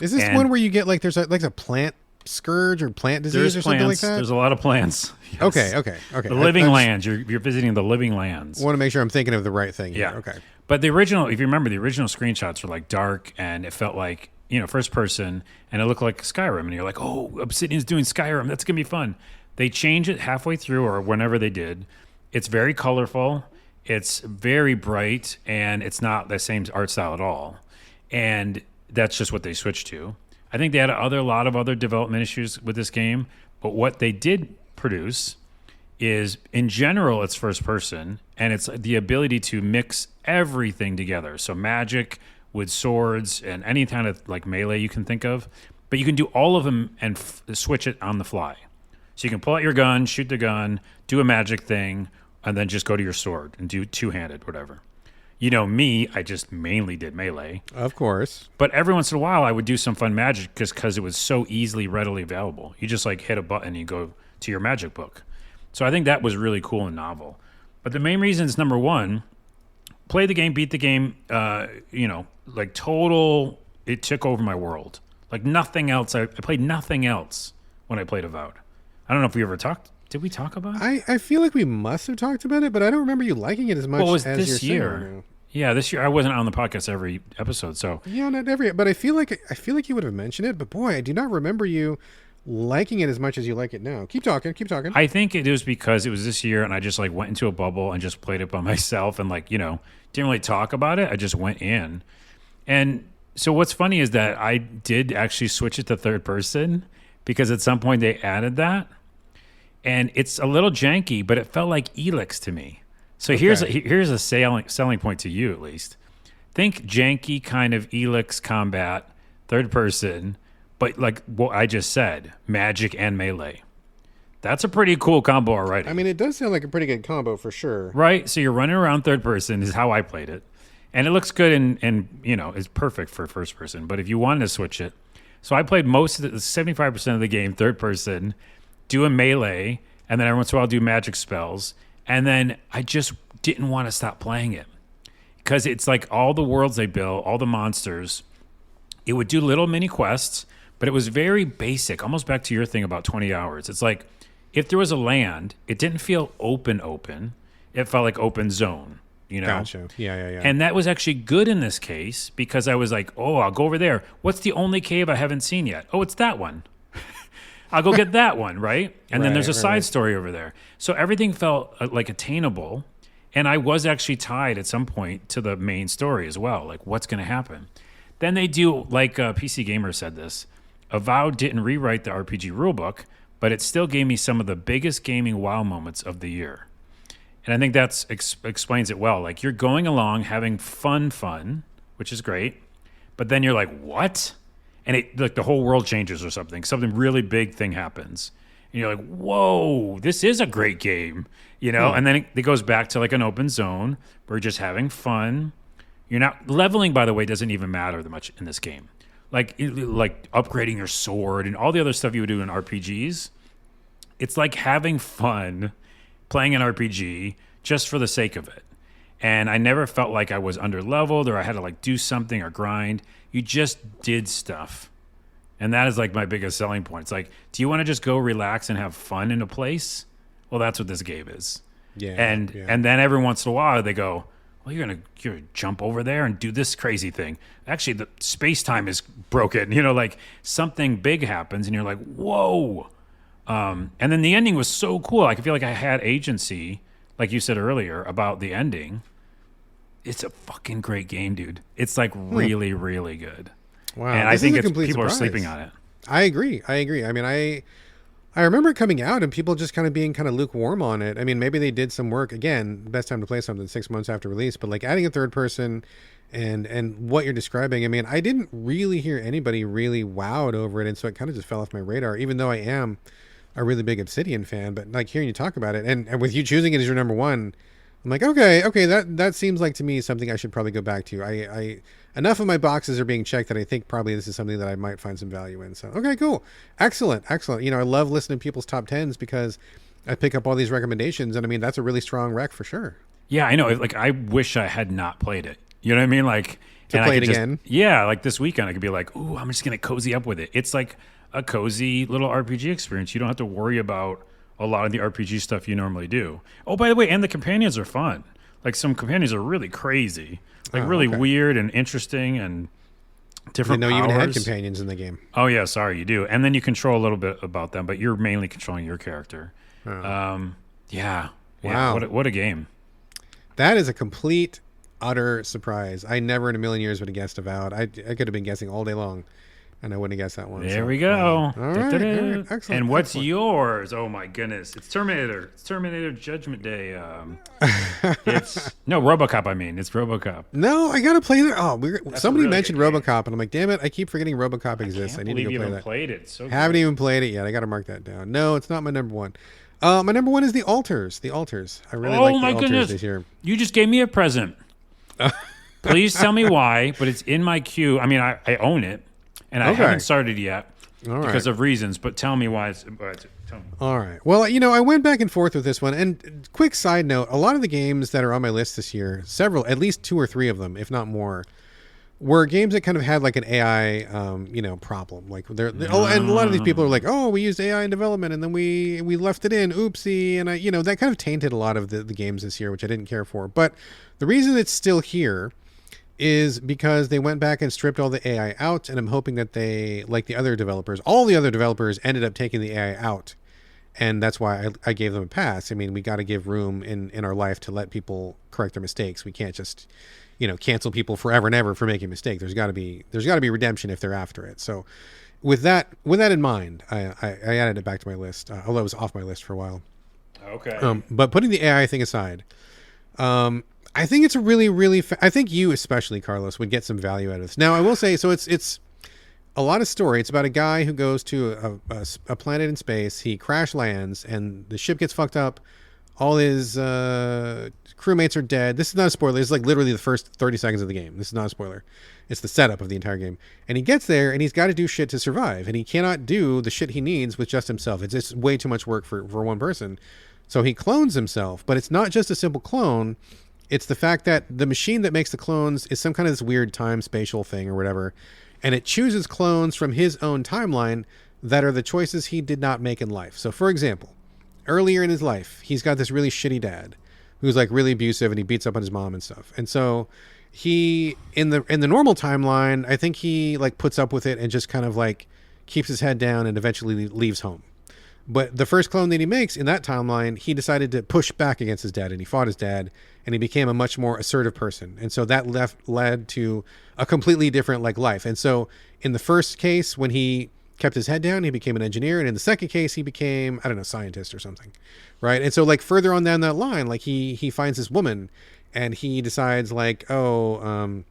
Is this one where you get there's a plant scourge or plant disease or something like that? There's a lot of plants. Yes. Okay. The living lands. You're visiting the living lands. I want to make sure I'm thinking of the right thing. Yeah. Here. Okay. But the original, if you remember, the original screenshots were like dark, and it felt like first person, and it looked like Skyrim, and you're like, oh, Obsidian's doing Skyrim. That's gonna be fun. They change it halfway through or whenever they did. It's very colorful. It's very bright, and it's not the same art style at all. And that's just what they switched to. I think they had a lot of other development issues with this game, but what they did produce is, in general, it's first person, and it's the ability to mix everything together. So magic with swords and any kind of like melee you can think of, but you can do all of them and switch it on the fly. So you can pull out your gun, shoot the gun, do a magic thing, and then just go to your sword and do two-handed, whatever. You know me, I just mainly did melee. Of course. But every once in a while, I would do some fun magic because it was so easily, readily available. You just like hit a button and you go to your magic book. So I think that was really cool and novel. But the main reason is, number one, play the game, beat the game, like total, it took over my world. Like nothing else. I played nothing else when I played Avowed. I don't know if we ever talked. Did we talk about it? I feel like we must have talked about it, but I don't remember you liking it as much was as this you're year? saying right now. Yeah, this year I wasn't on the podcast every episode, so Yeah, not every, but I feel like you would have mentioned it. But boy, I do not remember you liking it as much as you like it now. Keep talking. I think it was because it was this year, and I just like went into a bubble and just played it by myself, and like didn't really talk about it. I just went in, and so what's funny is that I did actually switch it to third person because at some point they added that. And it's a little janky, but it felt like Elix to me. So here's a selling point to you, at least. Think janky kind of Elix combat, third person, but like what I just said, magic and melee. That's a pretty cool combo already. I mean, it does sound like a pretty good combo for sure. Right? So you're running around third person is how I played it. And it looks good and is perfect for first person. But if you wanted to switch it, so I played most of the 75% of the game third person, doing melee, and then every once in a while do magic spells. And then I just didn't want to stop playing it because it's like all the worlds they built, all the monsters. It would do little mini quests, but it was very basic, almost back to your thing about 20 hours. It's like if there was a land, it didn't feel open. It felt like open zone, Gotcha. Yeah. And that was actually good in this case because I was like, oh, I'll go over there. What's the only cave I haven't seen yet? Oh, it's that one. I'll go get that one, right? And then there's a side story over there. So everything felt like attainable. And I was actually tied at some point to the main story as well. Like, what's going to happen? Then they do, like PC Gamer said this, Avowed didn't rewrite the RPG rulebook, but it still gave me some of the biggest gaming wow moments of the year. And I think that explains it well. Like, you're going along, having fun, which is great. But then you're like, what? And it like the whole world changes or something. Something really big thing happens. And you're like, whoa, this is a great game. And then it goes back to like an open zone where you're just having fun. You're not leveling, by the way, doesn't even matter that much in this game. Like upgrading your sword and all the other stuff you would do in RPGs. It's like having fun playing an RPG just for the sake of it. And I never felt like I was under leveled or I had to like do something or grind. You just did stuff. And that is like my biggest selling point. It's like, do you want to just go relax and have fun in a place? Well, that's what this game is. Yeah. And then every once in a while they go, well, you're gonna jump over there and do this crazy thing. Actually, the space time is broken. Like something big happens and you're like, whoa. And then the ending was so cool. I feel like I had agency, like you said earlier, about the ending. It's a fucking great game, dude. It's like really, really good. Wow. And I think people are sleeping on it. I agree. I mean, I remember it coming out and people just kind of being kind of lukewarm on it. I mean, maybe they did some work. Again, best time to play something 6 months after release, but like adding a third person and what you're describing, I mean, I didn't really hear anybody really wowed over it. And so it kind of just fell off my radar, even though I am a really big Obsidian fan. But like hearing you talk about it and with you choosing it as your number one, I'm like, okay, that seems like to me something I should probably go back to. I enough of my boxes are being checked that I think probably this is something that I might find some value in. So, okay, cool. Excellent. I love listening to people's top 10s because I pick up all these recommendations. And I mean, that's a really strong rec for sure. Yeah, I know. Like, I wish I had not played it. You know what I mean? Like, to play it again? Yeah, like this weekend I could be like, ooh, I'm just going to cozy up with it. It's like a cozy little RPG experience. You don't have to worry about a lot of the RPG stuff you normally do. Oh, by the way, and the companions are fun. Like some companions are really crazy, like really weird and interesting, and different Didn't know you even had powers. companions in the game. Oh yeah, sorry, you do. And then you control a little bit about them, but you're mainly controlling your character. Yeah, yeah. Wow. What a game. That is a complete, utter surprise. I never in a million years would have guessed Avowed. I could have been guessing all day long, and I wouldn't have guessed that one. There so, we go. All right, excellent. And what's excellent. yours? Oh my goodness, it's Terminator. It's Terminator Judgment Day. It's no RoboCop. I mean, it's RoboCop. No, I gotta play that. Oh, somebody really mentioned good game. RoboCop, and I'm like, damn it, I keep forgetting RoboCop exists. I need to go you play haven't that. played it. So Haven't good. even played it yet. I gotta mark that down. No, it's not my number one. My number one is The Alters. The Alters. I really like Oh The my Alters goodness! this year. You just gave me a present. Please tell me why, but it's in my queue. I mean, I own it, and I Okay. haven't started yet All because right. of reasons. But tell me why. Tell me. All right. Well, I went back and forth with this one. And quick side note, a lot of the games that are on my list this year, at least 2 or 3 of them, if not more, were games that kind of had like an AI, problem. Like and a lot of these people are like, oh, we used AI in development and then we left it in, oopsie. And that kind of tainted a lot of the games this year, which I didn't care for. But the reason it's still here is because they went back and stripped all the AI out. And I'm hoping that they, like all the other developers ended up taking the AI out. And that's why I gave them a pass. I mean, we got to give room in our life to let people correct their mistakes. We can't just, cancel people forever and ever for making a mistake. There's got to be redemption if they're after it. So, with that in mind, I added it back to my list. Although it was off my list for a while. Okay. But putting the AI thing aside, I think it's a really, really. I think you especially, Carlos, would get some value out of this. Now, I will say, so it's a lot of story. It's about a guy who goes to a planet in space. He crash lands, and the ship gets fucked up. All his crewmates are dead. This is not a spoiler. It's like literally the first 30 seconds of the game. This is not a spoiler. It's the setup of the entire game. And he gets there, and he's got to do shit to survive. And he cannot do the shit he needs with just himself. It's just way too much work for one person. So he clones himself. But it's not just a simple clone. It's the fact that the machine that makes the clones is some kind of this weird time spatial thing or whatever. And it chooses clones from his own timeline that are the choices he did not make in life. So, for example, earlier in his life, he's got this really shitty dad who's like really abusive and he beats up on his mom and stuff. And so he, in the normal timeline, I think he like puts up with it and just kind of like keeps his head down and eventually leaves home. But the first clone that he makes in that timeline, he decided to push back against his dad and he fought his dad and he became a much more assertive person. And so that led to a completely different like life. And so in the first case, when he kept his head down, he became an engineer. And in the second case, he became, I don't know, scientist or something. Right. And so like further on down that line, like he finds this woman and he decides like, I'm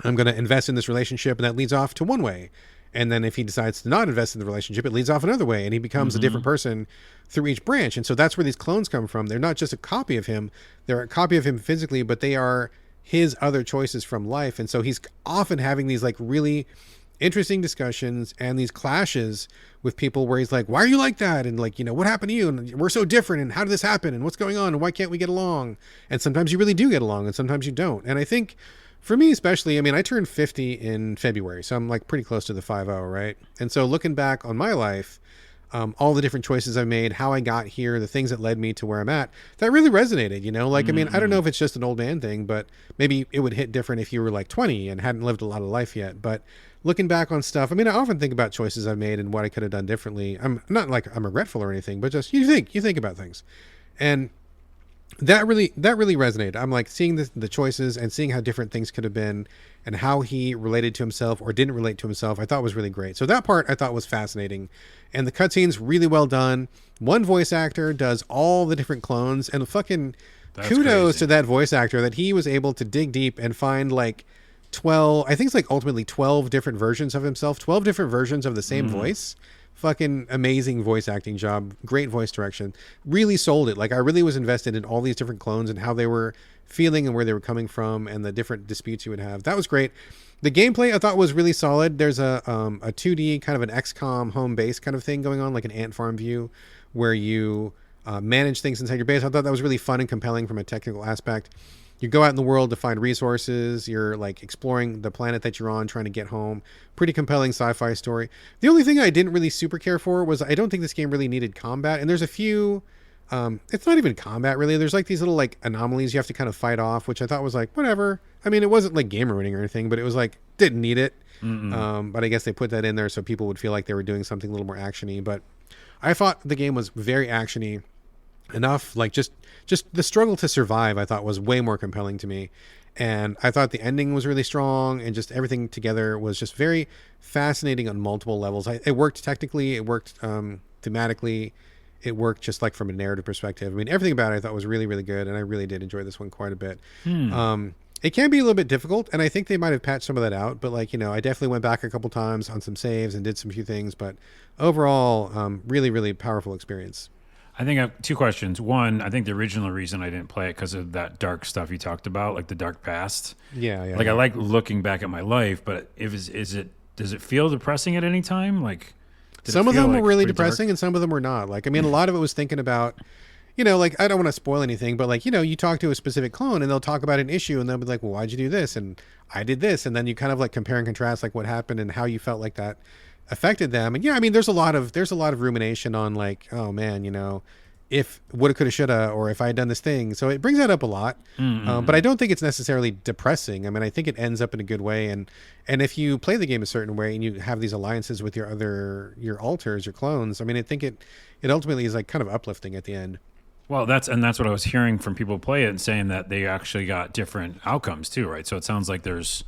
going to invest in this relationship. And that leads off to one way. And then if he decides to not invest in the relationship, it leads off another way. And he becomes a different person through each branch. And so that's where these clones come from. They're not just a copy of him. They're a copy of him physically, but they are his other choices from life. And so he's often having these like really interesting discussions and these clashes with people where he's like, why are you like that? And like, what happened to you? And we're so different. And how did this happen? And what's going on? And why can't we get along? And sometimes you really do get along and sometimes you don't. And I think for me especially, I mean, I turned 50 in February, so I'm like pretty close to the 50, right? And so looking back on my life, all the different choices I've made, how I got here, the things that led me to where I'm at, that really resonated, Like, I mean, I don't know if it's just an old man thing, but maybe it would hit different if you were like 20 and hadn't lived a lot of life yet. But looking back on stuff, I mean, I often think about choices I've made and what I could have done differently. I'm not like I'm regretful or anything, but just you think about things. And that really resonated. I'm like seeing the choices and seeing how different things could have been and how he related to himself or didn't relate to himself. I thought was really great. So that part I thought was fascinating. And the cutscenes really well done. One voice actor does all the different clones and fucking kudos to that voice actor that he was able to dig deep and find like 12, I think it's like ultimately 12 different versions of himself, 12 different versions of the same voice. Fucking amazing voice acting job. Great voice direction. Really sold it. Like I really was invested in all these different clones and how they were feeling and where they were coming from and the different disputes you would have. That was great. The gameplay I thought was really solid. There's a 2D kind of an XCOM home base kind of thing going on, like an ant farm view where you manage things inside your base. I thought that was really fun and compelling from a technical aspect. You go out in the world to find resources. You're like exploring the planet that you're on, trying to get home. Pretty compelling sci-fi story. The only thing I didn't really super care for was I don't think this game really needed combat. And there's a few, it's not even combat really. There's like these little like anomalies you have to kind of fight off, which I thought was like, whatever. I mean, it wasn't like game ruining or anything, but it was like, didn't need it. But I guess they put that in there so people would feel like they were doing something a little more actiony. But I thought the game was very actiony enough. Like just the struggle to survive, I thought was way more compelling to me. And I thought the ending was really strong, and just everything together was just very fascinating on multiple levels. It worked technically, it worked thematically, it worked just like from a narrative perspective. I mean, everything about it I thought was really, really good, and I really did enjoy this one quite a bit. It can be a little bit difficult, and I think they might have patched some of that out. But like, I definitely went back a couple times on some saves and did some few things. But overall, really, really powerful experience. I think I have two questions. One, I think the original reason I didn't play it because of that dark stuff you talked about, like the dark past. Yeah. Like I like looking back at my life, but does it feel depressing at any time? Like some of them were really depressing, and some of them were not. Like, I mean, a lot of it was thinking about, like, I don't want to spoil anything, but like, you talk to a specific clone and they'll talk about an issue and they'll be like, well, why'd you do this? And I did this. And then you kind of like compare and contrast like what happened and how you felt like that affected them. And yeah, I mean, there's a lot of rumination on like, oh man, if woulda, coulda, shoulda, or if I had done this thing. So it brings that up a lot. But I don't think it's necessarily depressing. I mean, I think it ends up in a good way. And if you play the game a certain way and you have these alliances with your alters, your clones, I mean, I think it ultimately is like kind of uplifting at the end. Well, that's what I was hearing from people who play it and saying that they actually got different outcomes too, right? So it sounds like there's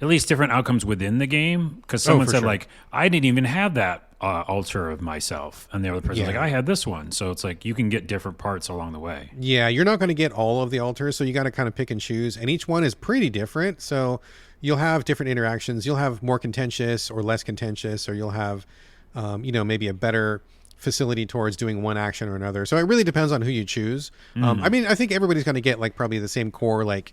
at least different outcomes within the game, because someone said, like, I didn't even have that altar of myself, and the other person's like, I had this one. So it's like you can get different parts along the way. Yeah, you're not going to get all of the altars, so you got to kind of pick and choose, and each one is pretty different. So you'll have different interactions. You'll have more contentious or less contentious, or you'll have maybe a better facility towards doing one action or another. So it really depends on who you choose. I mean, I think everybody's going to get like probably the same core, like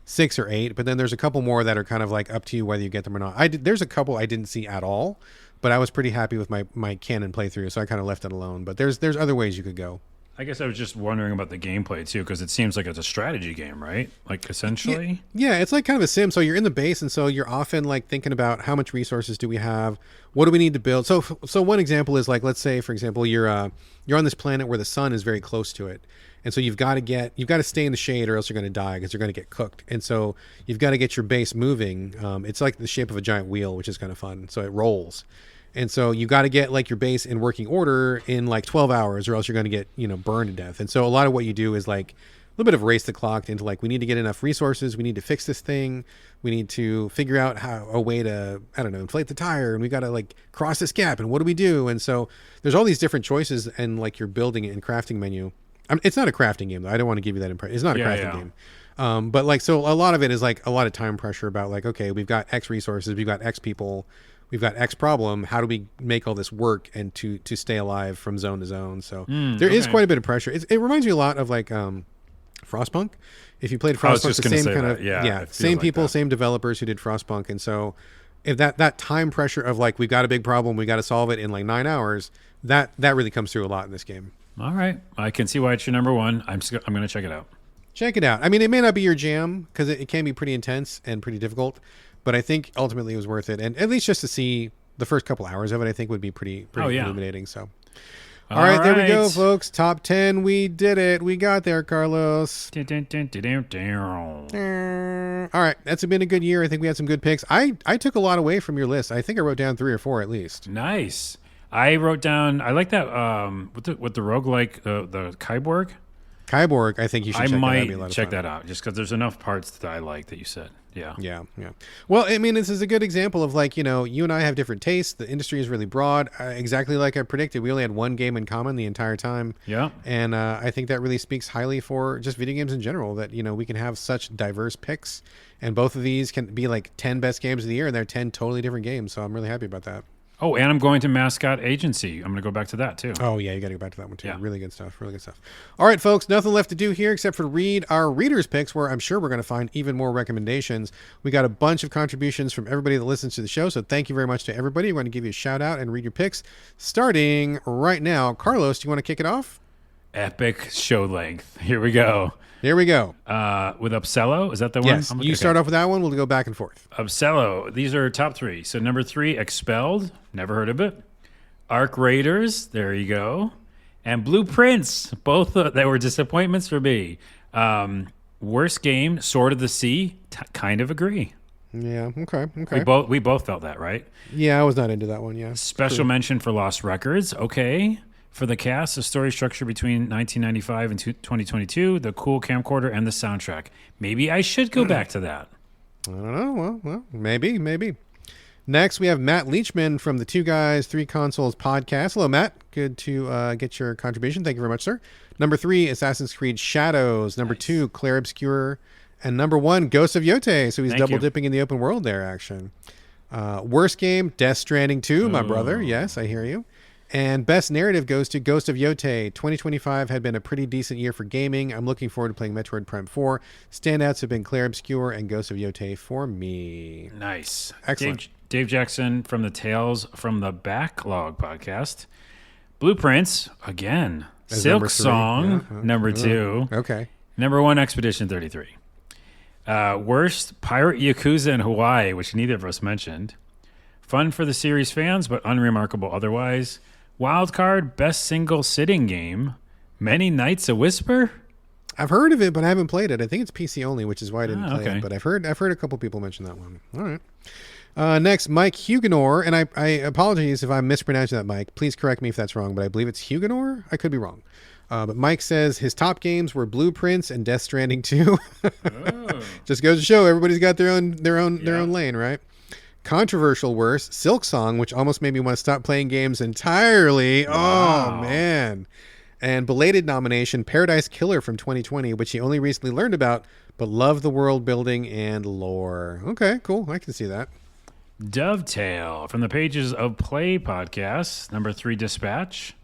6 or 8, but then there's a couple more that are kind of like up to you whether you get them or not. There's a couple I didn't see at all, but I was pretty happy with my canon playthrough, so I kind of left it alone. But there's other ways you could go. I guess I was just wondering about the gameplay too, because it seems like it's a strategy game, right? Like essentially. Yeah, it's like kind of a sim. So you're in the base, and so you're often like thinking about how much resources do we have, what do we need to build. So one example is like, let's say for example you're on this planet where the sun is very close to it, and so you've got to stay in the shade or else you're going to die because you're going to get cooked. And so you've got to get your base moving. It's like the shape of a giant wheel, which is kind of fun. So it rolls. And so you got to get like your base in working order in like 12 hours or else you're going to get, burned to death. And so a lot of what you do is like a little bit of race the clock into like, we need to get enough resources. We need to fix this thing. We need to figure out a way to, I don't know, inflate the tire. And we got to like cross this gap. And what do we do? And so there's all these different choices and like your building and crafting menu. It's not a crafting game though. I don't want to give you that impression. It's not a crafting game. But like, so a lot of it is like a lot of time pressure about like, okay, we've got X resources, we've got X people, we've got X problem. How do we make all this work and to stay alive from zone to zone? So there is quite a bit of pressure. It reminds me a lot of like Frostpunk. If you played Frostpunk, the same kind of same people, same developers who did Frostpunk, and so if that time pressure of like we've got a big problem, we got to solve it in like 9 hours, that really comes through a lot in this game. All right, I can see why it's your number one. I'm going to check it out. Check it out. I mean, it may not be your jam because it can be pretty intense and pretty difficult, but I think ultimately it was worth it. And at least just to see the first couple hours of it, I think would be pretty illuminating. So, all right, there we go, folks. Top 10. We did it. We got there, Carlos. All right, that's been a good year. I think we had some good picks. I took a lot away from your list. I think I wrote down 3 or 4 at least. Nice. I wrote down. I like that with the roguelike, the Kyborg. Kyborg, I think you should check that out. I might check that out just because there's enough parts that I like that you said. Yeah. Well, I mean, this is a good example of like, you and I have different tastes. The industry is really broad. Exactly like I predicted. We only had one game in common the entire time. Yeah. And I think that really speaks highly for just video games in general, that, we can have such diverse picks. And both of these can be like 10 best games of the year, and they're 10 totally different games. So I'm really happy about that. Oh, and I'm going to Mascot Agency. I'm going to go back to that, too. Oh, yeah, you got to go back to that one, too. Yeah. Really good stuff. All right, folks, nothing left to do here except for read our readers' picks, where I'm sure we're going to find even more recommendations. We got a bunch of contributions from everybody that listens to the show, so thank you very much to everybody. We're going to give you a shout-out and read your picks, starting right now. Carlos, do you want to kick it off? Epic show length. Here we go. With Upsello, is that the one? Yes, you start off with that one. We'll go back and forth. Upsello. These are top 3. So number 3, Expelled. Never heard of it. Arc Raiders. There you go. And Blueprints. Both that were disappointments for me. Worst game, Sword of the Sea. Kind of agree. Yeah. Okay. We Okay. both felt that, right? Yeah, I was not into that one. Yeah. Special mention for Lost Records. Okay. For the cast, the story structure between 1995 and 2022, the cool camcorder, and the soundtrack. Maybe I should go back to that. I don't know. Well, maybe. Next, we have Matt Leachman from the Two Guys, Three Consoles podcast. Hello, Matt. Good to get your contribution. Thank you very much, sir. Number 3, Assassin's Creed Shadows. Number 2, Clair Obscur. And number 1, Ghost of Yote. So he's double dipping in the open world there, action. Worst game, Death Stranding 2, my brother. Yes, I hear you. And best narrative goes to Ghost of Yote. 2025 had been a pretty decent year for gaming. I'm looking forward to playing Metroid Prime 4. Standouts have been Clair Obscur and Ghost of Yote for me. Nice. Excellent. Dave Jackson from the Tales from the Backlog podcast. Blueprints, again. As Silk number 3. Song, Yeah. number 2. Okay. Number 1, Expedition 33. Worst, Pirate Yakuza in Hawaii, which neither of us mentioned. Fun for the series fans, but unremarkable otherwise. Wildcard, best single sitting game. Many Nights a Whisper. I've heard of it, but I haven't played it. I think it's PC only, which is why I didn't play okay. it. But I've heard a couple people mention that one. All right. Next, Mike Huguenot, and I apologize if I'm mispronouncing that, Mike. Please correct me if that's wrong, but I believe it's Huguenot. I could be wrong. But Mike says his top games were Blueprints and Death Stranding 2. Just goes to show everybody's got their own lane, right? Controversial worst, Silk Song, which almost made me want to stop playing games entirely. Wow. Oh, man. And belated nomination, Paradise Killer from 2020, which he only recently learned about, but loved the world building and lore. Okay, cool. I can see that. Dovetail from the Pages of Play podcast. Number 3, Dispatch.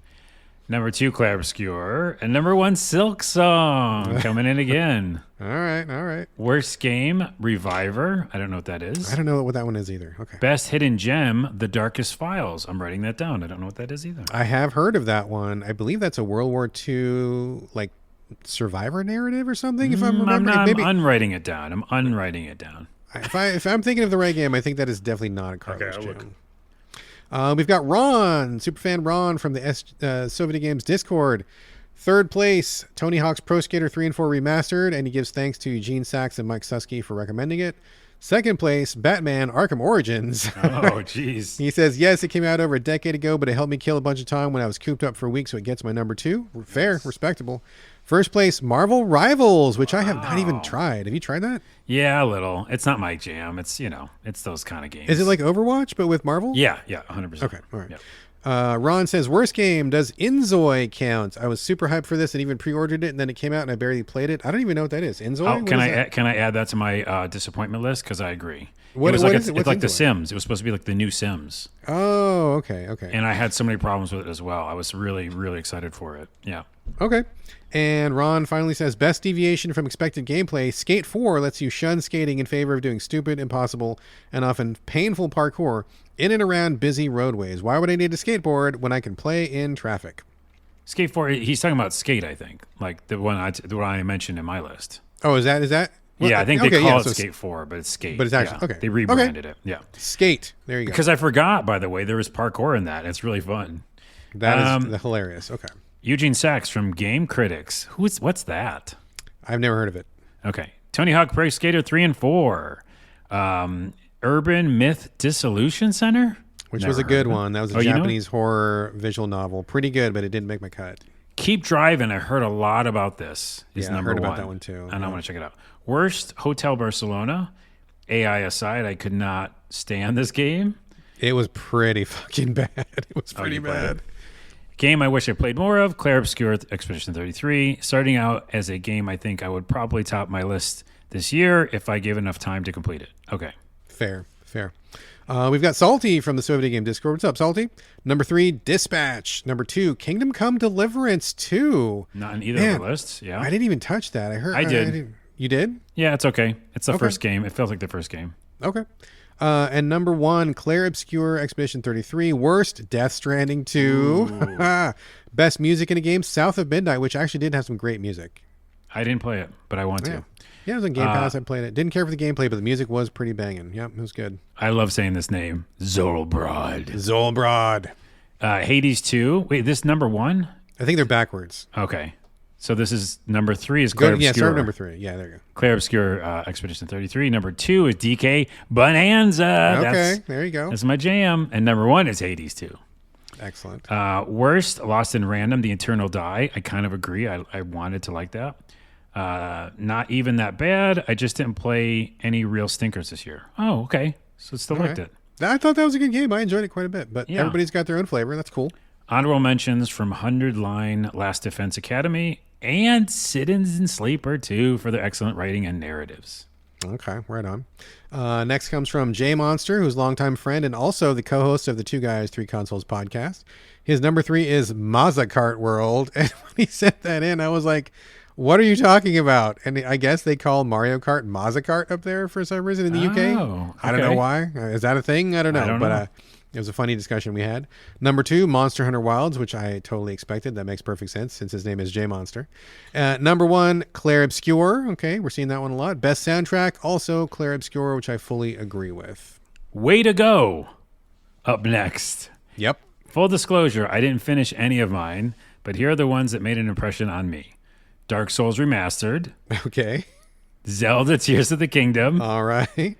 Number 2, Clair Obscur. And number 1, Silk Song. Coming in again. All right. Worst game, Reviver. I don't know what that is. I don't know what that one is either. Okay. Best hidden gem, The Darkest Files. I'm writing that down. I don't know what that is either. I have heard of that one. I believe that's a World War II like survivor narrative or something. If I'm remembering, I'm maybe unwriting it down. I'm unwriting it down. if I'm thinking of the right game, I think that is definitely not a Carlos Okay, I'll jam. We've got Ron, superfan Ron from the So Videogames Discord. Third place, Tony Hawk's Pro Skater 3 and 4 Remastered, and he gives thanks to Gene Sachs and Mike Susky for recommending it. Second place, Batman Arkham Origins. Oh, jeez. He says, yes, it came out over a decade ago, but it helped me kill a bunch of time when I was cooped up for a week, so it gets my number 2. Fair, respectable. First place, Marvel Rivals, which I have not even tried. Have you tried that? Yeah, a little. It's not my jam. It's, it's those kind of games. Is it like Overwatch, but with Marvel? Yeah, 100%. Okay, all right. Yep. Ron says, worst game, does Inzoi count? I was super hyped for this and even pre-ordered it, and then it came out and I barely played it. I don't even know what that is. Inzoi? Oh, can I add that to my disappointment list? Because I agree. What is it? It's like The Sims. It was supposed to be like the new Sims. Oh, okay. And I had so many problems with it as well. I was really, really excited for it. Yeah. Okay. And Ron finally says, best deviation from expected gameplay, Skate 4 lets you shun skating in favor of doing stupid, impossible, and often painful parkour in and around busy roadways. Why would I need a skateboard when I can play in traffic? Skate 4, he's talking about Skate, I think. Like the one I mentioned in my list. Oh, is that? Well, yeah, I think they call it so Skate 4, but it's Skate. But it's actually, okay. They rebranded it. Yeah. Skate. There you go. Because I forgot, by the way, there was parkour in that. It's really fun. That is hilarious. Okay. Eugene Sachs from Game Critics. What's that? I've never heard of it. Okay. Tony Hawk Pro Skater 3 and 4. Urban Myth Dissolution Center? Which was a good one. That was a Japanese horror visual novel. Pretty good, but it didn't make my cut. Keep Driving. I heard a lot about this. Is number I heard one. about that one too. And I want to check it out. Worst, Hotel Barcelona. AI aside, I could not stand this game. It was pretty fucking bad. It was pretty bad. Game I wish I played more of, Clair Obscur Expedition 33. Starting out as a game I think I would probably top my list this year if I give enough time to complete it. Okay. Fair. We've got Salty from the So Video Game Discord. What's up, Salty? Number 3, Dispatch. Number 2, Kingdom Come Deliverance 2. Not in either of the lists, yeah. I didn't even touch that. I did. You did? Yeah, it's okay. It's the first game. It feels like the first game. Okay. And number 1, Clair Obscur Expedition 33. Worst, Death Stranding 2. Best music in a game, South of Midnight, which actually did have some great music. I didn't play it, but I want to. Yeah, it was on Game Pass. I played it. Didn't care for the gameplay, but the music was pretty banging. Yep, it was good. I love saying this name. Zolbrod. Zolbrod. Hades 2. Wait, this number 1? I think they're backwards. Okay. So this is number 3 is Claire Go, yeah, Obscure. start number 3. Yeah, there you go. Claire Obscure Expedition 33. Number 2 is DK Bonanza. Okay, there you go. That's my jam. And number 1 is Hades 2. Excellent. Worst, Lost in Random, The Eternal Die. I kind of agree. I wanted to like that. Not even that bad. I just didn't play any real stinkers this year. Oh, okay. So still liked it. I thought that was a good game. I enjoyed it quite a bit. But Yeah. everybody's got their own flavor. That's cool. Honorable mentions from 100 Line Last Defense Academy and Citizen Sleeper 2 for their excellent writing and narratives. Okay, right on. Next comes from Jay Monster, who's a longtime friend and also the co-host of the Two Guys, Three Consoles podcast. His number 3 is Mazakart World. And when he sent that in, I was like, what are you talking about? And I guess they call Mario Kart Mazakart up there for some reason in the UK. Oh, I don't know okay. why. Is that a thing? I don't know. I don't but know. it was a funny discussion we had. Number 2, Monster Hunter Wilds, which I totally expected. That makes perfect sense since his name is J Monster. Number 1, Claire Obscure. Okay, we're seeing that one a lot. Best soundtrack, also Claire Obscure, which I fully agree with. Way to go. Up next. Yep. Full disclosure, I didn't finish any of mine, but here are the ones that made an impression on me. Dark Souls Remastered, Okay. Zelda Tears of the Kingdom, All right.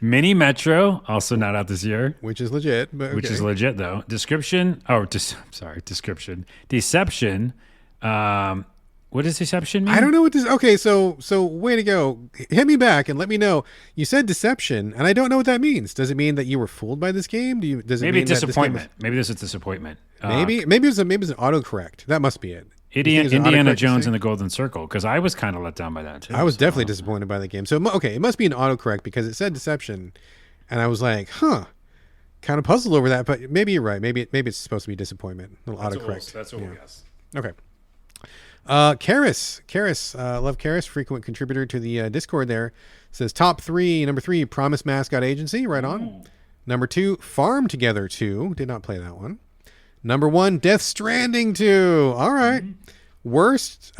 Mini Metro, also not out this year, Which is legit, but which okay. is legit though. Description. Deception. What does deception mean? I don't know what this. Okay, so way to go. Hit me back and let me know. You said deception, and I don't know what that means. Does it mean that you were fooled by this game? Does it Maybe mean that this game disappointment. Maybe this is disappointment. maybe it was an autocorrect. That must be it. You think it was an Indiana autocorrect Jones mistake? and the Golden Circle, because I was kind of let down by that too. I was definitely disappointed by the game. So okay, it must be an autocorrect because it said deception, and I was like, huh, kind of puzzled over that. But maybe you're right. Maybe it's supposed to be disappointment. A little autocorrect. That's what we'll guess. Okay. Karis, love Karis, frequent contributor to the Discord there, says top 3, number 3, Promise Mascot Agency, right on. Number 2, Farm Together 2, did not play that one. Number 1, Death Stranding 2, all right. Worst,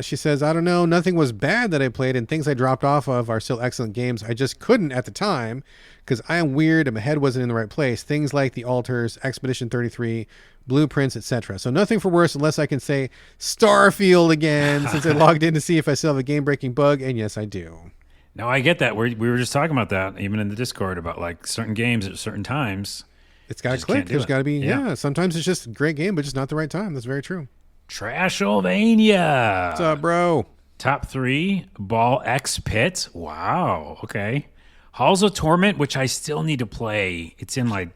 she says, I don't know, nothing was bad that I played, and things I dropped off of are still excellent games. I just couldn't at the time, because I am weird and my head wasn't in the right place. Things like The Altars, Expedition 33, Blueprints, etc. So nothing for worse unless I can say Starfield again, since I logged in to see if I still have a game-breaking bug, and yes, I do. No, I get that. We were just talking about that, even in the Discord, about like certain games at certain times. It's got to Just click. can't do There's it. got to be, Yeah. sometimes it's just a great game, but just not the right time. That's very true. Trashylvania. What's up, bro? Top 3, Ball X Pit. Wow. Okay. Halls of Torment, which I still need to play. It's in like,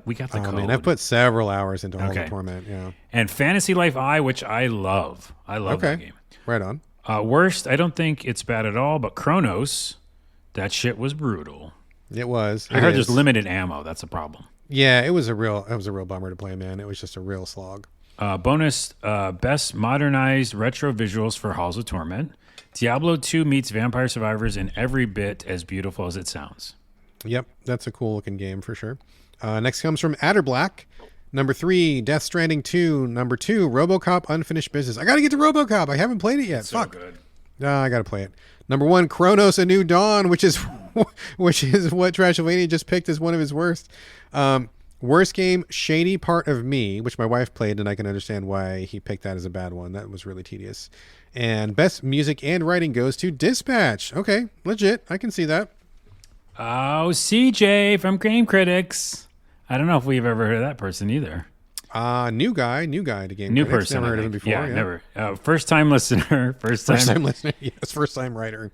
we got the Oh, code. man, I've put several hours into Halls Okay. of Torment, yeah. And Fantasy Life I, which I love. I love that game. Right on. Worst, I don't think it's bad at all, but Chronos, that shit was brutal. It was. I heard there's limited ammo. That's a problem. Yeah, it was a real bummer to play, man. It was just a real slog. Bonus, best modernized retro visuals for Halls of Torment. Diablo 2 meets Vampire Survivors in every bit as beautiful as it sounds. Yep, that's a cool looking game for sure. Next comes from Adderblack. Number 3, Death Stranding 2. Number 2, RoboCop Unfinished Business. I got to get to RoboCop. I haven't played it yet. Fuck. good. I got to play it. Number 1, Chronos: A New Dawn, which is what Trashylvania just picked as one of his worst. Worst game, Shady Part of Me, which my wife played, and I can understand why he picked that as a bad one. That was really tedious. And best music and writing goes to Dispatch. Okay, legit. I can see that. Oh, CJ from Game Critics. I don't know if we've ever heard of that person either. New guy to Game New Critics. person. Never I heard of him think. before. Yeah, never. First time listener. First First-time listener. Yes, first-time writer.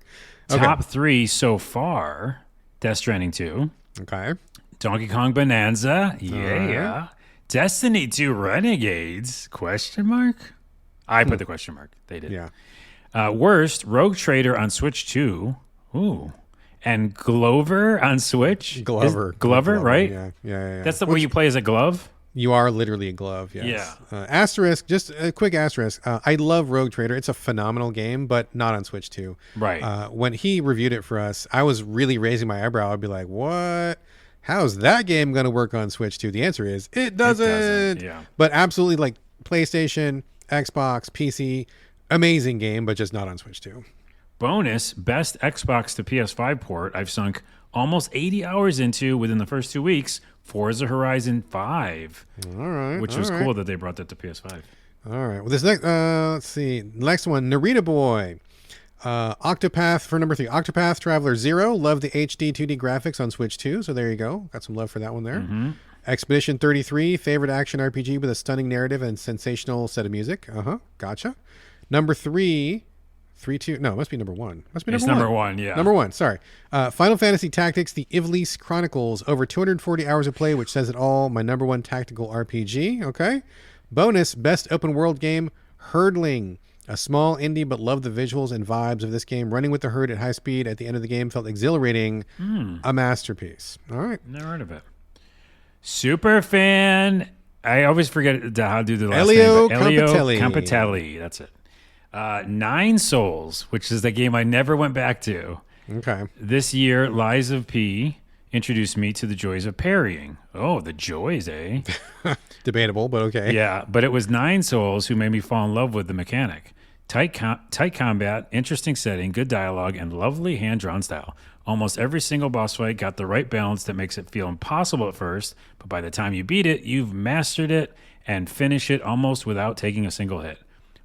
Okay. Top 3 so far. Death Stranding 2. Okay. Donkey Kong Bonanza. Yeah. right. Destiny 2 Renegades. Question mark? I put the question mark. They did. Yeah. Worst, Rogue Trader on Switch 2. Ooh. And Glover on Switch. Glover, right? Yeah. That's the way you play as a glove? You are literally a glove, yes. Yeah. Asterisk, just a quick asterisk. I love Rogue Trader. It's a phenomenal game, but not on Switch 2. Right. When he reviewed it for us, I was really raising my eyebrow. I'd be like, what? How's that game going to work on Switch 2? The answer is, it doesn't. Yeah. But absolutely, like, PlayStation, Xbox, PC, amazing game, but just not on Switch 2. Bonus, best Xbox to PS5 port I've sunk almost 80 hours into within the first 2 weeks, Forza Horizon 5. All right. Which was cool that they brought that to PS5. All right. Well, this next, let's see. Next one, Narita Boy. Octopath for number 3. Octopath Traveler 0. Love the HD 2D graphics on Switch 2. So there you go. Got some love for that one there. Mm-hmm. Expedition 33. Favorite action RPG with a stunning narrative and sensational set of music. Gotcha. Number 3. 3, 2. No, it must be number 1. Must be number 1. It's number 1, yeah. Number 1, sorry. Final Fantasy Tactics, the Ivlis Chronicles. Over 240 hours of play, which says it all. My number 1 tactical RPG. Okay. Bonus, best open world game, Herdling. A small indie, but love the visuals and vibes of this game. Running with the herd at high speed at the end of the game felt exhilarating. A masterpiece. All right. Never heard of it. Super fan. I always forget how to do the last Elio name. Elio Campitelli. Campitelli. That's it. 9 Souls, which is the game I never went back to. Okay. This year, Lies of P introduced me to the joys of parrying. Oh, the joys, eh? Debatable, but okay. Yeah, but it was 9 Souls who made me fall in love with the mechanic. Tight combat, interesting setting, good dialogue, and lovely hand-drawn style. Almost every single boss fight got the right balance that makes it feel impossible at first, but by the time you beat it, you've mastered it and finish it almost without taking a single hit.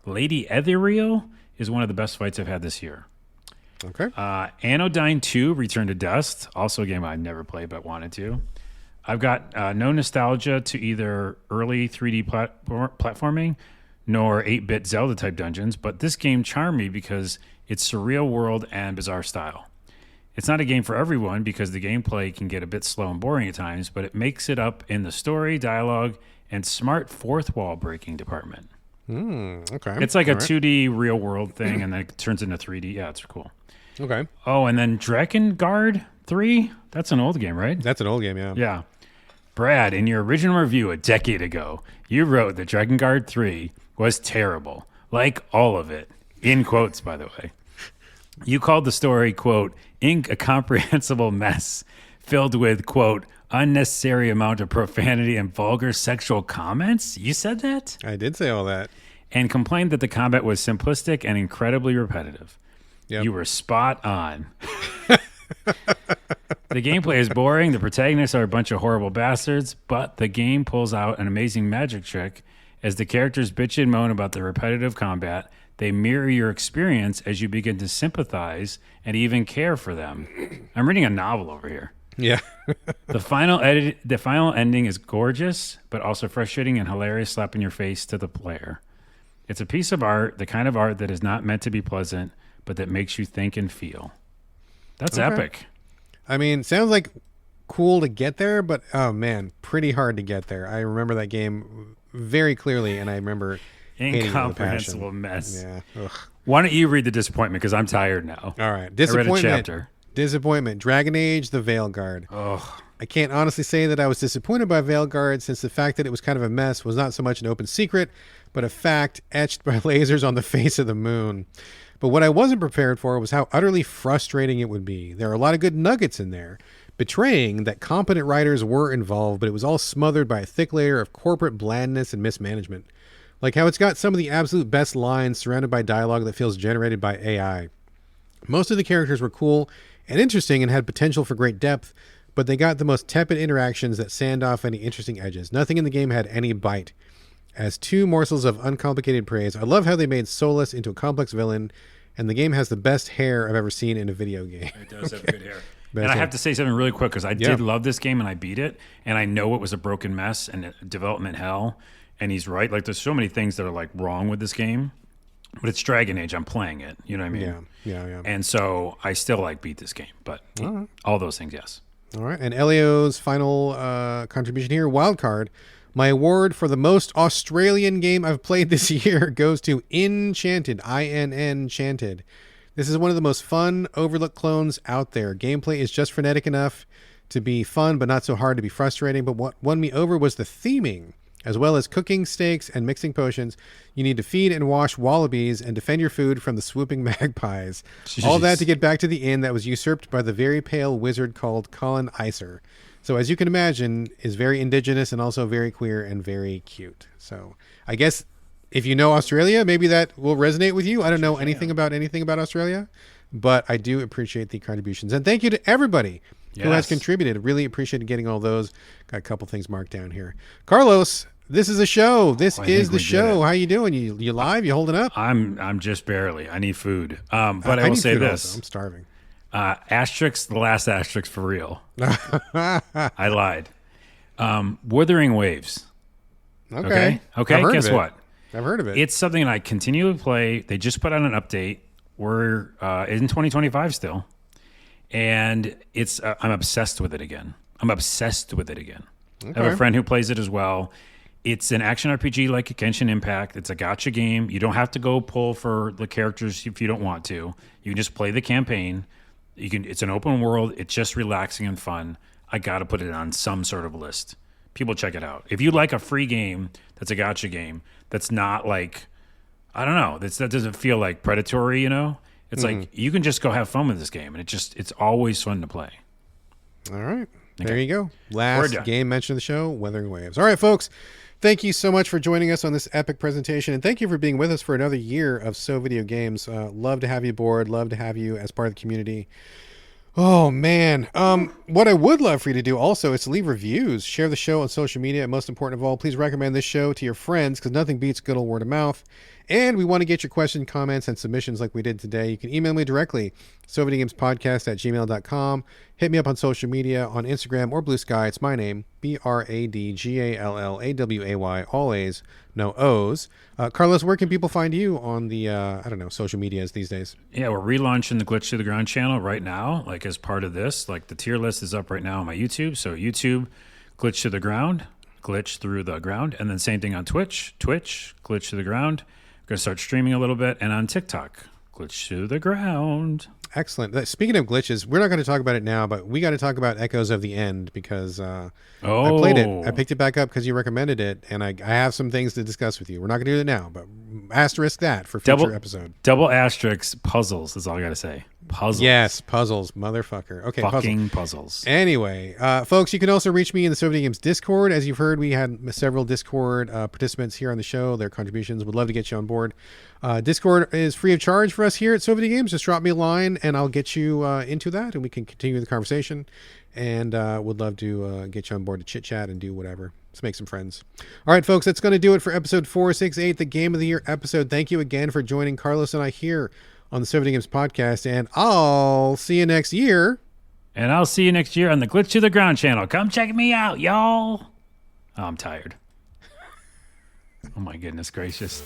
Lady Ethereal is one of the best fights I've had this year. Okay. Anodyne 2, Return to Dust, also a game I've never played but wanted to. I've got no nostalgia to either early 3D platforming nor 8-bit Zelda-type dungeons, but this game charmed me because it's surreal world and bizarre style. It's not a game for everyone because the gameplay can get a bit slow and boring at times, but it makes it up in the story, dialogue, and smart fourth wall breaking department. Okay. It's like a 2D real world thing, and then it turns into 3D. Yeah, it's cool. Okay. Oh, and then Drakengard 3? That's an old game, right? That's an old game, yeah. Yeah. Brad, in your original review a decade ago, you wrote that Drakengard 3 was terrible. Like all of it. In quotes, by the way. You called the story, quote, incomprehensible mess filled with, quote, unnecessary amount of profanity and vulgar sexual comments? You said that? I did say all that. And complained that the combat was simplistic and incredibly repetitive. Yep. You were spot on. The gameplay is boring. The protagonists are a bunch of horrible bastards, but the game pulls out an amazing magic trick. As the characters bitch and moan about the repetitive combat, they mirror your experience as you begin to sympathize and even care for them. I'm reading a novel over here. Yeah. The final ending is gorgeous, but also frustrating and hilarious slap in your face to the player. It's a piece of art, the kind of art that is not meant to be pleasant, but that makes you think and feel. That's epic. I mean, sounds like cool to get there, but oh man, pretty hard to get there. I remember that game very clearly, and I remember incomprehensible mess. Yeah. Ugh. Why don't you read the disappointment? Because I'm tired now. All right. Disappointment. I read a chapter. Disappointment. Dragon Age: The Veilguard. Ugh. I can't honestly say that I was disappointed by Veilguard, since the fact that it was kind of a mess was not so much an open secret, but a fact etched by lasers on the face of the moon. But what I wasn't prepared for was how utterly frustrating it would be. There are a lot of good nuggets in there, betraying that competent writers were involved, but it was all smothered by a thick layer of corporate blandness and mismanagement. Like how it's got some of the absolute best lines surrounded by dialogue that feels generated by AI. Most of the characters were cool and interesting and had potential for great depth, but they got the most tepid interactions that sand off any interesting edges. Nothing in the game had any bite. As 2 morsels of uncomplicated praise, I love how they made Solus into a complex villain, and the game has the best hair I've ever seen in a video game. It does have good hair. And I have to say something really quick, because I did love this game and I beat it, and I know it was a broken mess and development hell, and he's right. Like, there's so many things that are like wrong with this game, but it's Dragon Age. I'm playing it. You know what I mean? Yeah. And so I still like beat this game, but all those things, yes. All right. And Elio's final contribution here, Wildcard. My award for the most Australian game I've played this year goes to Enchanted, Enchanted. This is one of the most fun, overlooked clones out there. Gameplay is just frenetic enough to be fun, but not so hard to be frustrating. But what won me over was the theming, as well as cooking steaks and mixing potions. You need to feed and wash wallabies and defend your food from the swooping magpies. Jeez. All that to get back to the inn that was usurped by the very pale wizard called Colin Icer. So as you can imagine, is very indigenous and also very queer and very cute. So I guess if you know Australia, maybe that will resonate with you. I don't know anything about Australia, but I do appreciate the contributions. And thank you to everybody who has contributed. Really appreciated getting all those. Got a couple things marked down here. Carlos, This is a show. This I is think the we did show. it. How you doing? You live? You holding up? I'm just barely. I need food. But I will need say food this: also. I'm starving. asterisk, the last asterisk for real. I lied. Wuthering Waves. Okay. Okay. I've heard Guess of it. what? I've heard of it. It's something I continually play. They just put out an update. We're in 2025 still, and it's I'm obsessed with it again. I have a friend who plays it as well. It's an action RPG like a Genshin Impact. It's a gacha game. You don't have to go pull for the characters if you don't want to. You can just play the campaign. It's an open world. It's just relaxing and fun. I got to put it on some sort of list. People check it out. If you like a free game that's a gacha game, that's not like, I don't know, that doesn't feel like predatory, you know? It's like you can just go have fun with this game, and it's always fun to play. All right. Okay. There you go. Last game mentioned of the show, Wuthering Waves. All right, folks. Thank you so much for joining us on this epic presentation, and thank you for being with us for another year of So Video Games. Love to have you aboard. Love to have you as part of the community. Oh, man. What I would love for you to do also is to leave reviews, share the show on social media, and most important of all, please recommend this show to your friends, because nothing beats good old word of mouth. And we want to get your questions, comments, and submissions like we did today. You can email me directly, sovideogamespodcast@gmail.com. Hit me up on social media, on Instagram or Blue Sky. It's my name, BradGallaway, all A's, no O's. Carlos, where can people find you on the, social medias these days? Yeah, we're relaunching the Glitch to the Ground channel right now, like as part of this. Like the tier list is up right now on my YouTube. So YouTube, Glitch to the Ground, Glitch through the Ground. And then same thing on Twitch, Glitch to the Ground. We're going to start streaming a little bit. And on TikTok, Glitch to the Ground. Excellent. Speaking of glitches, we're not going to talk about it now, but we got to talk about Echoes of the End because I played it. I picked it back up because you recommended it, and I have some things to discuss with you. We're not going to do it now, but asterisk that for future episode. Double asterisk puzzles is all I got to say. Puzzles. Yes, puzzles, motherfucker. Okay, fucking puzzles. Anyway, folks, you can also reach me in the So Video Games Discord. As you've heard, we had several Discord participants here on the show. Their contributions. Would love to get you on board. Discord is free of charge for us here at So Video Games. Just drop me a line, and I'll get you into that, and we can continue the conversation. And would love to get you on board to chit chat and do whatever. Let's make some friends. All right, folks, that's going to do it for episode 468, the Game of the Year episode. Thank you again for joining Carlos and I here on the So Video Games podcast, and I'll see you next year. And I'll see you next year on the Glitch to the Ground channel. Come check me out, y'all. Oh, I'm tired. Oh, my goodness gracious.